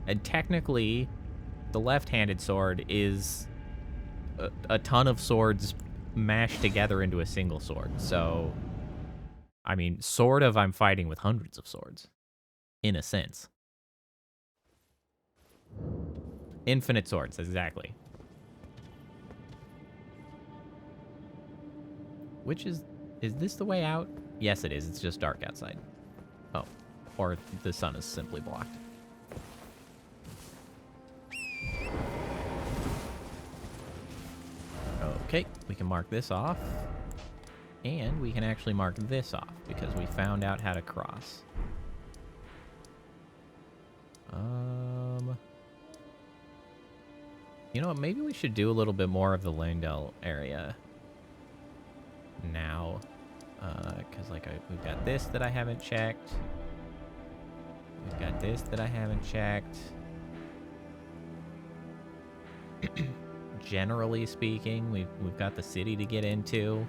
And technically, the left-handed sword is a ton of swords mashed together into a single sword. So, I mean, sort of I'm fighting with hundreds of swords, in a sense. Infinite swords, exactly. Which is this the way out? Yes, it is. It's just dark outside. Oh, or the sun is simply blocked. Okay, we can mark this off. And we can actually mark this off because we found out how to cross. You know what? Maybe we should do a little bit more of the Langdell area now. Because like we've got this that I haven't checked. We've got this that I haven't checked. Generally speaking, we've got the city to get into.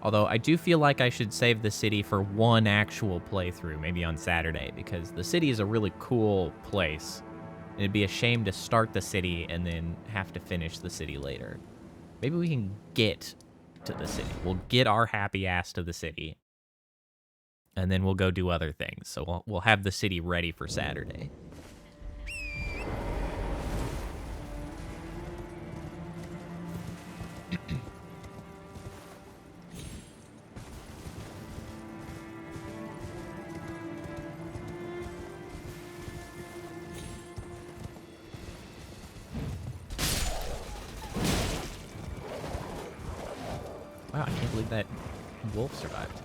Although I do feel like I should save the city for one actual playthrough, maybe on Saturday, because the city is a really cool place. And it'd be a shame to start the city and then have to finish the city later. Maybe we can get to the city. We'll get our happy ass to the city. And then we'll go do other things. So we'll have the city ready for Saturday. Wow, I can't believe that wolf survived.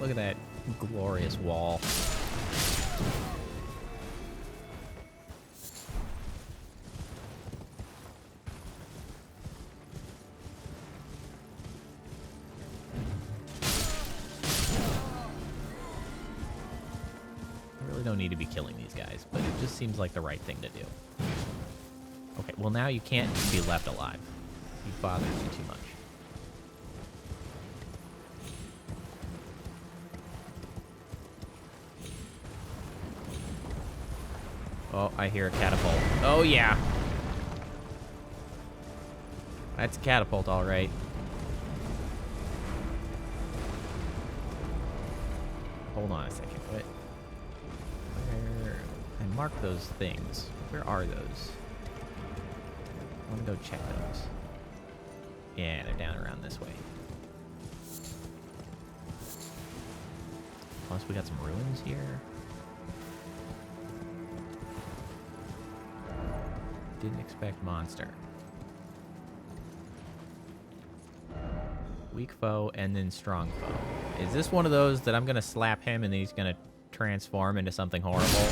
Look at that glorious wall. Don't need to be killing these guys, but it just seems like the right thing to do. Okay, well now you can't be left alive. He bothers you too much. Oh, I hear a catapult. Oh, yeah. That's a catapult, all right. Hold on a second. What? Where? I marked those things. Where are those? I want to go check those. Yeah, they're down around this way. Plus, we got some ruins here. Didn't expect monster. Weak foe and then strong foe. Is this one of those that I'm going to slap him and then he's going to transform into something horrible?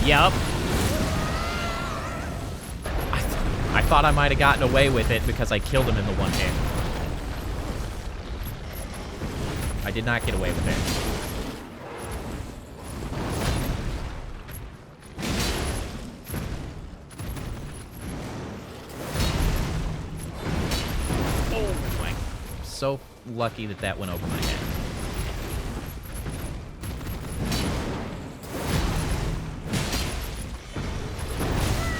Yup. I thought I might have gotten away with it because I killed him in the one hit. I did not get away with it. So lucky that that went over my head.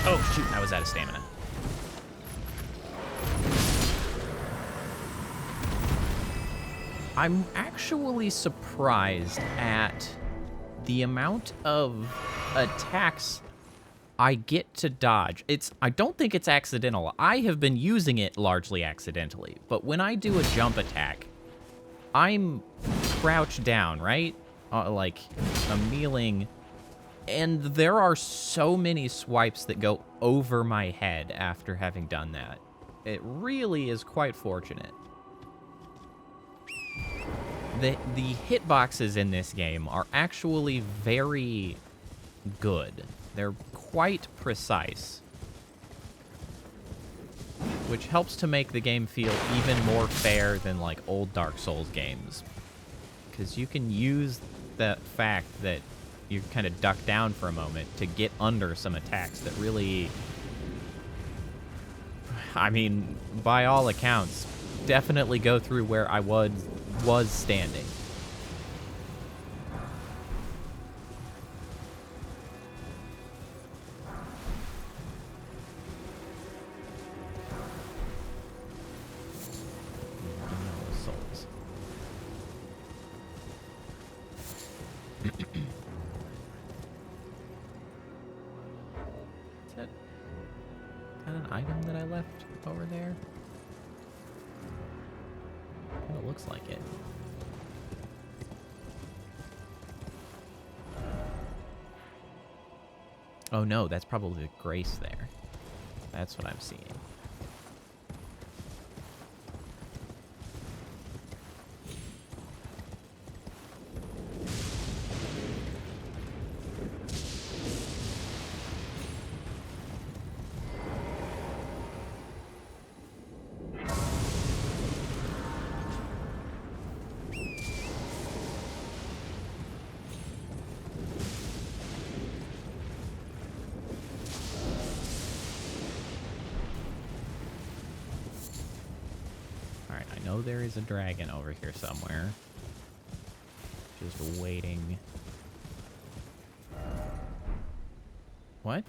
Oh, shoot. I was out of stamina. I'm actually surprised at the amount of attacks I get to dodge. I don't think it's accidental. I have been using it largely accidentally, but when I do a jump attack, I'm crouched down, right? Like, I'm kneeling, and there are so many swipes that go over my head after having done that. It really is quite fortunate. The hitboxes in this game are actually very good. They're quite precise, which helps to make the game feel even more fair than like old Dark Souls games, because you can use the fact that you kind of duck down for a moment to get under some attacks that really, I mean, by all accounts, definitely go through where I was standing. Is that an item that I left over there? Oh, it looks like it. Oh no, that's probably the grace there. That's what I'm seeing. I know there is a dragon over here somewhere. Just waiting. What?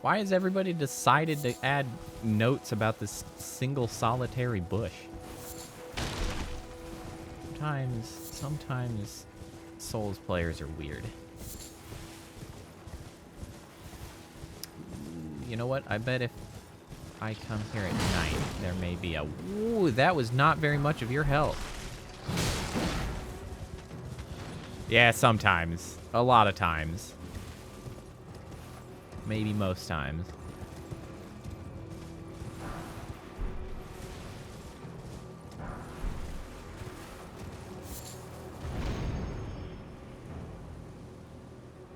Why has everybody decided to add notes about this single solitary bush? Sometimes Souls players are weird. You know what? I bet if I come here at night, there may be a... Ooh, that was not very much of your health. Yeah, sometimes. A lot of times. Maybe most times.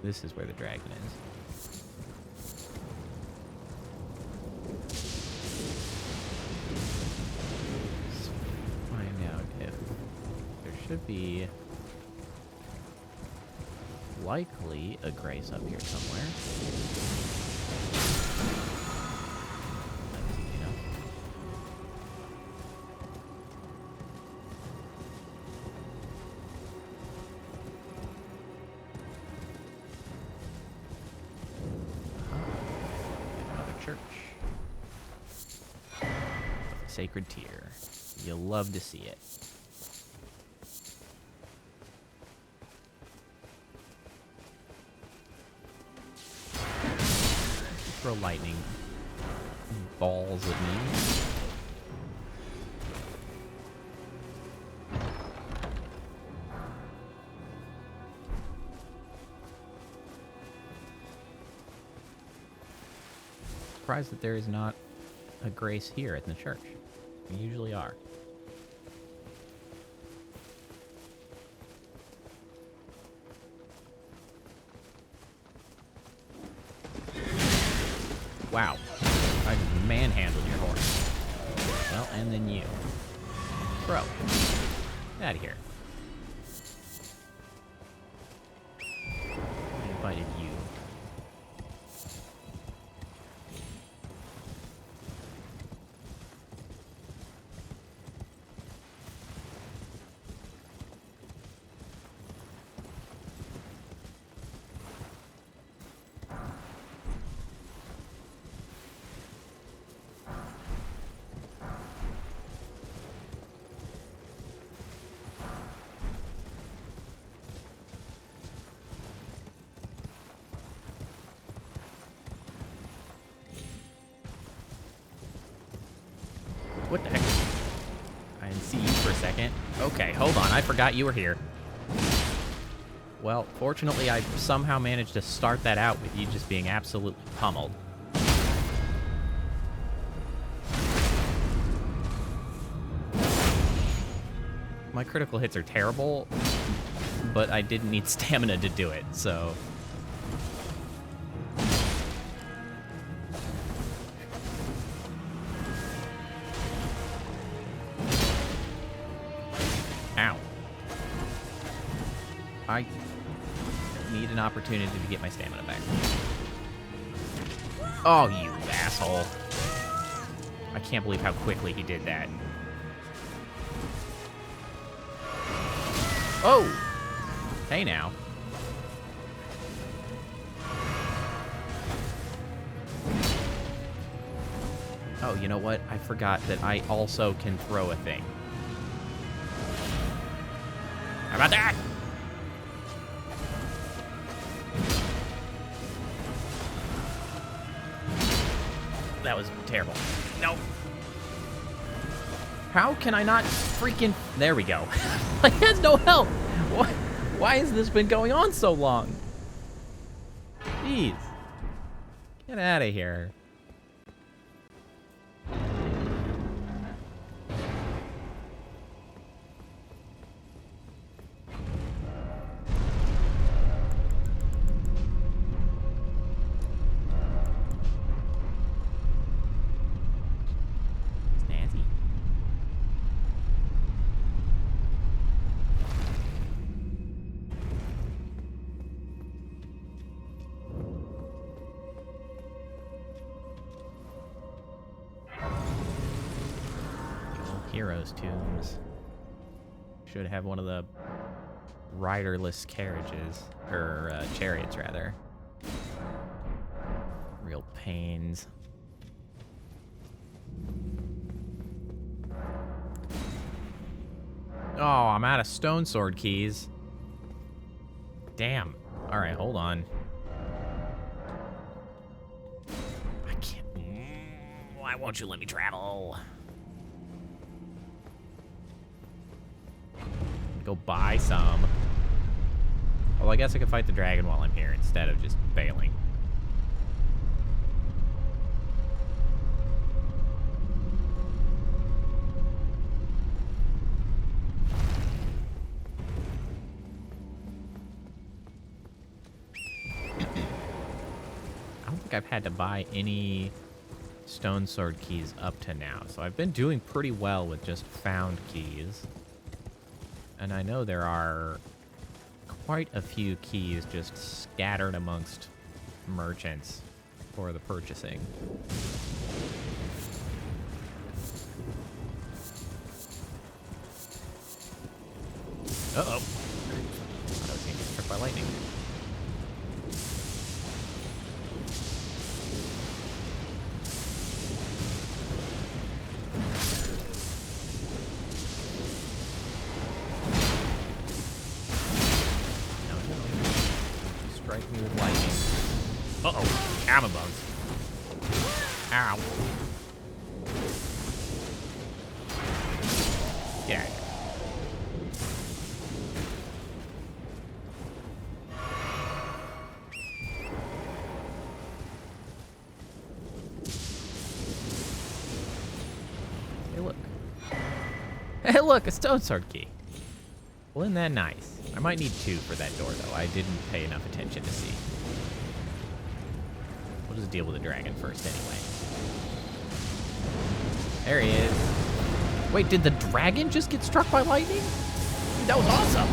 This is where the dragon is. Should be likely a grace up here somewhere. That's easy enough. Another church. Sacred tier. You'll love to see it. Throw lightning balls at me. Surprised that there is not a grace here at the church. There usually are. Wow. I manhandled your horse. Well, and then you. Bro. Get out of here. I invited you. What the heck? I didn't see you for a second. Okay, hold on. I forgot you were here. Well, fortunately, I somehow managed to start that out with you just being absolutely pummeled. My critical hits are terrible, but I didn't need stamina to do it, so... Ow. I need an opportunity to get my stamina back. Oh, you asshole. I can't believe how quickly he did that. Oh! Hey now. Oh, you know what? I forgot that I also can throw a thing. How about that? That was terrible. No. How can I not freaking... There we go. Like, he has no health. Why has this been going on so long? Jeez. Get out of here. Heroes' tombs. Should have one of the riderless carriages, or chariots rather. Real pains. Oh, I'm out of stone sword keys. Damn. Alright, hold on. I can't... Why won't you let me travel? Go buy some. Well, I guess I could fight the dragon while I'm here instead of just bailing. I don't think I've had to buy any stone sword keys up to now, so I've been doing pretty well with just found keys. And I know there are quite a few keys just scattered amongst merchants for the purchasing. Uh-oh. Thought I was gonna get struck by lightning. Strike me with lightning. Uh-oh. Gamma bugs. Ow. Get out of here. Hey, look. Hey, look, a stone sword key. Well, isn't that nice? I might need 2 for that door, though. I didn't pay enough attention to see. We'll just deal with the dragon first, anyway. There he is. Wait, did the dragon just get struck by lightning? Dude, that was awesome.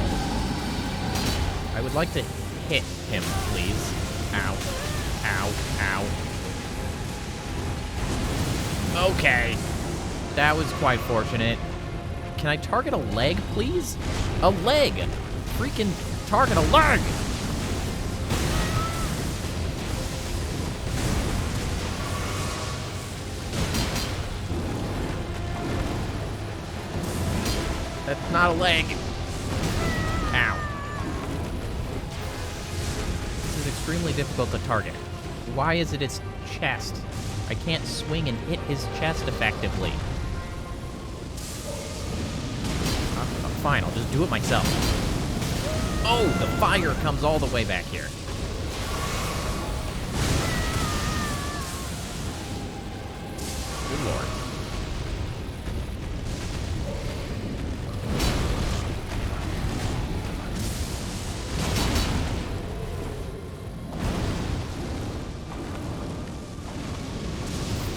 I would like to hit him, please. Ow. Ow. Ow. Okay. That was quite fortunate. Can I target a leg, please? A leg! Freaking target a leg! That's not a leg. Ow. This is extremely difficult to target. Why is it its chest? I can't swing and hit his chest effectively. Fine, I'll just do it myself. Oh, the fire comes all the way back here. Good lord.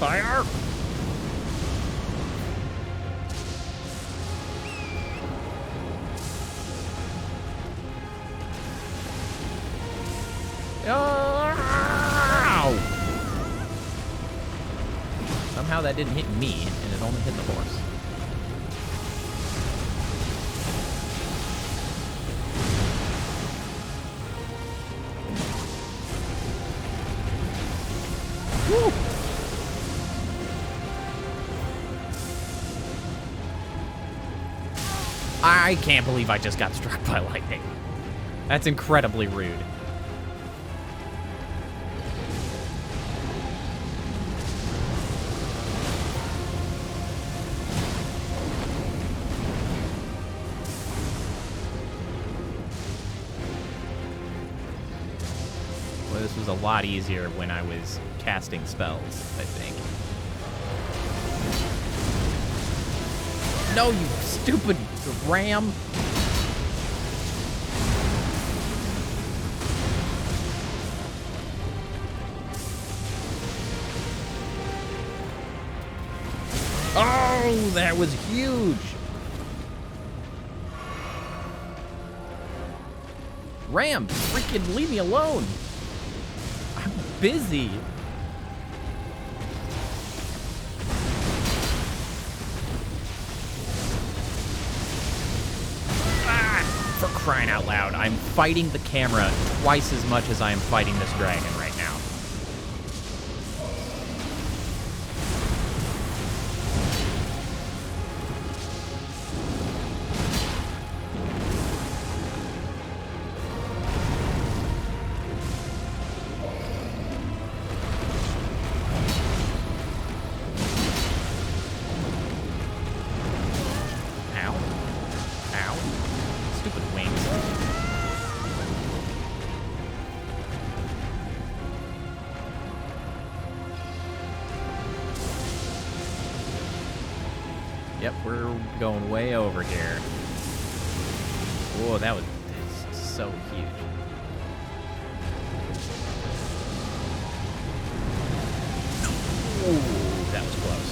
Fire! Ow! Somehow that didn't hit me, and it only hit the horse. Woo! I can't believe I just got struck by lightning. That's incredibly rude. Well, this was a lot easier when I was casting spells, I think. No, you stupid ram! Oh, that was huge! Ram, freaking leave me alone! I'm busy! For crying out loud, I'm fighting the camera twice as much as I am fighting this dragon right now. Yep, we're going way over here. Whoa, that was so huge. Ooh, that was close.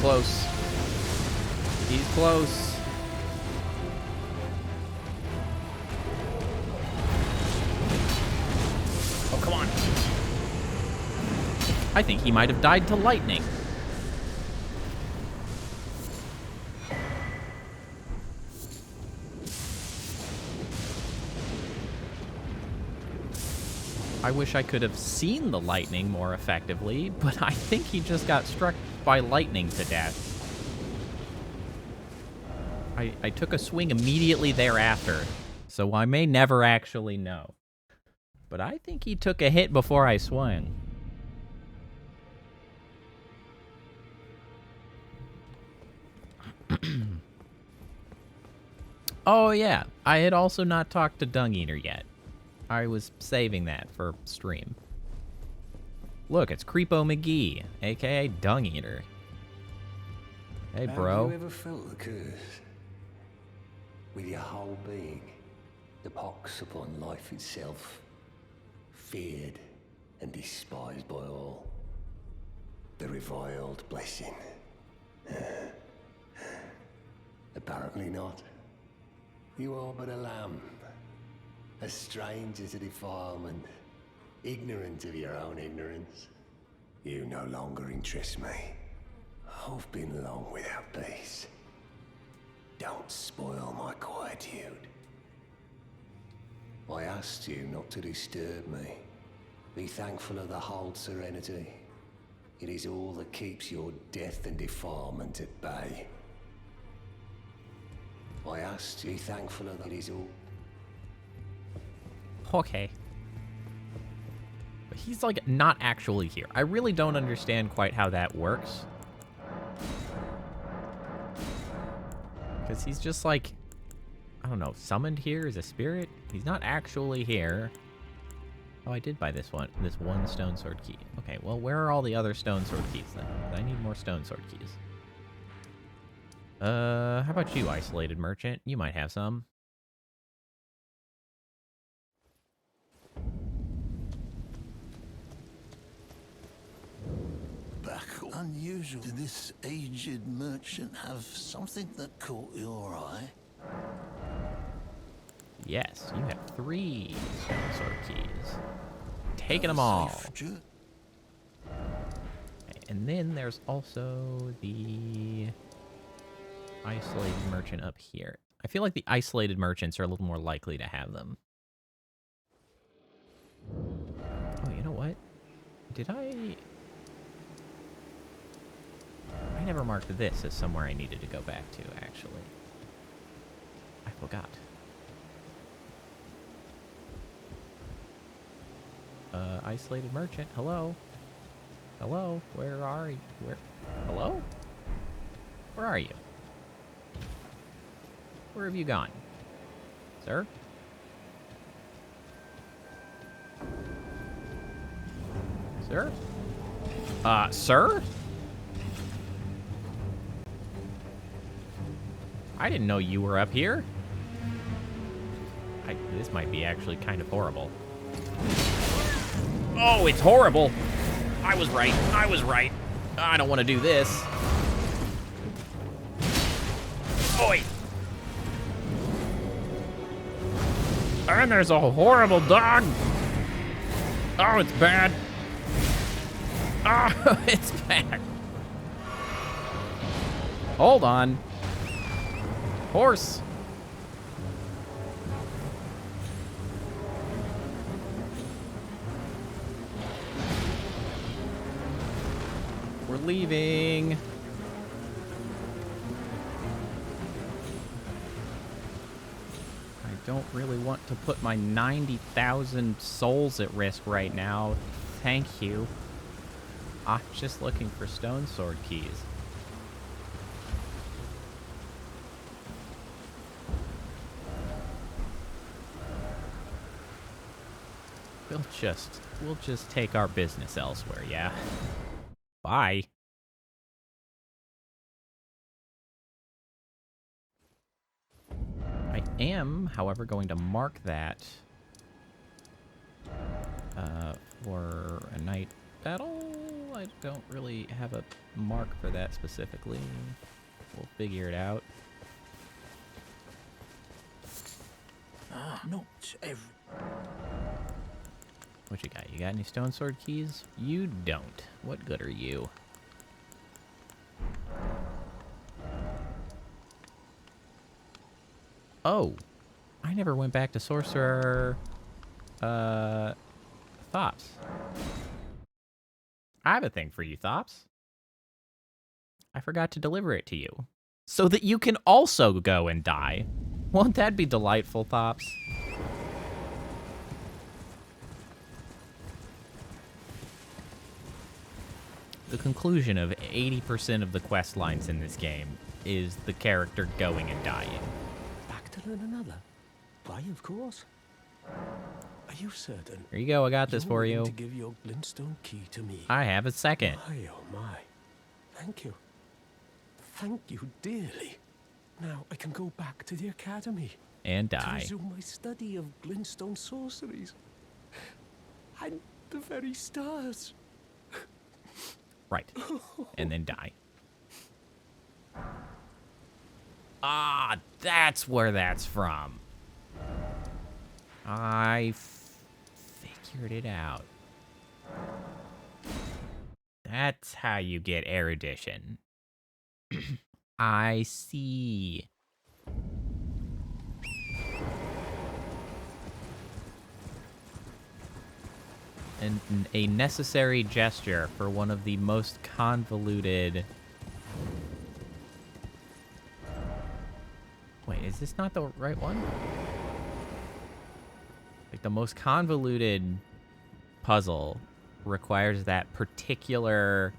close. He's close. Oh, come on. I think he might have died to lightning. I wish I could have seen the lightning more effectively, but I think he just got struck by lightning to death. I took a swing immediately thereafter, so I may never actually know. But I think he took a hit before I swung. Oh yeah, I had also not talked to Dung Eater yet. I was saving that for stream. Look, it's Creepo McGee, aka Dung Eater. Hey, bro. Have you ever felt the curse? With your whole being, the pox upon life itself, feared and despised by all. The reviled blessing. Apparently not. You are but a lamb, a stranger to defilement, ignorant of your own ignorance. You no longer interest me. I've been long without peace. Don't spoil my quietude. I asked you not to disturb me. Be thankful of the hold serenity. It is all that keeps your death and defilement at bay. I asked you, be thankful of that. It is all. Okay. But he's, like, not actually here. I really don't understand quite how that works. Because he's just, like, I don't know, summoned here as a spirit? He's not actually here. Oh, I did buy this one stone sword key. Okay, well, where are all the other stone sword keys, then? I need more stone sword keys. How about you, isolated merchant? You might have some. Unusual. Did this aged merchant have something that caught your eye? Yes, you have 3 stone sword keys. Taking them all. Okay, and then there's also the isolated merchant up here. I feel like the isolated merchants are a little more likely to have them. Oh, you know what? Did I never marked this as somewhere I needed to go back to, actually. I forgot. Isolated merchant, hello? Hello? Where are you? Hello? Where are you? Where have you gone? Sir? Sir? Sir? I didn't know you were up here. This might be actually kind of horrible. Oh, it's horrible. I was right. I was right. I don't want to do this. Oi! And there's a horrible dog. Oh, it's bad. Oh, it's bad. Hold on. Horse. We're leaving. I don't really want to put my 90,000 souls at risk right now. Thank you. I'm just looking for stone sword keys. We'll just take our business elsewhere, yeah? Bye. I am, however, going to mark that for a night battle, Well, I don't really have a mark for that specifically. We'll figure it out. Not every... What you got? You got any stone sword keys? You don't. What good are you? Oh, I never went back to Sorcerer, Thops. I have a thing for you, Thops. I forgot to deliver it to you. So that you can also go and die. Won't that be delightful, Thops? The conclusion of 80% of the quest lines in this game is the character going and dying. Back to learn another? Why, of course. Are you certain? Here you go, I got this You're for willing you. to give your glintstone key to me? I have a second. My, oh my. Thank you. Thank you dearly. Now I can go back to the academy. And To die. resume my study of glintstone sorceries. And the very stars. Right. And then die. Ah, that's where that's from. I figured it out. That's how you get erudition. I see. And a necessary gesture for one of the most convoluted... Wait, is this not the right one? Like, the most convoluted puzzle requires that particular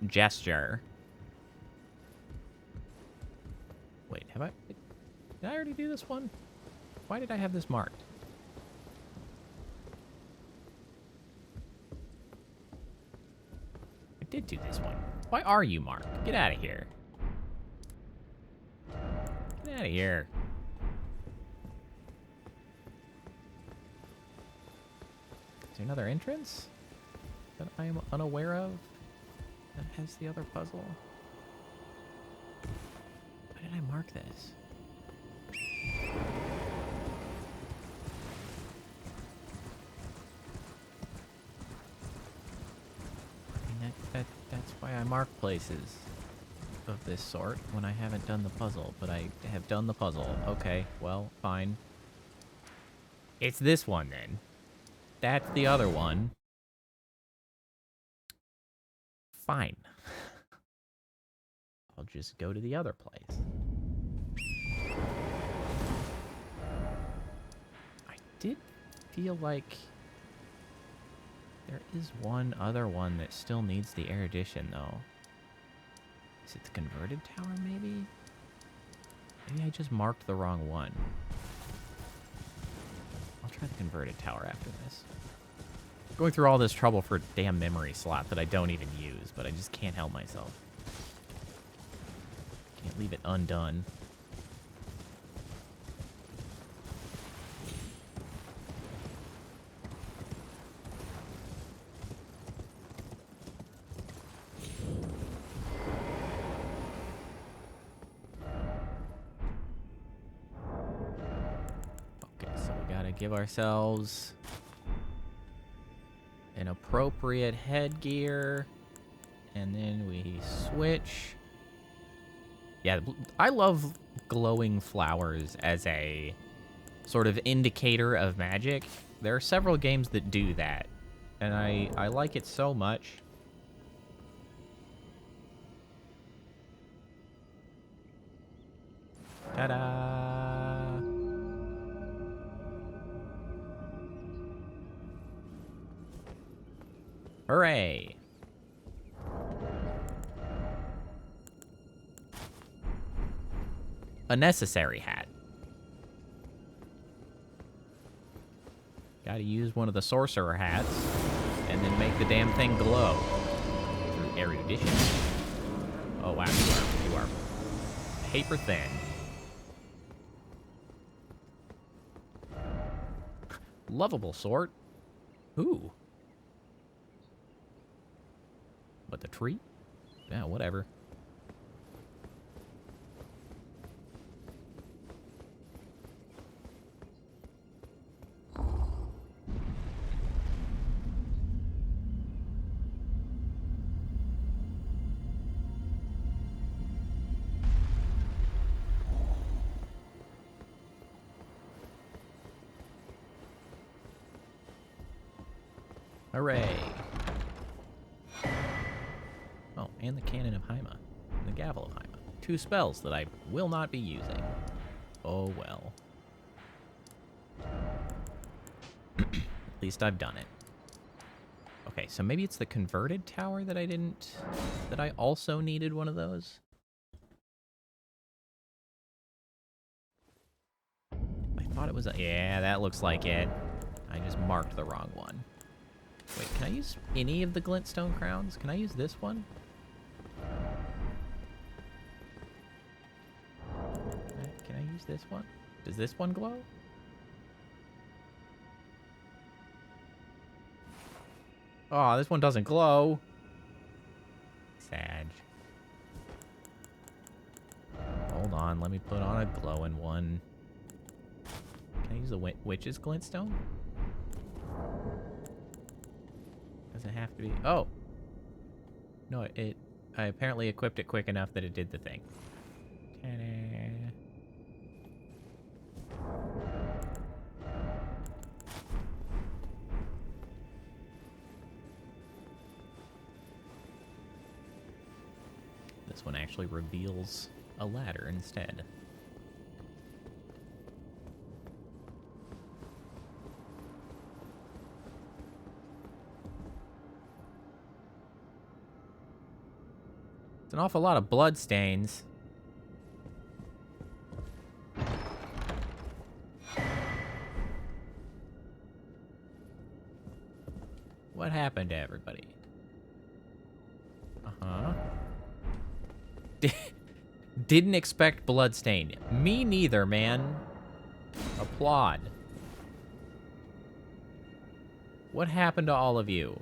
gesture. Wait, have I... Did I already do this one? Why did I have this marked? I did do this one. Why are you marked? Get out of here. Get out of here. Is there another entrance that I am unaware of that has the other puzzle? Why did I mark this? I mean, that's why I mark places of this sort when I haven't done the puzzle, but I have done the puzzle. Okay, well, fine. It's this one then. That's the other one. Fine. I'll just go to the other place. I did feel like there is one other one that still needs the erudition, though. Is it the converted tower, maybe? Maybe I just marked the wrong one. I'll try the converted tower after this. Going through all this trouble for a damn memory slot that I don't even use, but I just can't help myself. Can't leave it undone. Okay, so we gotta give ourselves an appropriate headgear, and then we switch. Yeah, I love glowing flowers as a sort of indicator of magic. There are several games that do that, and I like it so much. Ta-da! Hooray! A necessary hat. Gotta use one of the sorcerer hats and then make the damn thing glow through erudition. Oh wow, you are paper thin. Lovable sort. Ooh. the tree? Yeah, whatever. Hooray! Oh, and the Cannon of Haima. And the Gavel of Haima. 2 spells that I will not be using. Oh well. At least I've done it. Okay, so maybe it's the converted tower that I didn't... that I also needed one of those? I thought it was a... yeah, that looks like it. I just marked the wrong one. Wait, can I use any of the glintstone crowns? Can I use this one? Can I use this one? Does this one glow? Oh, this one doesn't glow. Sad. Hold on, let me put on a glowing one. Can I use the witch's glintstone? Does it have to be? Oh! No, I apparently equipped it quick enough that it did the thing. Ta-da. This one actually reveals a ladder instead. It's an awful lot of blood stains. What happened to everybody? Uh-huh. Didn't expect bloodstain. Me neither, man. Applaud. What happened to all of you?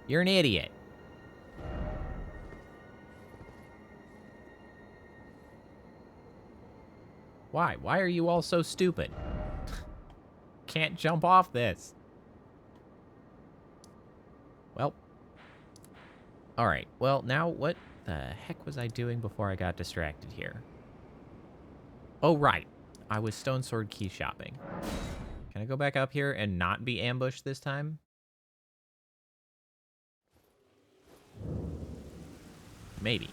You're an idiot. Why? Why are you all so stupid? Can't jump off this. Well. Alright, well, now what the heck was I doing before I got distracted here? Oh, right. I was Stone Sword key shopping. Can I go back up here and not be ambushed this time? Maybe.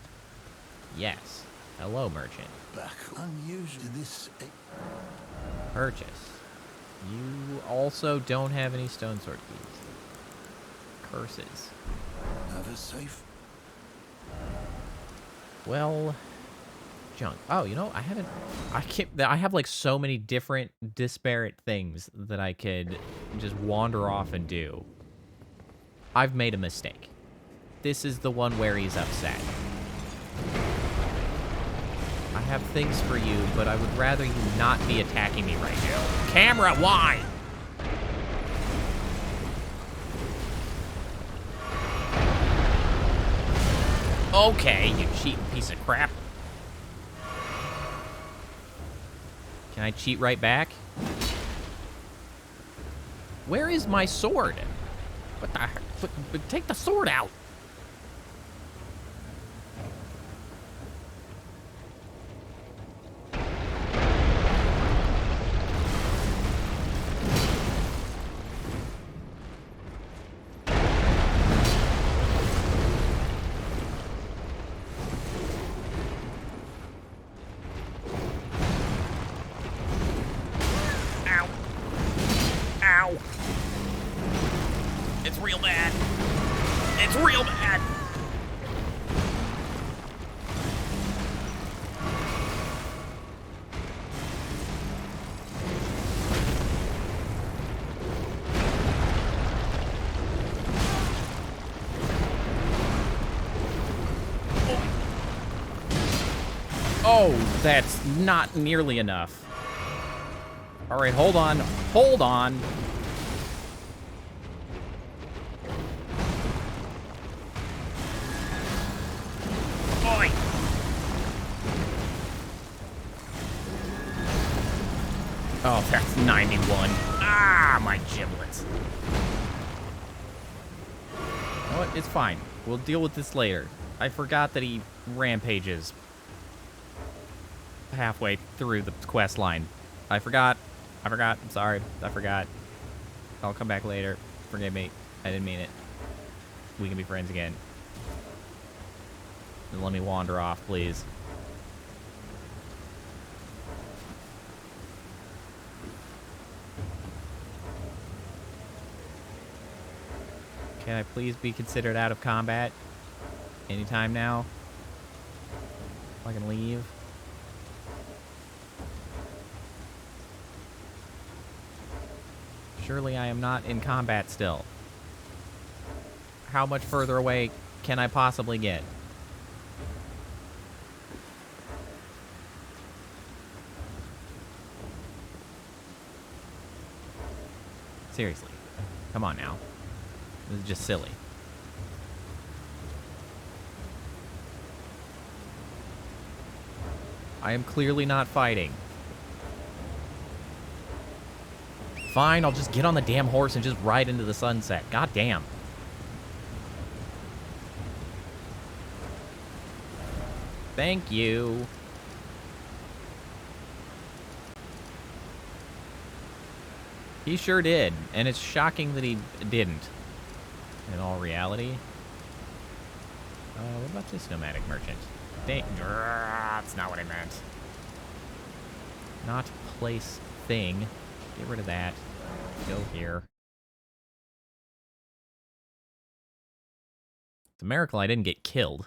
Yes. Hello, merchant. Back unusual to this. Purchase. You also don't have any Stone Sword keys. Curses. Have a safe. Well, junk. Oh, you know, I have like so many different disparate things that I could just wander off and do. I've made a mistake. This is the one where he's upset. I have things for you, but I would rather you not be attacking me right now. Camera, why? Okay, you cheating piece of crap. Can I cheat right back? Where is my sword? What the heck? Take the sword out. It's real bad. It's real bad. Oh, that's not nearly enough. All right, hold on. Hold on. Oh, that's 91. Ah, my giblets. You know what? It's fine. We'll deal with this later. I forgot that he rampages halfway through the quest line. I forgot. I'm sorry. I forgot. I'll come back later. Forgive me. I didn't mean it. We can be friends again. Just let me wander off, please. Can I please be considered out of combat? Anytime now? I can leave. Surely I am not in combat still. How much further away can I possibly get? Seriously. Come on now. This is just silly. I am clearly not fighting. Fine, I'll just get on the damn horse and just ride into the sunset. God damn. Thank you. He sure did, and it's shocking that he didn't. In all reality. What about this nomadic merchant? That's not what I meant. Not place thing. Get rid of that. Go here. It's a miracle I didn't get killed.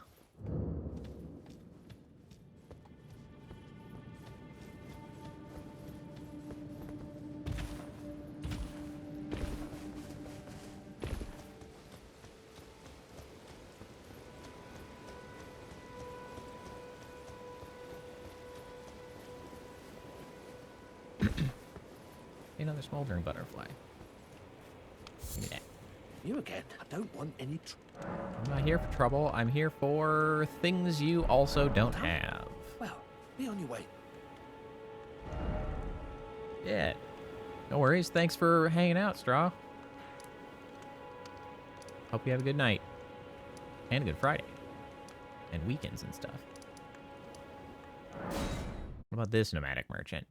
Another smoldering butterfly. Give me that. You again. I don't want any I'm not here for trouble. I'm here for things you also don't have. Well, be on your way. Yeah. No worries. Thanks for hanging out, Straw. Hope you have a good night. And a good Friday. And weekends and stuff. What about this nomadic merchant?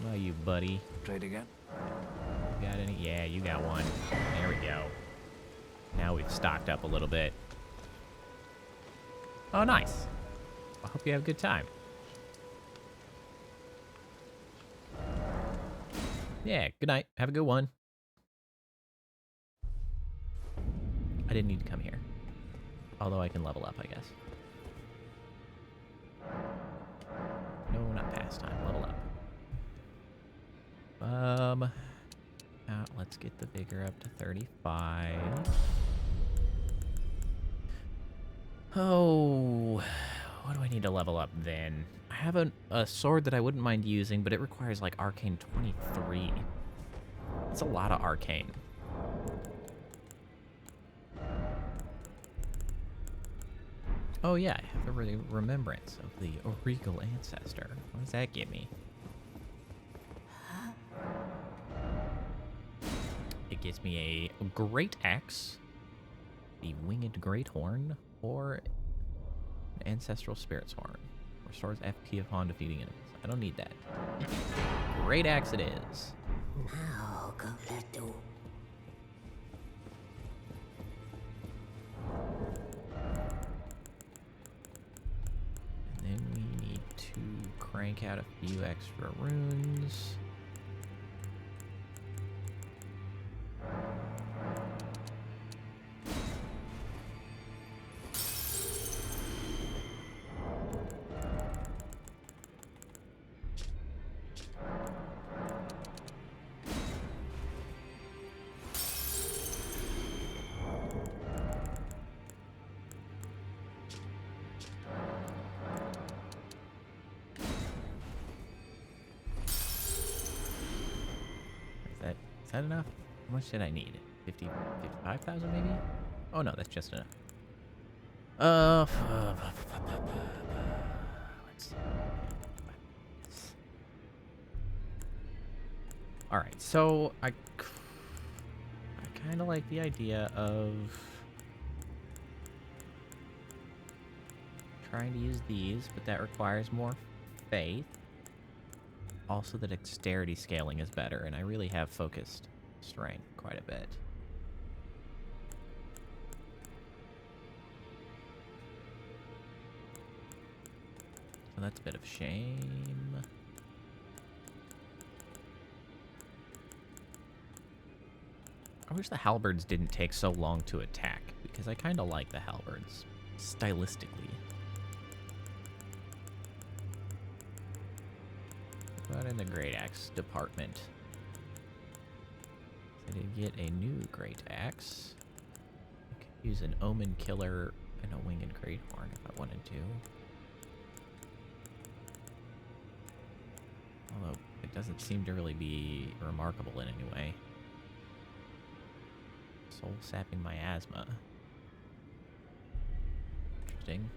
How about you, buddy? Trade again? You got any? Yeah, you got one. There we go. Now we've stocked up a little bit. Oh, nice. I hope you have a good time. Yeah, good night. Have a good one. I didn't need to come here. Although I can level up, I guess. No, not pastime. Level up. Let's get the vigor up to 35. Oh, what do I need to level up then? I have a sword that I wouldn't mind using, but it requires like arcane 23. That's a lot of arcane. Oh yeah, I have the remembrance of the regal ancestor. What does that give me? It gives me a great axe, the winged great horn, or an ancestral spirit's horn. Restores FP upon defeating enemies. I don't need that. Great axe it is. Now go let do. And then we need to crank out a few extra runes. Is that enough? How much did I need? 55,000 maybe? Oh no, that's just enough. Let's see. All right, so I kind of like the idea of trying to use these, but that requires more faith. Also, the dexterity scaling is better, and I really have focused strength quite a bit. So that's a bit of shame. I wish the halberds didn't take so long to attack, because I kind of like the halberds, stylistically. But in the great axe department, I did get a new great axe. I could use an omen killer and a winged great horn if I wanted to. Although it doesn't seem to really be remarkable in any way. Soul sapping miasma. Interesting.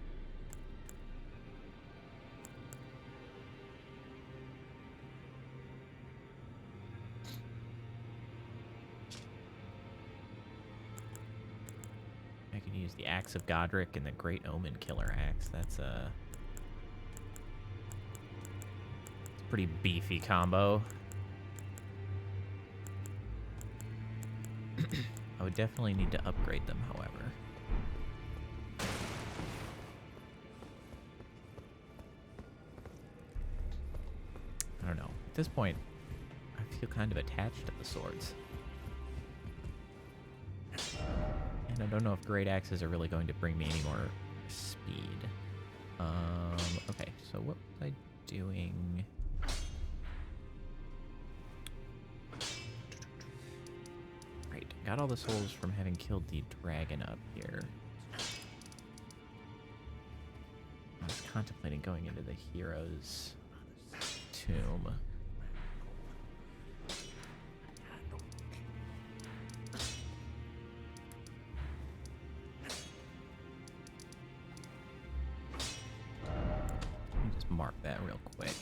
I can use the Axe of Godric and the Great Omen Killer Axe. That's a pretty beefy combo. I would definitely need to upgrade them, however. I don't know. At this point, I feel kind of attached to the swords. And I don't know if great axes are really going to bring me any more speed. Okay, so what was I doing? Right, got all the souls from having killed the dragon up here. I was contemplating going into the hero's tomb. Let me just mark that real quick.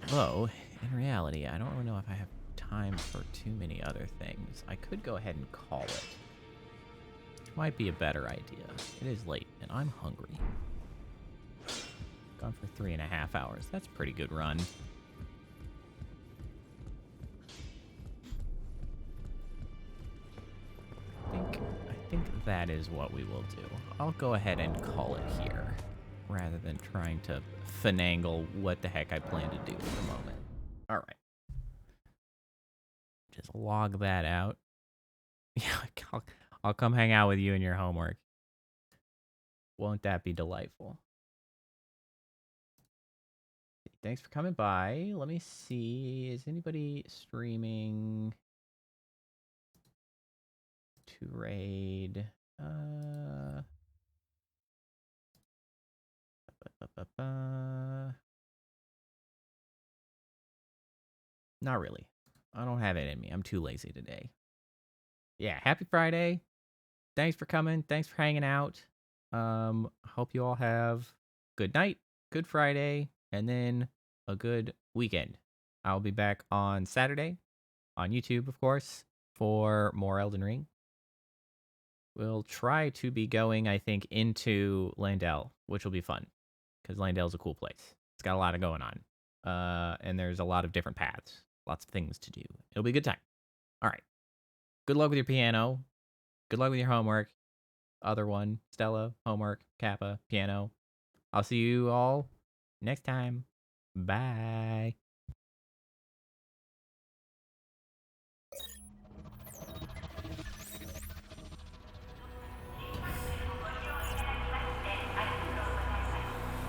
Although, in reality, I don't really know if I have time for too many other things. I could go ahead and call it. Which might be a better idea. It is late, and I'm hungry. Gone for 3.5 hours. That's a pretty good run. I think that is what we will do. I'll go ahead and call it here, rather than trying to finagle what the heck I plan to do at the moment. All right. Just log that out. Yeah, I'll come hang out with you and your homework. Won't that be delightful? Thanks for coming by. Let me see. Is anybody streaming to raid? Not really. I don't have it in me. I'm too lazy today. Yeah, happy Friday. Thanks for coming. Thanks for hanging out. Hope you all have good night, good Friday, and then a good weekend. I'll be back on Saturday on YouTube, of course, for more Elden Ring. We'll try to be going, I think, into Landell, which will be fun, because Landell's a cool place. It's got a lot of going on, and there's a lot of different paths, lots of things to do. It'll be a good time. All right. Good luck with your piano. Good luck with your homework. Other one, Stella, homework, Kappa, piano. I'll see you all next time. Bye.